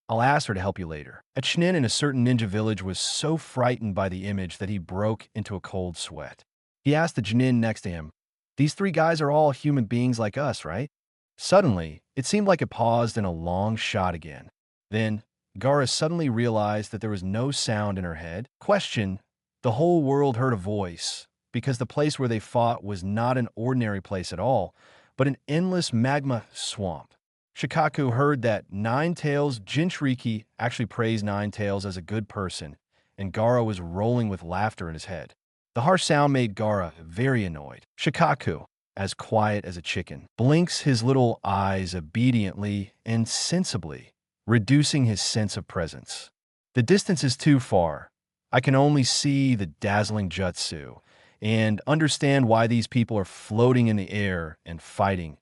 "I'll ask her to help you later." A Chunin in a certain ninja village was so frightened by the image that he broke into a cold sweat. He asked the Genin next to him, "These 3 guys are all human beings like us, right?" Suddenly, it seemed like it paused in a long shot again. Then, Gaara suddenly realized that there was no sound in her head. Question, the whole world heard a voice, because the place where they fought was not an ordinary place at all, but an endless magma swamp. Shikaku heard that Nine-Tails Jinchuriki actually praised Nine-Tails as a good person, and Gaara was rolling with laughter in his head. The harsh sound made Gaara very annoyed. Shikaku, as quiet as a chicken, blinks his little eyes obediently and sensibly, reducing his sense of presence. The distance is too far. I can only see the dazzling jutsu and understand why these people are floating in the air and fighting.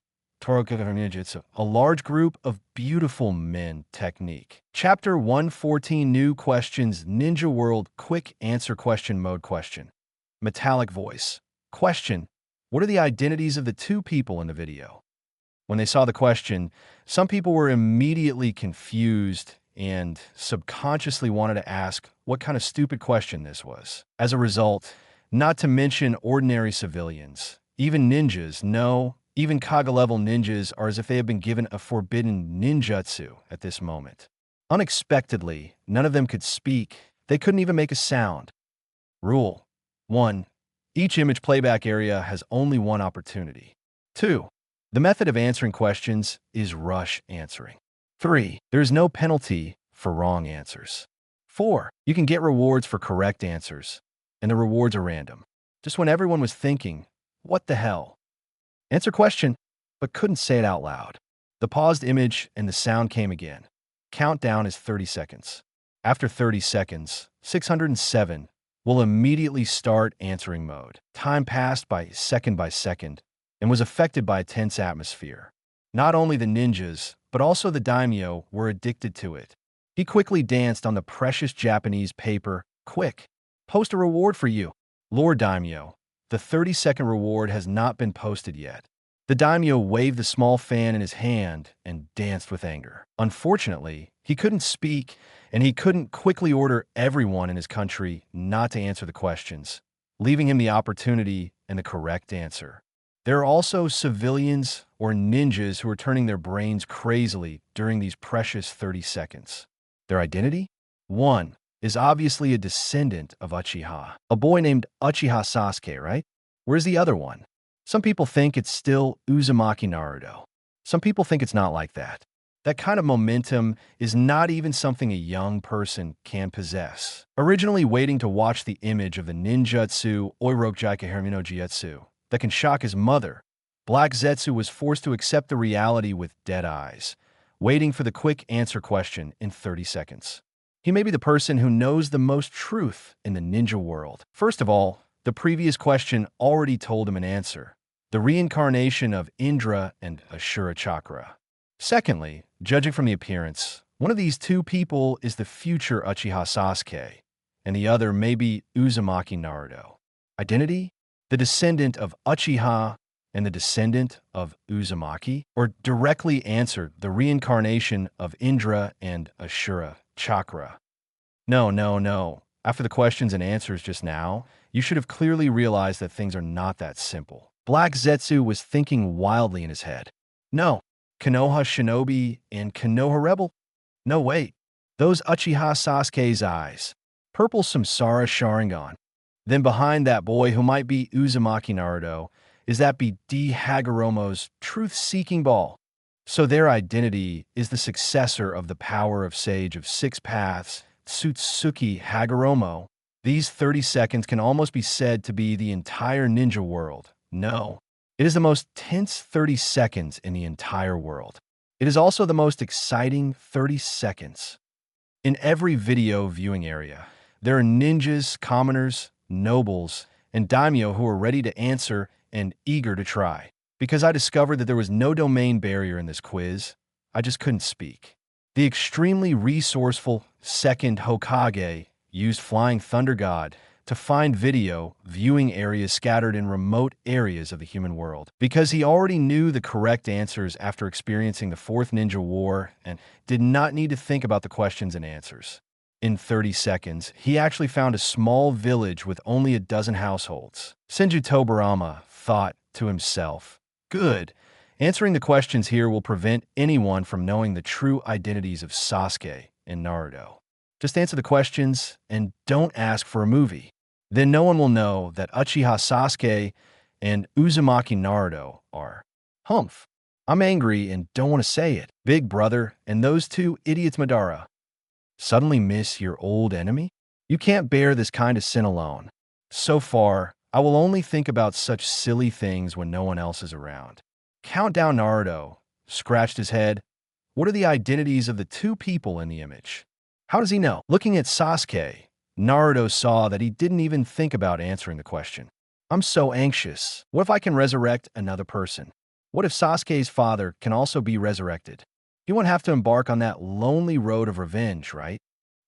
A large group of beautiful men technique. Chapter 114 New Questions Ninja World Quick Answer Question Mode Question. Metallic voice. Question. What are the identities of the 2 people in the video? When they saw the question, some people were immediately confused and subconsciously wanted to ask what kind of stupid question this was. As a result, Not to mention ordinary civilians. Even ninjas, no, even Kaga-level ninjas are as if they have been given a forbidden ninjutsu at this moment. Unexpectedly, none of them could speak. They couldn't even make a sound. Rule 1. Each image playback area has only one opportunity. 2. The method of answering questions is rush answering. 3. There is no penalty for wrong answers. 4. You can get rewards for correct answers, and the rewards are random. Just when everyone was thinking, what the hell? Answer question, but couldn't say it out loud. The paused image and the sound came again. Countdown is 30 seconds. After 30 seconds, 607 will immediately start answering mode. Time passed by second and was affected by a tense atmosphere. Not only the ninjas, but also the daimyo were addicted to it. He quickly danced on the precious Japanese paper. Quick, post a reward for you. Lord Daimyo, the 30-second reward has not been posted yet. The daimyo waved the small fan in his hand and danced with anger. Unfortunately, he couldn't speak, and he couldn't quickly order everyone in his country not to answer the questions, leaving him the opportunity and the correct answer. There are also civilians or ninjas who are turning their brains crazily during these precious 30 seconds. Their identity? 1 is obviously a descendant of Uchiha. A boy named Uchiha Sasuke, right? Where's the other one? Some people think it's still Uzumaki Naruto. Some people think it's not like that. That kind of momentum is not even something a young person can possess. Originally waiting to watch the image of the ninjutsu Oirokujika Hermino Jietsu that can shock his mother, Black Zetsu was forced to accept the reality with dead eyes, waiting for the quick answer question in 30 seconds. He may be the person who knows the most truth in the ninja world. First of all, the previous question already told him an answer: the reincarnation of Indra and Ashura Chakra. Secondly, judging from the appearance, one of these two people is the future Uchiha Sasuke, and the other may be Uzumaki Naruto. Identity? The descendant of Uchiha and the descendant of Uzumaki? Or directly answer the reincarnation of Indra and Ashura Chakra? No. After the questions and answers just now, you should have clearly realized that things are not that simple. Black Zetsu was thinking wildly in his head. No, Konoha Shinobi and Konoha Rebel? No, wait. Those Uchiha Sasuke's eyes. Purple Samsara Sharingan. Then behind that boy who might be Uzumaki Naruto is that be D. Hagoromo's truth-seeking ball. So their identity is the successor of the power of Sage of Six Paths, Tsutsuki Hagoromo. These 30 seconds can almost be said to be the entire ninja world. No, it is the most tense 30 seconds in the entire world. It is also the most exciting 30 seconds. In every video viewing area, there are ninjas, commoners, nobles, and daimyo who are ready to answer and eager to try. Because I discovered that there was no domain barrier in this quiz, I just couldn't speak. The extremely resourceful second Hokage used Flying Thunder God to find video viewing areas scattered in remote areas of the human world, because he already knew the correct answers after experiencing the Fourth Ninja War and did not need to think about the questions and answers. In 30 seconds, he actually found a small village with only a dozen households. Senju Tobarama thought to himself, "Good. Answering the questions here will prevent anyone from knowing the true identities of Sasuke and Naruto. Just answer the questions and don't ask for a movie. Then no one will know that Uchiha Sasuke and Uzumaki Naruto are." Humph. I'm angry and don't want to say it. Big Brother and those two idiots Madara. Suddenly miss your old enemy? You can't bear this kind of sin alone. So far, I will only think about such silly things when no one else is around. Countdown Naruto scratched his head. What are the identities of the two people in the image? How does he know? Looking at Sasuke, Naruto saw that he didn't even think about answering the question. I'm so anxious. What if I can resurrect another person? What if Sasuke's father can also be resurrected? He won't have to embark on that lonely road of revenge, right?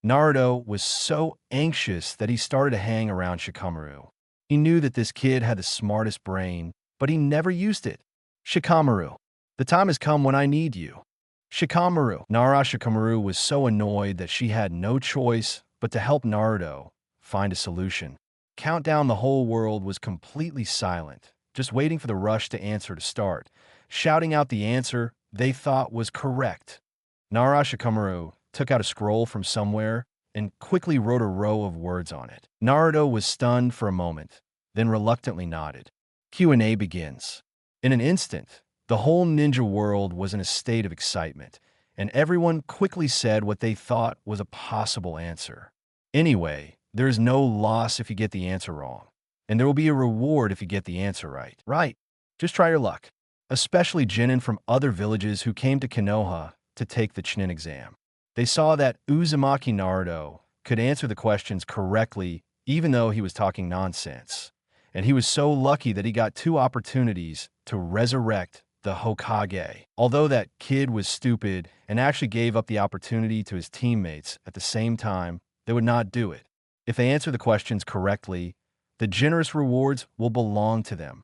Naruto was so anxious that he started to hang around Shikamaru. He knew that this kid had the smartest brain, but he never used it. Shikamaru, the time has come when I need you. Shikamaru. Nara Shikamaru was so annoyed that she had no choice but to help Naruto find a solution. Countdown, the whole world was completely silent, just waiting for the rush to answer to start, shouting out the answer they thought was correct. Shikamaru took out a scroll from somewhere and quickly wrote a row of words on it. Naruto was stunned for a moment, then reluctantly nodded. Q&A begins. In an instant, the whole ninja world was in a state of excitement, and everyone quickly said what they thought was a possible answer. Anyway, there is no loss if you get the answer wrong, and there will be a reward if you get the answer right. Right. Just try your luck. Especially Genin from other villages who came to Konoha to take the Chunin exam. They saw that Uzumaki Naruto could answer the questions correctly even though he was talking nonsense. And he was so lucky that he got 2 opportunities to resurrect the Hokage. Although that kid was stupid and actually gave up the opportunity to his teammates at the same time, they would not do it. If they answer the questions correctly, the generous rewards will belong to them.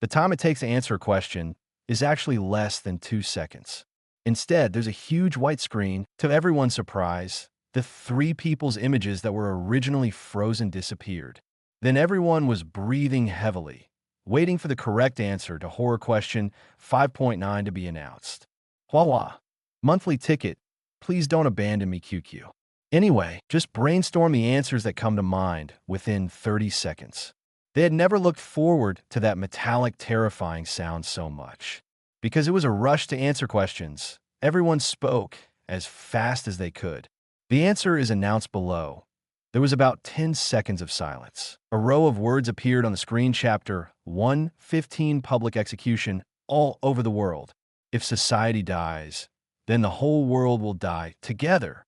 The time it takes to answer a question is actually less than 2 seconds. Instead, there's a huge white screen. To everyone's surprise, the 3 people's images that were originally frozen disappeared. Then everyone was breathing heavily, waiting for the correct answer to horror question 5.9 to be announced. Huahua. Monthly ticket. Please don't abandon me, QQ. Anyway, just brainstorm the answers that come to mind within 30 seconds. They had never looked forward to that metallic, terrifying sound so much. Because it was a rush to answer questions, everyone spoke as fast as they could. The answer is announced below. There was about 10 seconds of silence. A row of words appeared on the screen. Chapter 1:15 Public execution all over the world. If society dies, then the whole world will die together.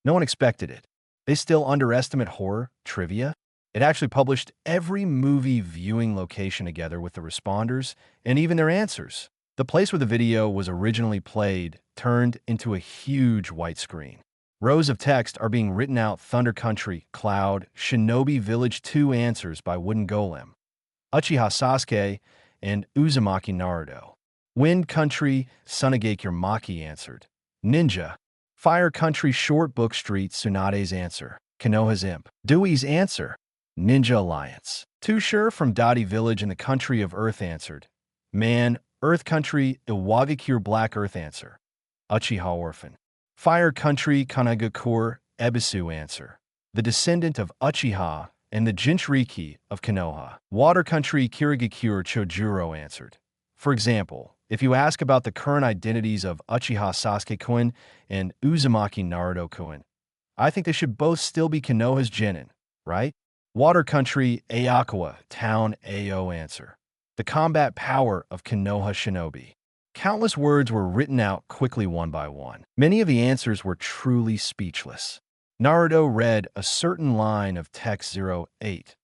No one expected it. They still underestimate horror trivia. It actually published every movie viewing location together with the responders and even their answers. The place where the video was originally played turned into a huge white screen. Rows of text are being written out. Thunder Country, Cloud, Shinobi Village 2 answers by Wooden Golem. Uchiha Sasuke and Uzumaki Naruto. Wind Country, Sunagakure Maki answered. Ninja. Fire Country, Short Book Street, Tsunade's answer. Konoha's Imp. Dewey's answer. Ninja Alliance. Tushur from Dottie Village in the Country of Earth answered. Man, Earth Country, Iwagakure Black Earth answer. Uchiha Orphan. Fire Country, Kanagakure, Ebisu answer. The descendant of Uchiha and the Jinchuriki of Konoha. Water Country, Kirigakure Chojuro answered. For example, if you ask about the current identities of Uchiha Sasuke-kun and Uzumaki Naruto-kun, I think they should both still be Konoha's Genin, right? Water Country, Ayakawa, Town Ao answer. The combat power of Konoha Shinobi. Countless words were written out quickly one by one. Many of the answers were truly speechless. Naruto read a certain line of text 08.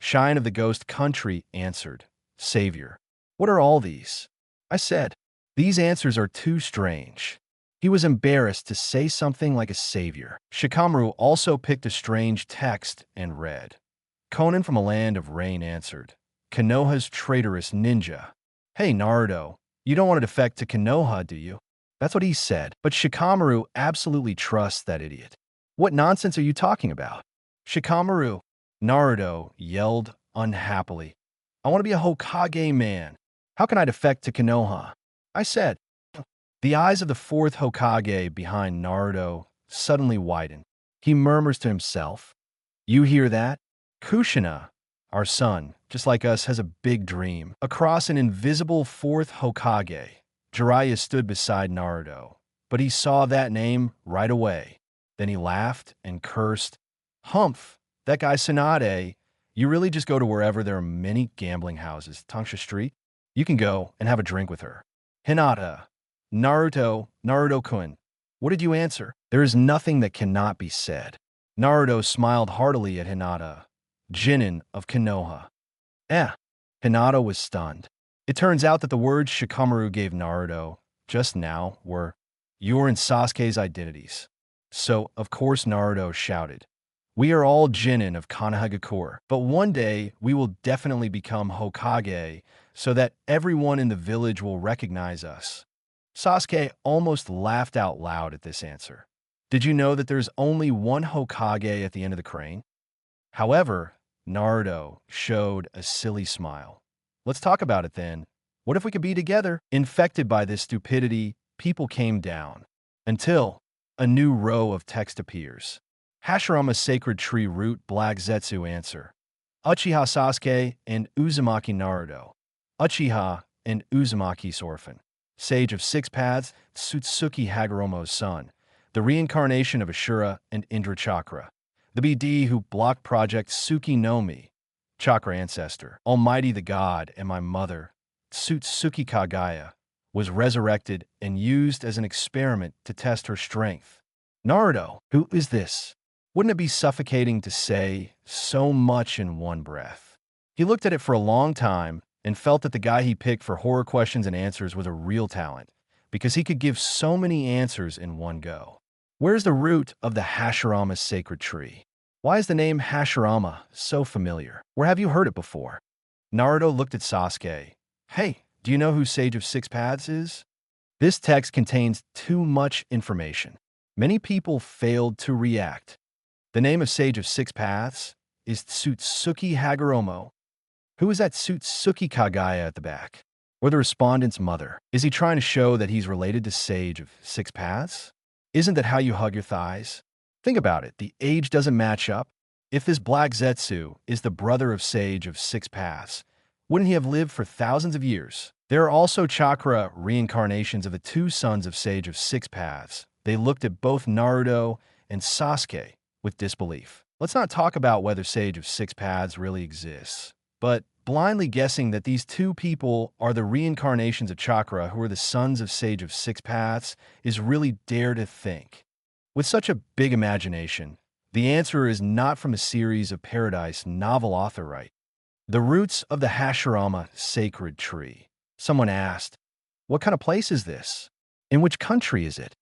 Shine of the Ghost Country answered. Savior. What are all these? I said. These answers are too strange. He was embarrassed to say something like a savior. Shikamaru also picked a strange text and read. Conan from a land of rain answered. Konoha's traitorous ninja. Hey, Naruto, you don't want to defect to Konoha, do you? That's what he said. But Shikamaru absolutely trusts that idiot. What nonsense are you talking about? Shikamaru, Naruto yelled unhappily. I want to be a Hokage man. How can I defect to Konoha? I said. The eyes of the 4th Hokage behind Naruto suddenly widened. He murmurs to himself. You hear that? Kushina, our son, just like us, has a big dream. Across an invisible 4th Hokage, Jiraiya stood beside Naruto, but he saw that name right away. Then he laughed and cursed. Humph, that guy Tsunade. You really just go to wherever there are many gambling houses. Tangsha Street? You can go and have a drink with her. Hinata. Naruto-kun. What did you answer? There is nothing that cannot be said. Naruto smiled heartily at Hinata, Genin of Konoha. Hinata was stunned. It turns out that the words Shikamaru gave Naruto just now were your and Sasuke's identities. So, of course, Naruto shouted, we are all Genin of Konohagakure, but one day we will definitely become Hokage so that everyone in the village will recognize us. Sasuke almost laughed out loud at this answer. Did you know that there's only one Hokage at the end of the crane? However, Naruto showed a silly smile. Let's talk about it then. What if we could be together? Infected by this stupidity, people came down. Until a new row of text appears. Hashirama's sacred tree root Black Zetsu answer. Uchiha Sasuke and Uzumaki Naruto. Uchiha and Uzumaki's orphan. Sage of Six Paths, Tsutsuki Hagoromo's son. The reincarnation of Ashura and Indra Chakra. The BD who blocked Project Tsuki no Mi. Chakra ancestor. Almighty the god and my mother, Tsutsuki Kagaya, was resurrected and used as an experiment to test her strength. Naruto, who is this? Wouldn't it be suffocating to say so much in one breath? He looked at it for a long time and felt that the guy he picked for horror questions and answers was a real talent, because he could give so many answers in one go. Where's the root of the Hashirama's sacred tree? Why is the name Hashirama so familiar? Where have you heard it before? Naruto looked at Sasuke. Hey, do you know who Sage of Six Paths is? This text contains too much information. Many people failed to react. The name of Sage of Six Paths is Tsutsuki Hagoromo. Who is that Tsutsuki Kagaya at the back? Or the respondent's mother? Is he trying to show that he's related to Sage of Six Paths? Isn't that how you hug your thighs? Think about it. The age doesn't match up. If this Black Zetsu is the brother of Sage of Six Paths, wouldn't he have lived for thousands of years? There are also chakra reincarnations of the two sons of Sage of Six Paths. They looked at both Naruto and Sasuke with disbelief. Let's not talk about whether Sage of Six Paths really exists, but blindly guessing that these two people are the reincarnations of chakra who are the sons of Sage of Six Paths is really dare to think. With such a big imagination, the answer is not from a series of Paradise novel author right. The roots of the Hashirama sacred tree. Someone asked, what kind of place is this? In which country is it?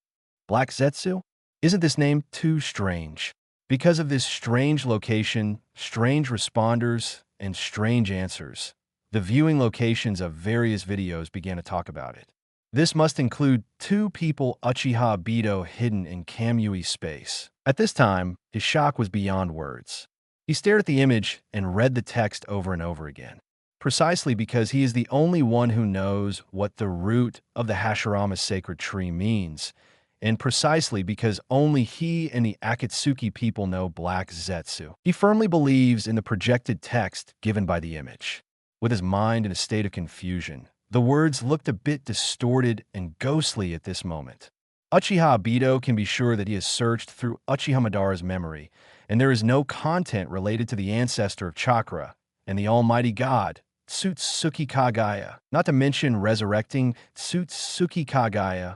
Black Zetsu? Isn't this name too strange? Because of this strange location, strange responders, and strange answers, the viewing locations of various videos began to talk about it. This must include two people Uchiha Obito hidden in Kamui space. At this time, his shock was beyond words. He stared at the image and read the text over and over again, precisely because he is the only one who knows what the root of the Hashirama sacred tree means, and precisely because only he and the Akatsuki people know Black Zetsu. He firmly believes in the projected text given by the image. With his mind in a state of confusion, the words looked a bit distorted and ghostly at this moment. Uchiha Obito can be sure that he has searched through Uchiha Madara's memory, and there is no content related to the ancestor of chakra and the almighty god, Tsutsuki Kagaya, not to mention resurrecting Tsutsuki Kagaya.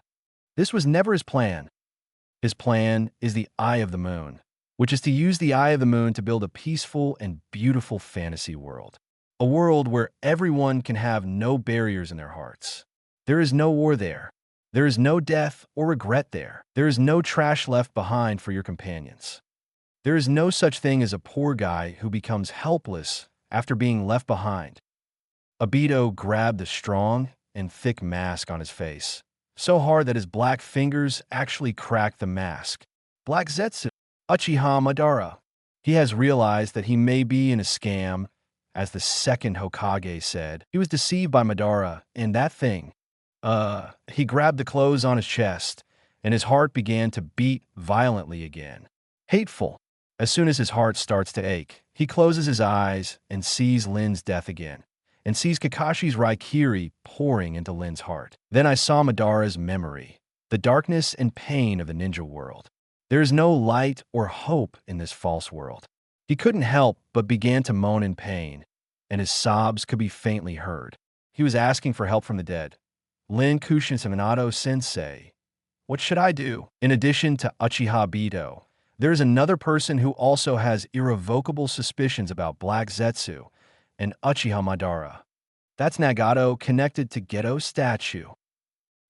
This was never his plan. His plan is the Eye of the Moon, which is to use the Eye of the Moon to build a peaceful and beautiful fantasy world. A world where everyone can have no barriers in their hearts. There is no war there. There is no death or regret there. There is no trash left behind for your companions. There is no such thing as a poor guy who becomes helpless after being left behind. Obito grabbed the strong and thick mask on his face, so hard that his black fingers actually cracked the mask. Black Zetsu, Uchiha Madara. He has realized that he may be in a scam, as the second Hokage said. He was deceived by Madara, and that thing. He grabbed the clothes on his chest, and his heart began to beat violently again. Hateful. As soon as his heart starts to ache, he closes his eyes and sees Lin's death again, and sees Kakashi's Raikiri pouring into Lin's heart. Then I saw Madara's memory, the darkness and pain of the ninja world. There is no light or hope in this false world. He couldn't help but began to moan in pain, and his sobs could be faintly heard. He was asking for help from the dead. Lin Kushin Sensei, what should I do? In addition to Uchiha Obito, there is another person who also has irrevocable suspicions about Black Zetsu and Uchiha Madara. That's Nagato connected to Geto's statue.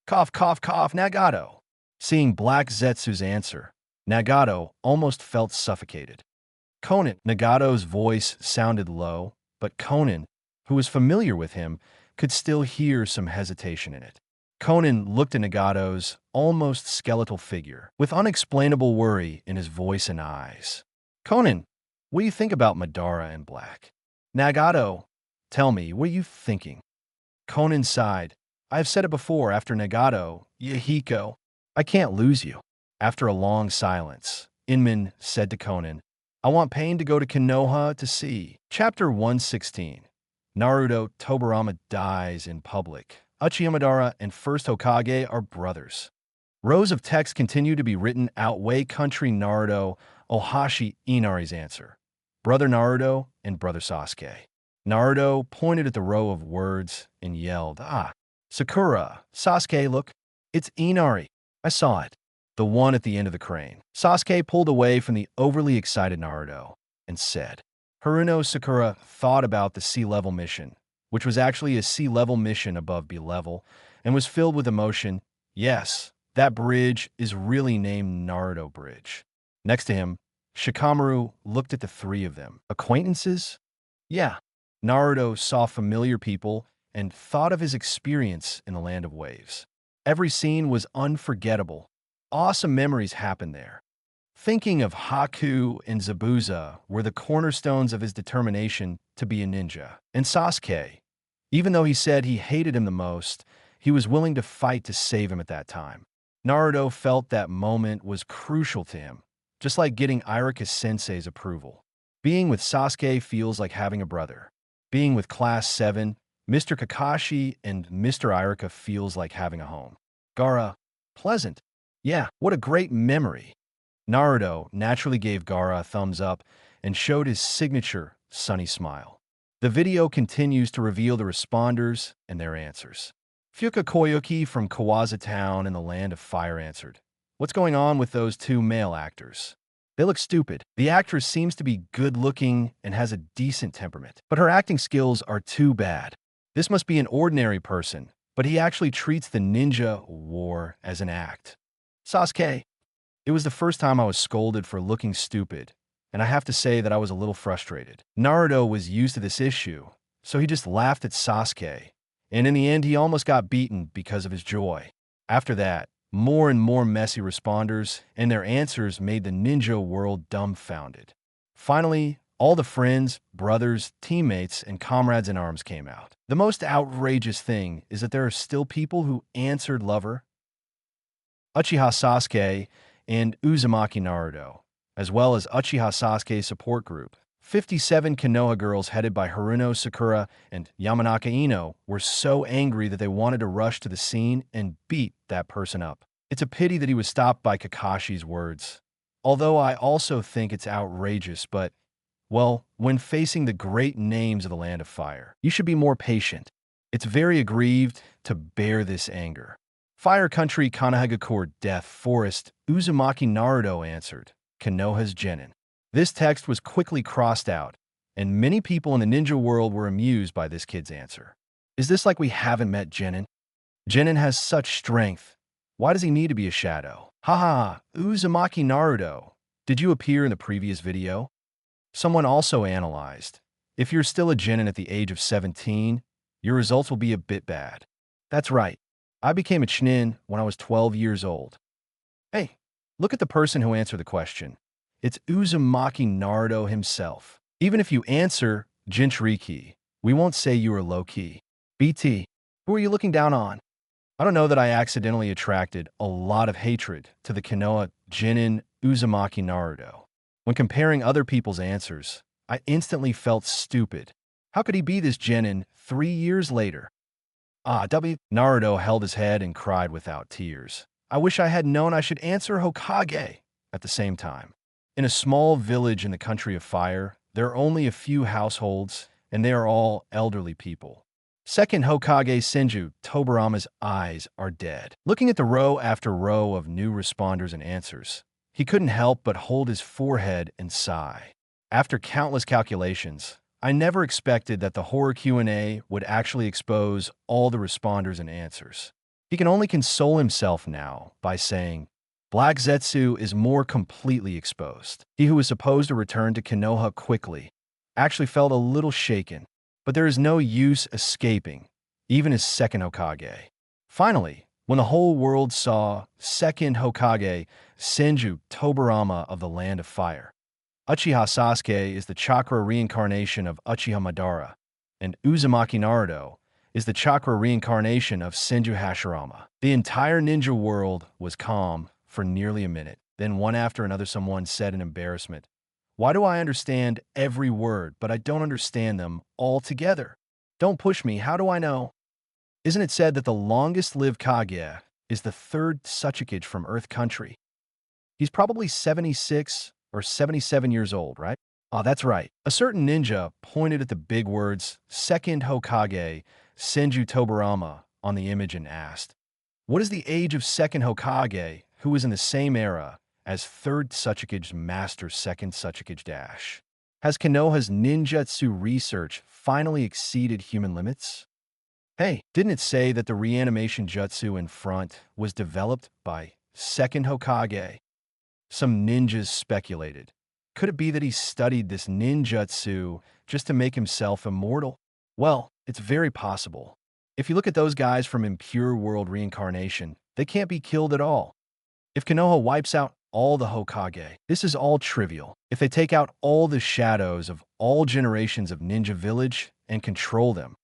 Cough, cough, cough, Nagato. Seeing Black Zetsu's answer, Nagato almost felt suffocated. Conan, Nagato's voice sounded low, but Conan, who was familiar with him, could still hear some hesitation in it. Conan looked at Nagato's almost skeletal figure with unexplainable worry in his voice and eyes. Conan, What do you think about Madara and Black? Nagato, tell me, what are you thinking? Conan sighed. I have said it before, after Nagato, Yahiko, I can't lose you. After a long silence, Inman said to Conan, I want Pain to go to Konoha to see. Chapter 116. Naruto Tobirama dies in public. Uchiha Madara and first Hokage are brothers. Rows of text continue to be written outweigh country Naruto, Ohashi Inari's answer. Brother Naruto and Brother Sasuke. Naruto pointed at the row of words and yelled, Ah, Sakura, Sasuke, look, it's Inari. I saw it. The one at the end of the crane. Sasuke pulled away from the overly excited Naruto and said, Haruno Sakura thought about the sea-level mission, which was actually a sea-level mission above B-level, and was filled with emotion. Yes, that bridge is really named Naruto Bridge. Next to him, Shikamaru looked at the three of them. Acquaintances? Yeah. Naruto saw familiar people and thought of his experience in the Land of Waves. Every scene was unforgettable. Awesome memories happened there. Thinking of Haku and Zabuza were the cornerstones of his determination to be a ninja. And Sasuke, even though he said he hated him the most, he was willing to fight to save him at that time. Naruto felt that moment was crucial to him, just like getting Irika Sensei's approval. Being with Sasuke feels like having a brother. Being with Class 7, Mr. Kakashi and Mr. Irika feels like having a home. Gaara, pleasant. Yeah, what a great memory. Naruto naturally gave Gaara a thumbs up and showed his signature sunny smile. The video continues to reveal the responders and their answers. Fuka Koyuki from Kawaza Town in the Land of Fire answered, What's going on with those two male actors? They look stupid. The actress seems to be good-looking and has a decent temperament, but her acting skills are too bad. This must be an ordinary person, but he actually treats the ninja war as an act. Sasuke, it was the first time I was scolded for looking stupid, and I have to say that I was a little frustrated. Naruto was used to this issue, so he just laughed at Sasuke, and in the end he almost got beaten because of his joy. After that, more and more messy responders and their answers made the ninja world dumbfounded. Finally, all the friends, brothers, teammates, and comrades in arms came out. The most outrageous thing is that there are still people who answered lover, Uchiha Sasuke, and Uzumaki Naruto, as well as Uchiha Sasuke's support group. 57 Konoha girls headed by Haruno Sakura and Yamanaka Ino were so angry that they wanted to rush to the scene and beat that person up. It's a pity that he was stopped by Kakashi's words. Although I also think it's outrageous, but, well, when facing the great names of the Land of Fire, you should be more patient. It's very aggrieved to bear this anger. Fire Country Konohagakure Death Forest, Uzumaki Naruto answered, Konoha's Genin. This text was quickly crossed out, and many people in the ninja world were amused by this kid's answer. Is this like we haven't met Genin? Genin has such strength. Why does he need to be a shadow? Haha, Uzumaki Naruto. Did you appear in the previous video? Someone also analyzed. If you're still a Genin at the age of 17, your results will be a bit bad. That's right. I became a Chunin when I was 12 years old. Hey, look at the person who answered the question. It's Uzumaki Naruto himself. Even if you answer Jinchuriki, we won't say you are low-key. BT, who are you looking down on? I don't know that I accidentally attracted a lot of hatred to the Konoha Genin Uzumaki Naruto. When comparing other people's answers, I instantly felt stupid. How could he be this Genin 3 years later? Naruto held his head and cried without tears. I wish I had known I should answer Hokage at the same time. In a small village in the country of fire, there are only a few households, and they are all elderly people. Second Hokage Senju Tobirama's eyes are dead. Looking at the row after row of new responders and answers, he couldn't help but hold his forehead and sigh. After countless calculations, I never expected that the horror Q&A would actually expose all the responders and answers. He can only console himself now by saying, Black Zetsu is more completely exposed. He who was supposed to return to Konoha quickly actually felt a little shaken, but there is no use escaping, even as second Hokage. Finally, when the whole world saw second Hokage Senju Tobirama of the Land of Fire, Uchiha Sasuke is the chakra reincarnation of Uchiha Madara, and Uzumaki Naruto is the chakra reincarnation of Senju Hashirama. The entire ninja world was calm for nearly a minute. Then one after another someone said in embarrassment, "Why do I understand every word, but I don't understand them all together? Don't push me, how do I know?" Isn't it said that the longest-lived Kage is the third Tsuchikage from Earth Country? He's probably 76 or 77 years old, right? Ah, that's right. A certain ninja pointed at the big words, Second Hokage, Senju Tobarama, on the image and asked, "What is the age of Second Hokage, who was in the same era as Third Tsuchikage Master Second Tsuchikage Dash? Has Konoha's ninjutsu research finally exceeded human limits?" Hey, didn't it say that the reanimation jutsu in front was developed by Second Hokage? Some ninjas speculated. Could it be that he studied this ninjutsu just to make himself immortal? Well, it's very possible. If you look at those guys from Impure World Reincarnation, they can't be killed at all. If Konoha wipes out all the Hokage, this is all trivial. If they take out all the shadows of all generations of Ninja Village and control them,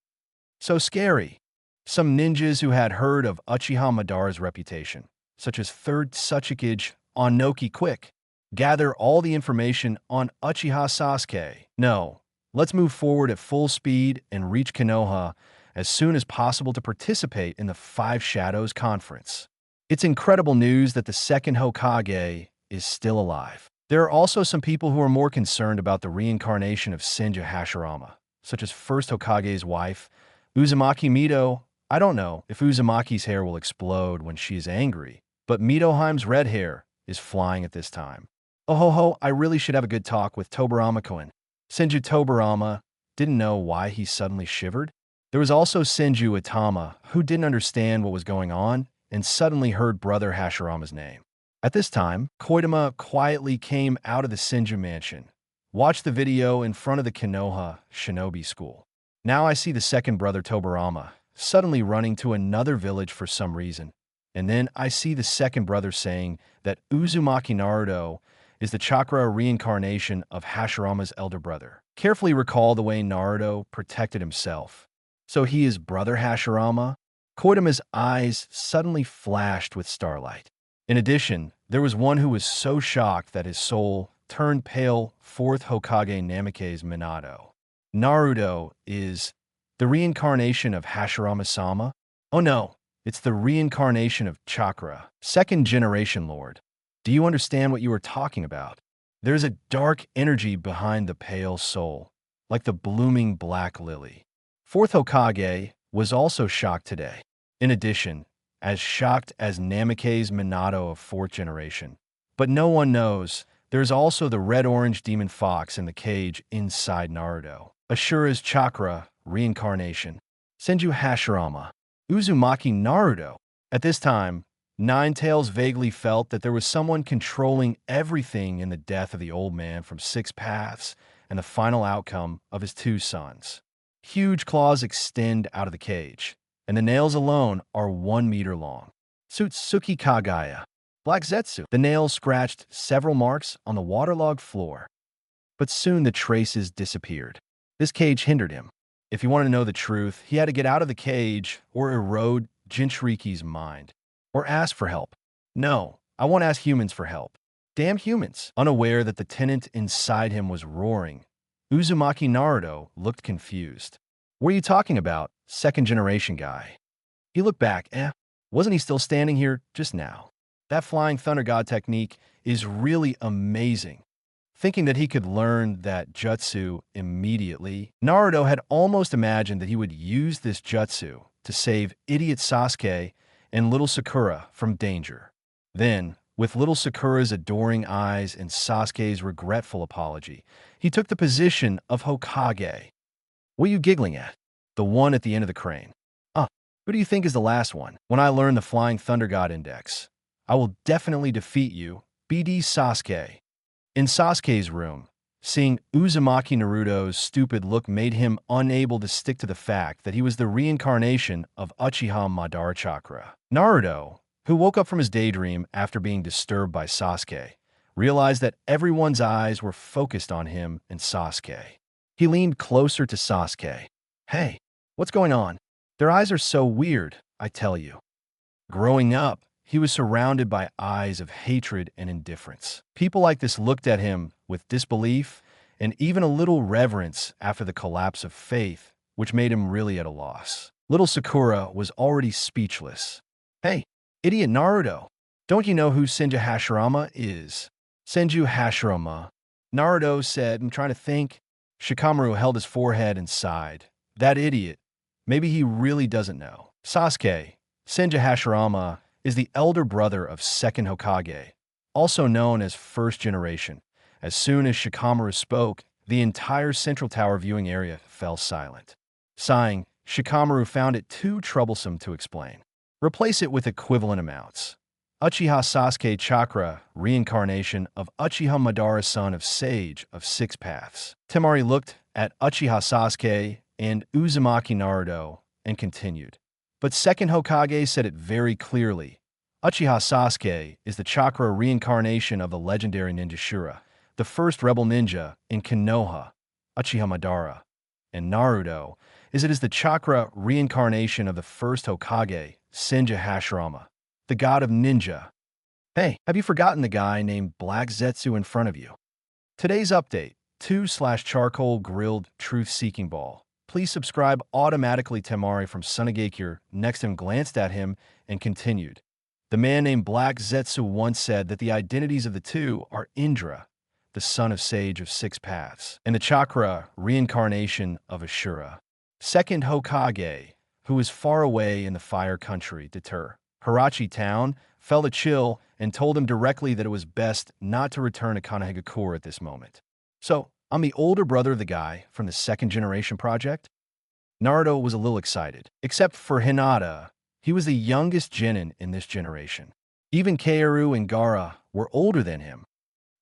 so scary. Some ninjas who had heard of Uchiha Madara's reputation, such as Third Tsuchikage Onoki Quick, gather all the information on Uchiha Sasuke. No, let's move forward at full speed and reach Konoha as soon as possible to participate in the Five Shadows Conference. It's incredible news that the second Hokage is still alive. There are also some people who are more concerned about the reincarnation of Senju Hashirama, such as First Hokage's wife, Uzumaki Mito. I don't know if Uzumaki's hair will explode when she is angry, but Mitoheim's red hair is flying at this time. Oh ho ho, I really should have a good talk with Tobarama-kun. Senju Tobarama didn't know why he suddenly shivered. There was also Senju Itama, who didn't understand what was going on and suddenly heard Brother Hashirama's name. At this time, Koitama quietly came out of the Senju mansion. Watch the video in front of the Konoha Shinobi School. Now I see the second brother Tobarama suddenly running to another village for some reason. And then I see the second brother saying that Uzumaki Naruto is the chakra reincarnation of Hashirama's elder brother. Carefully recall the way Naruto protected himself. So he is Brother Hashirama? Koitama's eyes suddenly flashed with starlight. In addition, there was one who was so shocked that his soul turned pale. Fourth Hokage Namake's Minato. Naruto is the reincarnation of Hashirama-sama? Oh no, it's the reincarnation of Chakra, second generation Lord. Do you understand what you are talking about? There's a dark energy behind the pale soul, like the blooming black lily. Fourth Hokage was also shocked today. In addition, as shocked as Namake's Minato of fourth generation. But no one knows, there's also the red-orange demon fox in the cage inside Naruto. Ashura's chakra reincarnation. Senju Hashirama. Uzumaki Naruto. At this time, Ninetales vaguely felt that there was someone controlling everything in the death of the old man from Six Paths and the final outcome of his two sons. Huge claws extend out of the cage, and the nails alone are 1 meter long. Tsutsuki Kagaya. Black Zetsu. The nails scratched several marks on the waterlogged floor. But soon the traces disappeared. This cage hindered him. If he wanted to know the truth, he had to get out of the cage or erode Jinchuriki's mind. Or ask for help. No, I won't ask humans for help. Damn humans. Unaware that the tenant inside him was roaring, Uzumaki Naruto looked confused. What are you talking about, second generation guy? He looked back. Wasn't he still standing here just now? That flying thunder god technique is really amazing. Thinking that he could learn that jutsu immediately, Naruto had almost imagined that he would use this jutsu to save idiot Sasuke and little Sakura from danger. Then, with little Sakura's adoring eyes and Sasuke's regretful apology, he took the position of Hokage. What are you giggling at? The one at the end of the crane. Who do you think is the last one? When I learn the Flying Thunder God Index, I will definitely defeat you, BD Sasuke. In Sasuke's room, seeing Uzumaki Naruto's stupid look made him unable to stick to the fact that he was the reincarnation of Uchiha Madara Chakra. Naruto, who woke up from his daydream after being disturbed by Sasuke, realized that everyone's eyes were focused on him and Sasuke. He leaned closer to Sasuke. "Hey, what's going on? Their eyes are so weird, I tell you." Growing up, he was surrounded by eyes of hatred and indifference. People like this looked at him with disbelief and even a little reverence after the collapse of faith, which made him really at a loss. Little Sakura was already speechless. "Hey, idiot Naruto, don't you know who Senju Hashirama is?" "Senju Hashirama," Naruto said, "I'm trying to think." Shikamaru held his forehead and sighed. "That idiot. Maybe he really doesn't know." Sasuke, Senju Hashirama, is the elder brother of second Hokage, also known as first generation. As soon as Shikamaru spoke, the entire Central Tower viewing area fell silent. Sighing, Shikamaru found it too troublesome to explain. Replace it with equivalent amounts. Uchiha Sasuke Chakra, reincarnation of Uchiha Madara, son of Sage of Six Paths. Temari looked at Uchiha Sasuke and Uzumaki Naruto and continued. But second Hokage said it very clearly. Uchiha Sasuke is the chakra reincarnation of the legendary ninja Shura, the first rebel ninja in Konoha, Uchiha Madara. And Naruto is the chakra reincarnation of the first Hokage, Senju Hashirama, the god of ninja. Hey, have you forgotten the guy named Black Zetsu in front of you? Today's update, 2/charcoal grilled truth-seeking ball. Please subscribe automatically. Temari from Sunagakure next to him glanced at him and continued. The man named Black Zetsu once said that the identities of the two are Indra, the son of Sage of Six Paths, and the chakra reincarnation of Ashura. Second Hokage, who is far away in the fire country, Deter. Hirachi town felt a chill and told him directly that it was best not to return to Konoha at this moment. "So, I'm the older brother of the guy from the second generation project?" Naruto was a little excited. Except for Hinata, he was the youngest Genin in this generation. Even Kaoru and Gaara were older than him.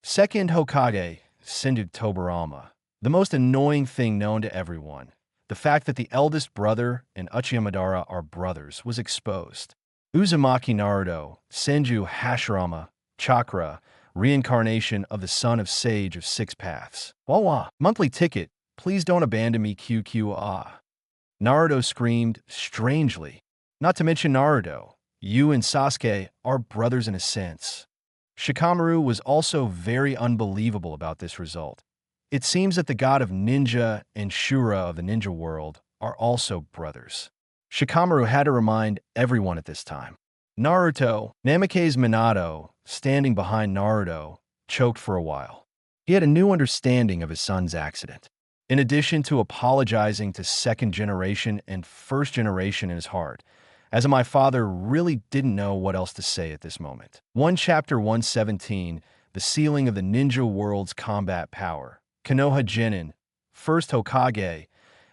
Second Hokage, Senju Tobirama. The most annoying thing known to everyone, the fact that the eldest brother and Uchiha Madara are brothers, was exposed. Uzumaki Naruto, Senju Hashirama, chakra, reincarnation of the son of Sage of Six Paths. Wawa, monthly ticket, please don't abandon me QQ. Naruto screamed strangely. Not to mention Naruto, you and Sasuke are brothers in a sense. Shikamaru was also very unbelievable about this result. It seems that the god of ninja and Shura of the ninja world are also brothers. Shikamaru had to remind everyone at this time. Naruto, Namake's Minato, standing behind Naruto, choked for a while. He had a new understanding of his son's accident. In addition to apologizing to second generation and first generation in his heart, as my father really didn't know what else to say at this moment. Chapter 117, the ceiling of the ninja world's combat power. Konoha Genin, first Hokage,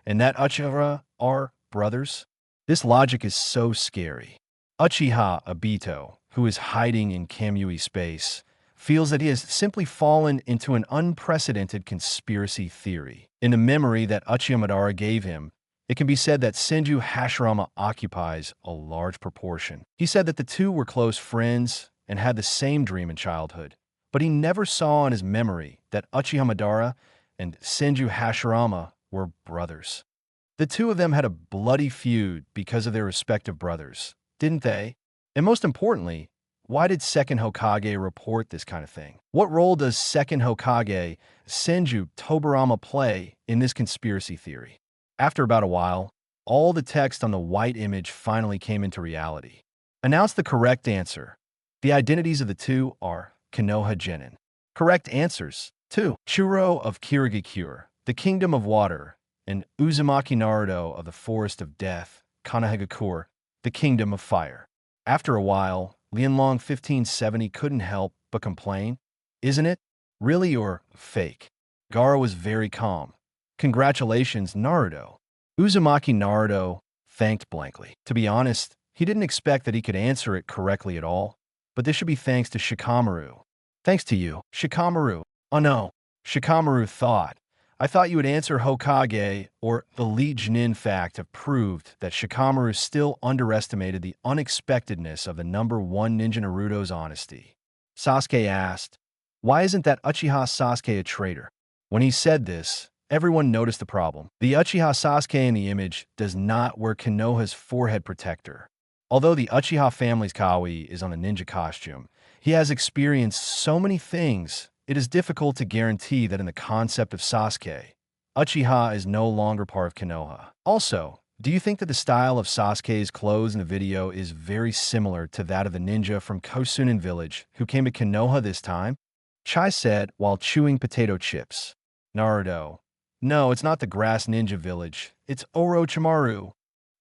and that Uchiha are brothers? This logic is so scary. Uchiha Obito, who is hiding in Kamui space, feels that he has simply fallen into an unprecedented conspiracy theory. In the memory that Uchiha Madara gave him, it can be said that Senju Hashirama occupies a large proportion. He said that the two were close friends and had the same dream in childhood, but he never saw in his memory that Uchiha Madara and Senju Hashirama were brothers. The two of them had a bloody feud because of their respective brothers, didn't they? And most importantly, why did second Hokage report this kind of thing? What role does second Hokage, Senju Tobirama, play in this conspiracy theory? After about a while, all the text on the white image finally came into reality. Announce the correct answer. The identities of the two are Konoha Genin. Correct answers: 2. Churo of Kirigakure, the Kingdom of Water, and Uzumaki Naruto of the Forest of Death, Konohagakure, the Kingdom of Fire. After a while, Lianlong 1570 couldn't help but complain. Isn't it? Really or fake? Gaara was very calm. Congratulations, Naruto. Uzumaki Naruto thanked blankly. To be honest, he didn't expect that he could answer it correctly at all, but this should be thanks to Shikamaru. Thanks to you, Shikamaru. Oh no, Shikamaru thought. I thought you would answer Hokage, or the Elite Genin. Fact have proved that Shikamaru still underestimated the unexpectedness of the number one ninja Naruto's honesty. Sasuke asked, Why isn't that Uchiha Sasuke a traitor? When he said this, everyone noticed the problem. The Uchiha Sasuke in the image does not wear Konoha's forehead protector. Although the Uchiha family's Kawi is on a ninja costume, he has experienced so many things, it is difficult to guarantee that in the concept of Sasuke, Uchiha is no longer part of Konoha. Also, do you think that the style of Sasuke's clothes in the video is very similar to that of the ninja from Kosunin village who came to Konoha this time? Chai said while chewing potato chips. Naruto. No, it's not the grass ninja village. It's Orochimaru.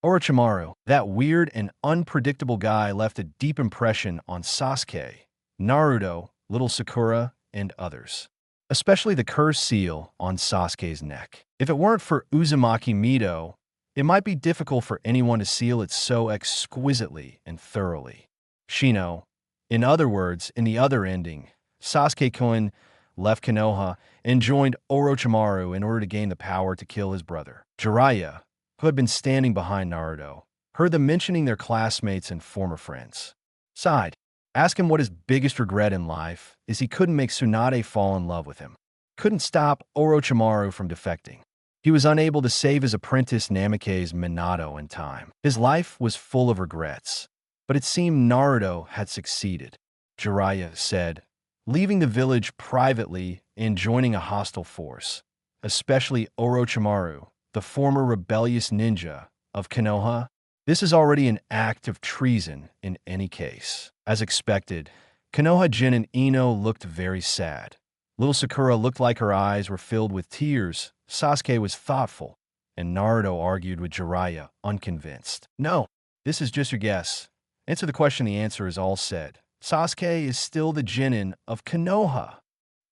Orochimaru, that weird and unpredictable guy, left a deep impression on Sasuke, Naruto, little Sakura, and others. Especially the curse seal on Sasuke's neck. If it weren't for Uzumaki Mito, it might be difficult for anyone to seal it so exquisitely and thoroughly. Shino. In other words, in the other ending, Sasuke-kun left Konoha and joined Orochimaru in order to gain the power to kill his brother. Jiraiya, who had been standing behind Naruto, heard them mentioning their classmates and former friends. Sighed. Asked him what his biggest regret in life is. He couldn't make Tsunade fall in love with him. Couldn't stop Orochimaru from defecting. He was unable to save his apprentice Namake's Minato in time. His life was full of regrets, but it seemed Naruto had succeeded. Jiraiya said, leaving the village privately and joining a hostile force, especially Orochimaru, the former rebellious ninja of Konoha. This is already an act of treason in any case. As expected, Konoha Genin Ino looked very sad. Little Sakura looked like her eyes were filled with tears. Sasuke was thoughtful, and Naruto argued with Jiraiya, unconvinced. No, this is just your guess. Answer the question, the answer is all said. Sasuke is still the Genin of Konoha.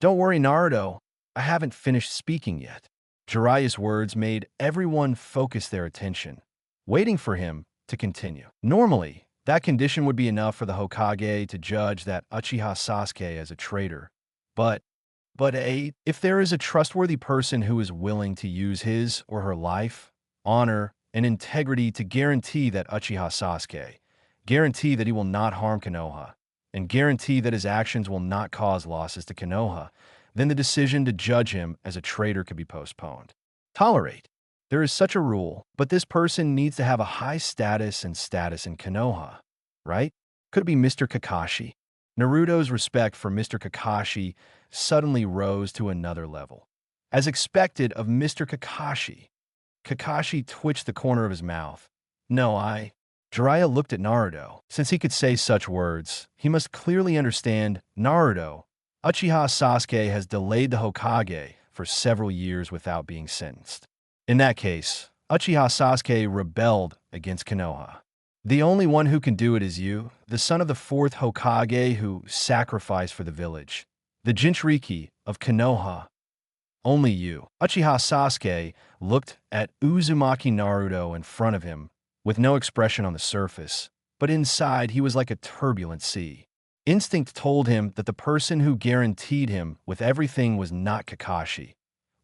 Don't worry, Naruto, I haven't finished speaking yet. Jiraiya's words made everyone focus their attention, waiting for him to continue. Normally, that condition would be enough for the Hokage to judge that Uchiha Sasuke as a traitor. But if there is a trustworthy person who is willing to use his or her life, honor, and integrity to guarantee that Uchiha Sasuke, guarantee that he will not harm Konoha, and guarantee that his actions will not cause losses to Konoha, then the decision to judge him as a traitor could be postponed. Tolerate. There is such a rule, but this person needs to have a high status in Konoha, right? Could it be Mr. Kakashi? Naruto's respect for Mr. Kakashi suddenly rose to another level. As expected of Mr. Kakashi, Kakashi twitched the corner of his mouth. No, Jiraiya looked at Naruto. Since he could say such words, he must clearly understand Naruto. Uchiha Sasuke has delayed the Hokage for several years without being sentenced. In that case, Uchiha Sasuke rebelled against Konoha. The only one who can do it is you, the son of the fourth Hokage who sacrificed for the village, the Jinchuriki of Konoha. Only you. Uchiha Sasuke looked at Uzumaki Naruto in front of him, with no expression on the surface, but inside he was like a turbulent sea. Instinct told him that the person who guaranteed him with everything was not Kakashi,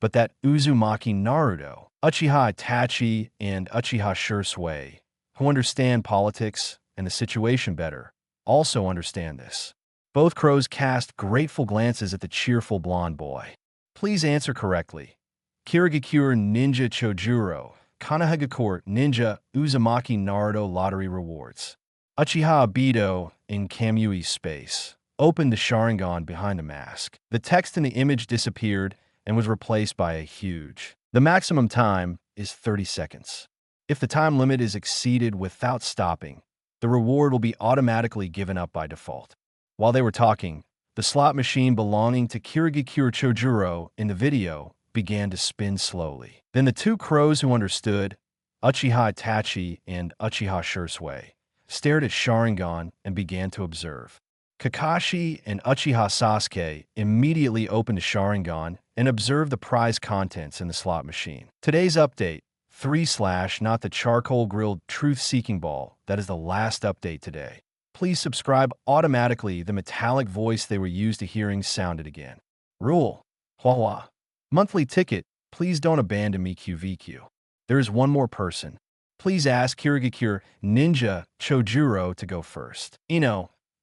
but that Uzumaki Naruto. Uchiha Itachi and Uchiha Shisui, who understand politics and the situation better, also understand this. Both crows cast grateful glances at the cheerful blonde boy. Please answer correctly. Kirigakure Ninja Chojuro, Konohagakure Ninja Uzumaki Naruto lottery rewards. Uchiha Obito in Kamui space opened the Sharingan behind the mask. The text in the image disappeared and was replaced by a huge. The maximum time is 30 seconds. If the time limit is exceeded without stopping, the reward will be automatically given up by default. While they were talking, the slot machine belonging to Kirigakure Chojuro in the video began to spin slowly. Then the two crows who understood, Uchiha Itachi and Uchiha Shisui, stared at Sharingan and began to observe. Kakashi and Uchiha Sasuke immediately opened a Sharingan and observed the prize contents in the slot machine. Today's update, 3/ not the charcoal grilled truth-seeking ball. That is the last update today. Please subscribe automatically. The metallic voice they were used to hearing sounded again. Rule. Hua. Monthly ticket. Please don't abandon me QVQ. There is one more person. Please ask Kirigakure Ninja Chojuro to go first.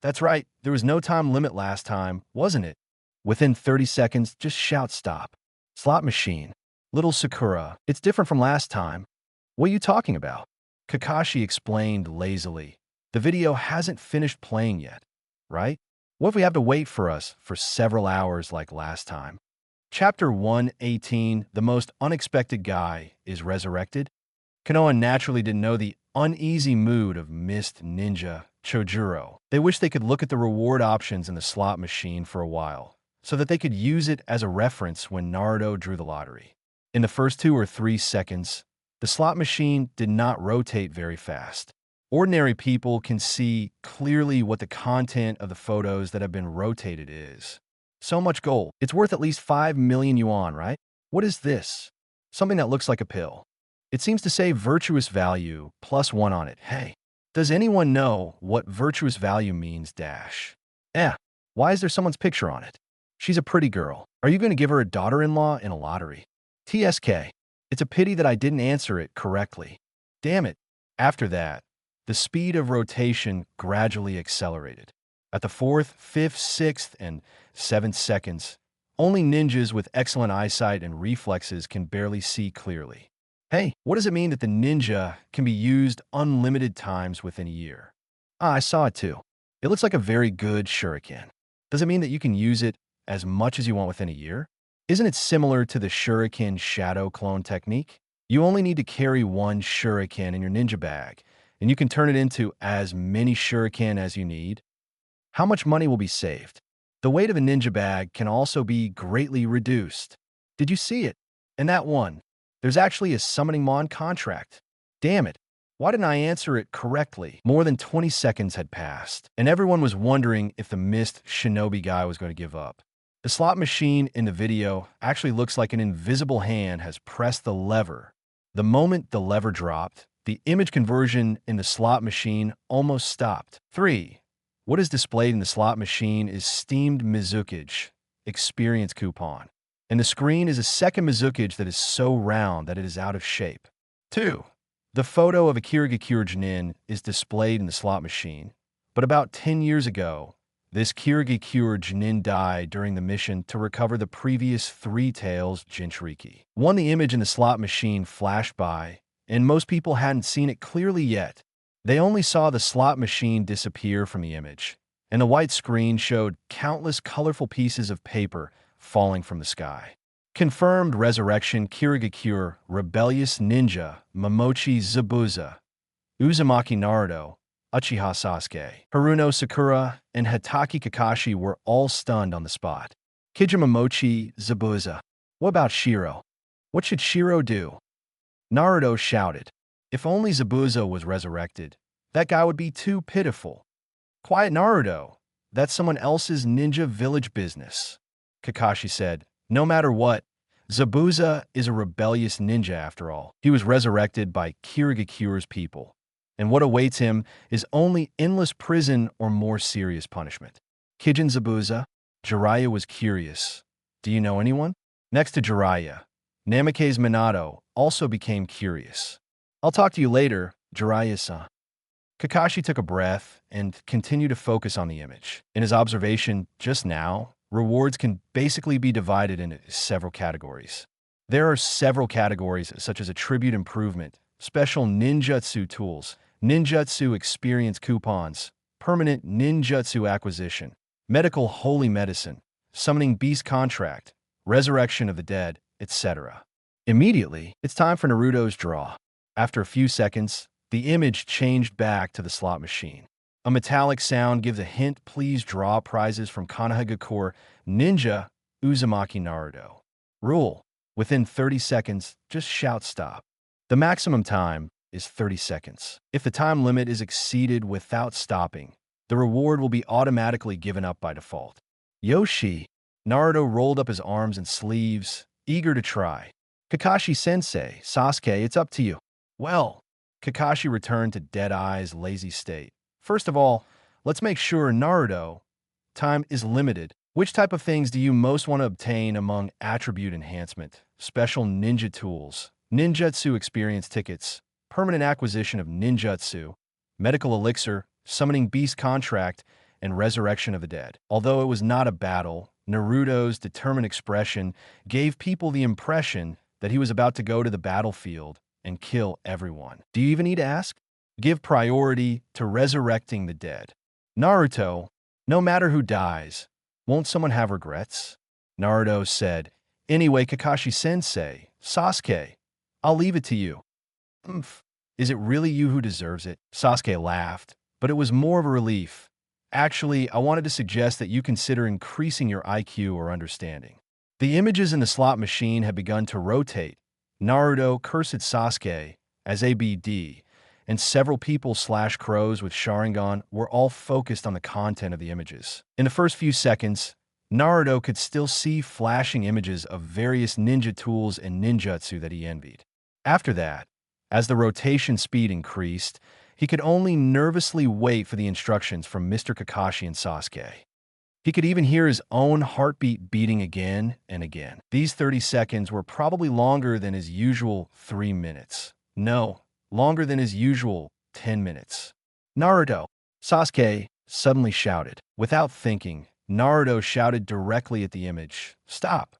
That's right. There was no time limit last time, wasn't it? Within 30 seconds, just shout stop. Slot machine. Little Sakura, it's different from last time. What are you talking about? Kakashi explained lazily. The video hasn't finished playing yet, right? What if we have to wait for us for several hours like last time? Chapter 118, The Most Unexpected Guy is Resurrected. Konoha naturally didn't know the uneasy mood of Mist Ninja Chojuro. They wished they could look at the reward options in the slot machine for a while, so that they could use it as a reference when Naruto drew the lottery. In the first 2 or 3 seconds, the slot machine did not rotate very fast. Ordinary people can see clearly what the content of the photos that have been rotated is. So much gold. It's worth at least 5 million yuan, right? What is this? Something that looks like a pill. It seems to say virtuous value +1 on it. Hey, does anyone know what virtuous value means dash? Why is there someone's picture on it? She's a pretty girl. Are you going to give her a daughter-in-law in a lottery? TSK. It's a pity that I didn't answer it correctly. Damn it. After that, the speed of rotation gradually accelerated. At the 4th, 5th, 6th, and 7th seconds, only ninjas with excellent eyesight and reflexes can barely see clearly. Hey, what does it mean that the ninja can be used unlimited times within a year? I saw it too. It looks like a very good shuriken. Does it mean that you can use it as much as you want within a year? Isn't it similar to the shuriken shadow clone technique? You only need to carry one shuriken in your ninja bag, and you can turn it into as many shuriken as you need. How much money will be saved? The weight of a ninja bag can also be greatly reduced. Did you see it? And that one, there's actually a summoning mon contract. Damn it. Why didn't I answer it correctly? More than 20 seconds had passed, and everyone was wondering if the mist shinobi guy was going to give up. The slot machine in the video actually looks like an invisible hand has pressed the lever. The moment the lever dropped, the image conversion in the slot machine almost stopped. 3. What is displayed in the slot machine is steamed mizukage, experience coupon. And the screen is a second mizukage that is so round that it is out of shape. 2. The photo of Akira Genin is displayed in the slot machine, but about 10 years ago, this Kirigakure Genin died during the mission to recover the previous 3 tails Jinchuriki. When the image in the slot machine flashed by, and most people hadn't seen it clearly yet. They only saw the slot machine disappear from the image, and the white screen showed countless colorful pieces of paper falling from the sky. Confirmed resurrection Kirigakure, rebellious ninja, Momochi Zabuza, Uzumaki Naruto, Uchiha Sasuke, Haruno Sakura, and Hatake Kakashi were all stunned on the spot. Kija Momochi Zabuza. What about Shiro? What should Shiro do? Naruto shouted. If only Zabuza was resurrected, that guy would be too pitiful. Quiet, Naruto. That's someone else's ninja village business. Kakashi said, no matter what, Zabuza is a rebellious ninja after all. He was resurrected by Kirigakure's people, and what awaits him is only endless prison or more serious punishment. Kijin Zabuza, Jiraiya was curious. Do you know anyone? Next to Jiraiya, Namikaze Minato also became curious. I'll talk to you later, Jiraiya-san. Kakashi took a breath and continued to focus on the image. In his observation just now, rewards can basically be divided into several categories. There are several categories such as attribute improvement, special ninjutsu tools, ninjutsu experience coupons, permanent ninjutsu acquisition, medical holy medicine, summoning beast contract, resurrection of the dead, etc. Immediately, it's time for Naruto's draw. After a few seconds, the image changed back to the slot machine. A metallic sound gives a hint, please draw prizes from Konoha Ninja Uzumaki Naruto. Rule: within 30 seconds, just shout stop. The maximum time is 30 seconds. If the time limit is exceeded without stopping, the reward will be automatically given up by default. Yoshi! Naruto rolled up his arms and sleeves, eager to try. Kakashi-sensei, Sasuke, it's up to you. Well, Kakashi returned to Deadeye's lazy state. First of all, let's make sure Naruto, time is limited. Which type of things do you most want to obtain among attribute enhancement, special ninja tools, ninjutsu experience tickets, permanent acquisition of ninjutsu, medical elixir, summoning beast contract, and resurrection of the dead? Although it was not a battle, Naruto's determined expression gave people the impression that he was about to go to the battlefield and kill everyone. Do you even need to ask? Give priority to resurrecting the dead. Naruto, no matter who dies, won't someone have regrets? Naruto said, anyway, Kakashi-sensei, Sasuke, I'll leave it to you. Oomph. Is it really you who deserves it? Sasuke laughed, but it was more of a relief. Actually, I wanted to suggest that you consider increasing your IQ or understanding. The images in the slot machine had begun to rotate. Naruto cursed Sasuke as ABD, and several people/crows with Sharingan were all focused on the content of the images. In the first few seconds, Naruto could still see flashing images of various ninja tools and ninjutsu that he envied. After that, as the rotation speed increased, he could only nervously wait for the instructions from Mr. Kakashi and Sasuke. He could even hear his own heartbeat beating again and again. These 30 seconds were probably longer than his usual 3 minutes. No, longer than his usual 10 minutes. Naruto! Sasuke suddenly shouted. Without thinking, Naruto shouted directly at the image. Stop!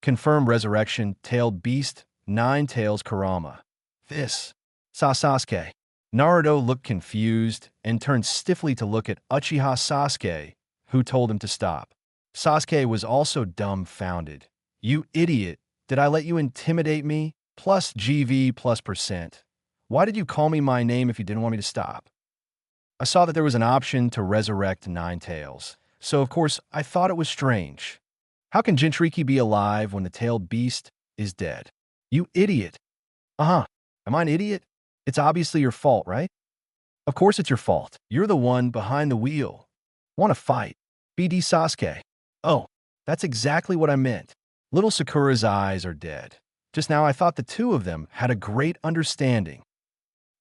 Confirm resurrection, tailed beast, 9 tails Kurama. This. Sasuke. Naruto looked confused and turned stiffly to look at Uchiha Sasuke, who told him to stop. Sasuke was also dumbfounded. You idiot, did I let you intimidate me? Plus GV plus %. Why did you call me my name if you didn't want me to stop? I saw that there was an option to resurrect 9 tails, so of course I thought it was strange. How can Jinchuriki be alive when the tailed beast is dead? You idiot. Am I an idiot? It's obviously your fault, right? Of course it's your fault. You're the one behind the wheel. Want to fight? BD Sasuke. Oh, that's exactly what I meant. Little Sakura's eyes are dead. Just now I thought the two of them had a great understanding.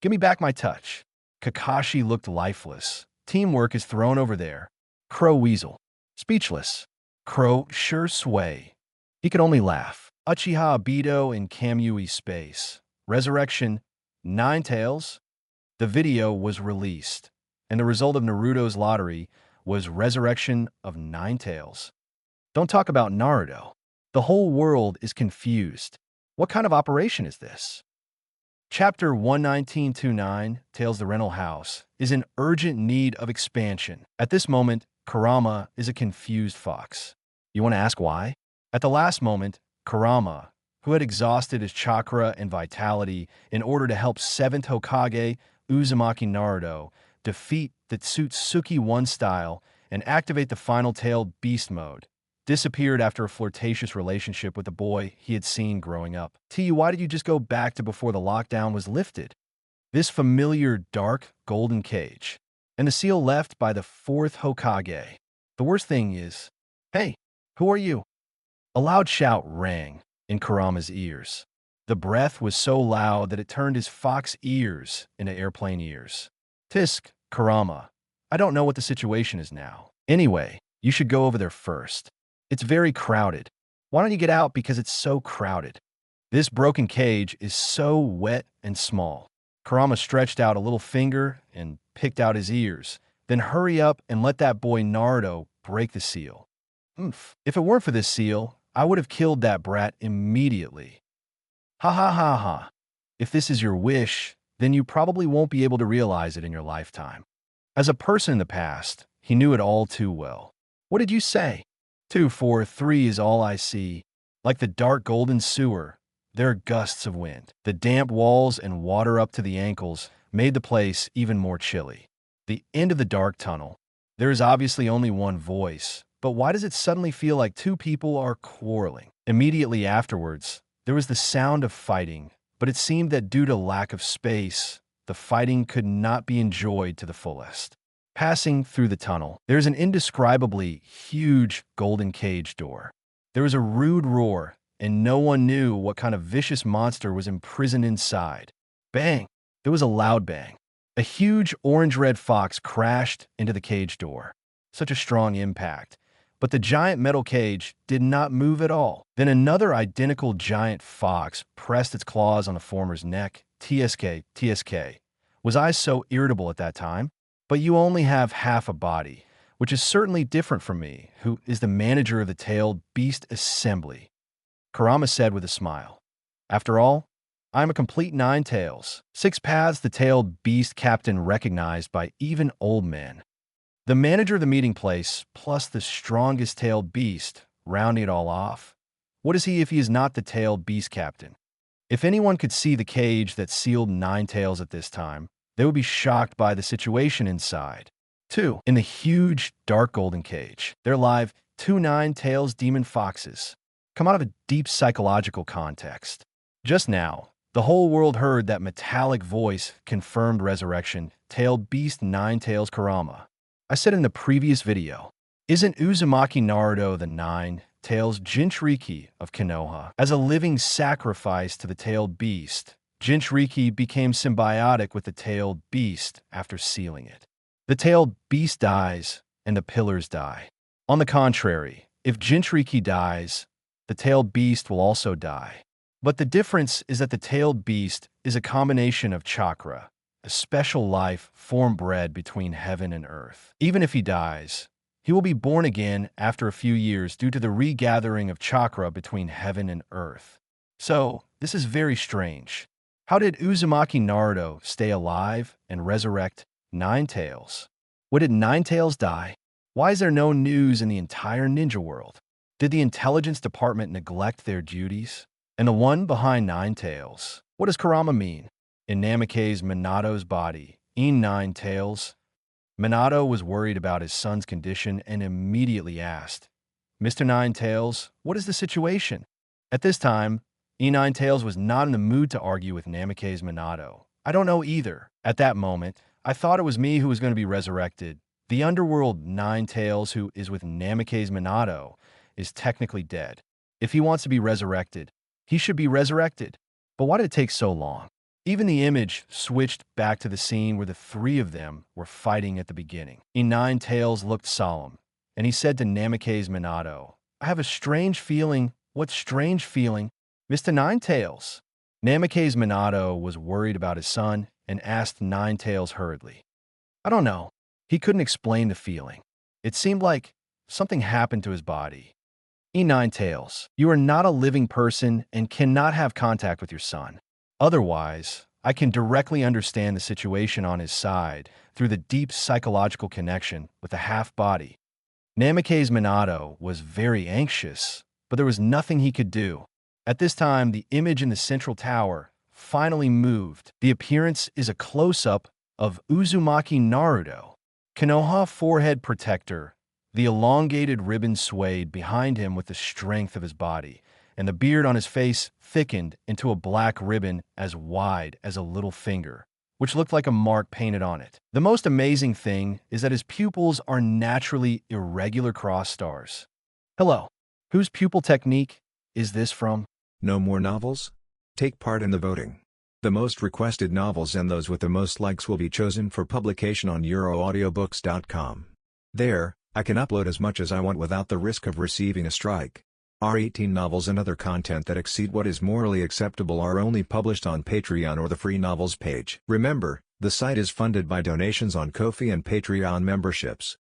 Give me back my touch. Kakashi looked lifeless. Teamwork is thrown over there. Crow Weasel. Speechless. Crow sure sway. He could only laugh. Uchiha Obito in Kamui space. Resurrection, 9 tails. The video was released, and the result of Naruto's lottery was resurrection of 9 tails. Don't talk about Naruto. The whole world is confused. What kind of operation is this? Chapter 11929, Tales the Rental House, is in urgent need of expansion. At this moment, Kurama is a confused fox. You want to ask why? At the last moment, Kurama, who had exhausted his chakra and vitality in order to help 7th Hokage Uzumaki Naruto defeat the Tsutsuki 1 style and activate the final tailed beast mode, disappeared after a flirtatious relationship with a boy he had seen growing up. Why did you just go back to before the lockdown was lifted? This familiar dark golden cage, and the seal left by the 4th Hokage. The worst thing is, hey, who are you? A loud shout rang in Kurama's ears. The breath was so loud that it turned his fox ears into airplane ears. Tisk, Kurama, I don't know what the situation is now. Anyway, you should go over there first. It's very crowded. Why don't you get out because it's so crowded? This broken cage is so wet and small. Kurama stretched out a little finger and picked out his ears. Then hurry up and let that boy Naruto break the seal. Oomph. If it weren't for this seal, I would have killed that brat immediately. Ha ha ha ha. If this is your wish, then you probably won't be able to realize it in your lifetime. As a person in the past, he knew it all too well. What did you say? 2, 4, 3 is all I see. Like the dark golden sewer, there are gusts of wind. The damp walls and water up to the ankles made the place even more chilly. The end of the dark tunnel. There is obviously only one voice, but why does it suddenly feel like 2 people are quarreling? Immediately afterwards, there was the sound of fighting, but it seemed that due to lack of space, the fighting could not be enjoyed to the fullest. Passing through the tunnel, there is an indescribably huge golden cage door. There was a rude roar, and no one knew what kind of vicious monster was imprisoned inside. Bang! There was a loud bang. A huge orange-red fox crashed into the cage door. Such a strong impact. But the giant metal cage did not move at all. Then another identical giant fox pressed its claws on the former's neck. TSK. Was I so irritable at that time? But you only have half a body. which is certainly different from me, who is the manager of the Tailed Beast Assembly, Kurama said with a smile. After all, I am a complete 9 tails, 6 paths the Tailed Beast captain recognized by even old men. The manager of the meeting place, plus the strongest tailed beast, rounding it all off. What is he if he is not the tailed beast captain? If anyone could see the cage that sealed 9 tails at this time, they would be shocked by the situation inside. 2. In the huge, dark golden cage, there live 2 9 tails demon foxes, come out of a deep psychological context. Just now, the whole world heard that metallic voice confirmed resurrection, tailed beast 9 tails Kurama. I said in the previous video, isn't Uzumaki Naruto the 9 tails Jinchuriki of Konoha? As a living sacrifice to the tailed beast, Jinchuriki became symbiotic with the tailed beast after sealing it. The tailed beast dies, and the pillars die. On the contrary, if Jinchuriki dies, the tailed beast will also die. But the difference is that the tailed beast is a combination of chakra, a special life form bred between heaven and earth. Even if he dies, he will be born again after a few years due to the regathering of chakra between heaven and earth. So, this is very strange. How did Uzumaki Naruto stay alive and resurrect 9 tails? What did 9 tails die? Why is there no news in the entire ninja world? Did the intelligence department neglect their duties? And the one behind 9 tails, what does Kurama mean? In Namake's Minato's body, in 9 tails, Minato was worried about his son's condition and immediately asked, Mr. 9 tails, what is the situation? At this time, E9 tails was not in the mood to argue with Namake's Minato. I don't know either. At that moment, I thought it was me who was going to be resurrected. The underworld 9 tails who is with Namake's Minato is technically dead. If he wants to be resurrected, he should be resurrected. But why did it take so long? Even the image switched back to the scene where the 3 of them were fighting at the beginning. E9 tails looked solemn, and he said to Namake's Minato, I have a strange feeling. What strange feeling? Mr. 9 tails. Namake's Minato was worried about his son and asked 9 tails hurriedly. I don't know. He couldn't explain the feeling. It seemed like something happened to his body. E9 tails, you are not a living person and cannot have contact with your son. Otherwise, I can directly understand the situation on his side through the deep psychological connection with the half-body. Namake's Minato was very anxious, but there was nothing he could do. At this time, the image in the central tower finally moved. The appearance is a close-up of Uzumaki Naruto. Konoha forehead protector. The elongated ribbon swayed behind him with the strength of his body, and the beard on his face thickened into a black ribbon as wide as a little finger, which looked like a mark painted on it. The most amazing thing is that his pupils are naturally irregular cross stars. Hello. Whose pupil technique is this from? No more novels? Take part in the voting. The most requested novels and those with the most likes will be chosen for publication on euroaudiobooks.com. There, I can upload as much as I want without the risk of receiving a strike. Our 18 novels and other content that exceed what is morally acceptable are only published on Patreon or the free novels page. Remember, the site is funded by donations on Ko-fi and Patreon memberships.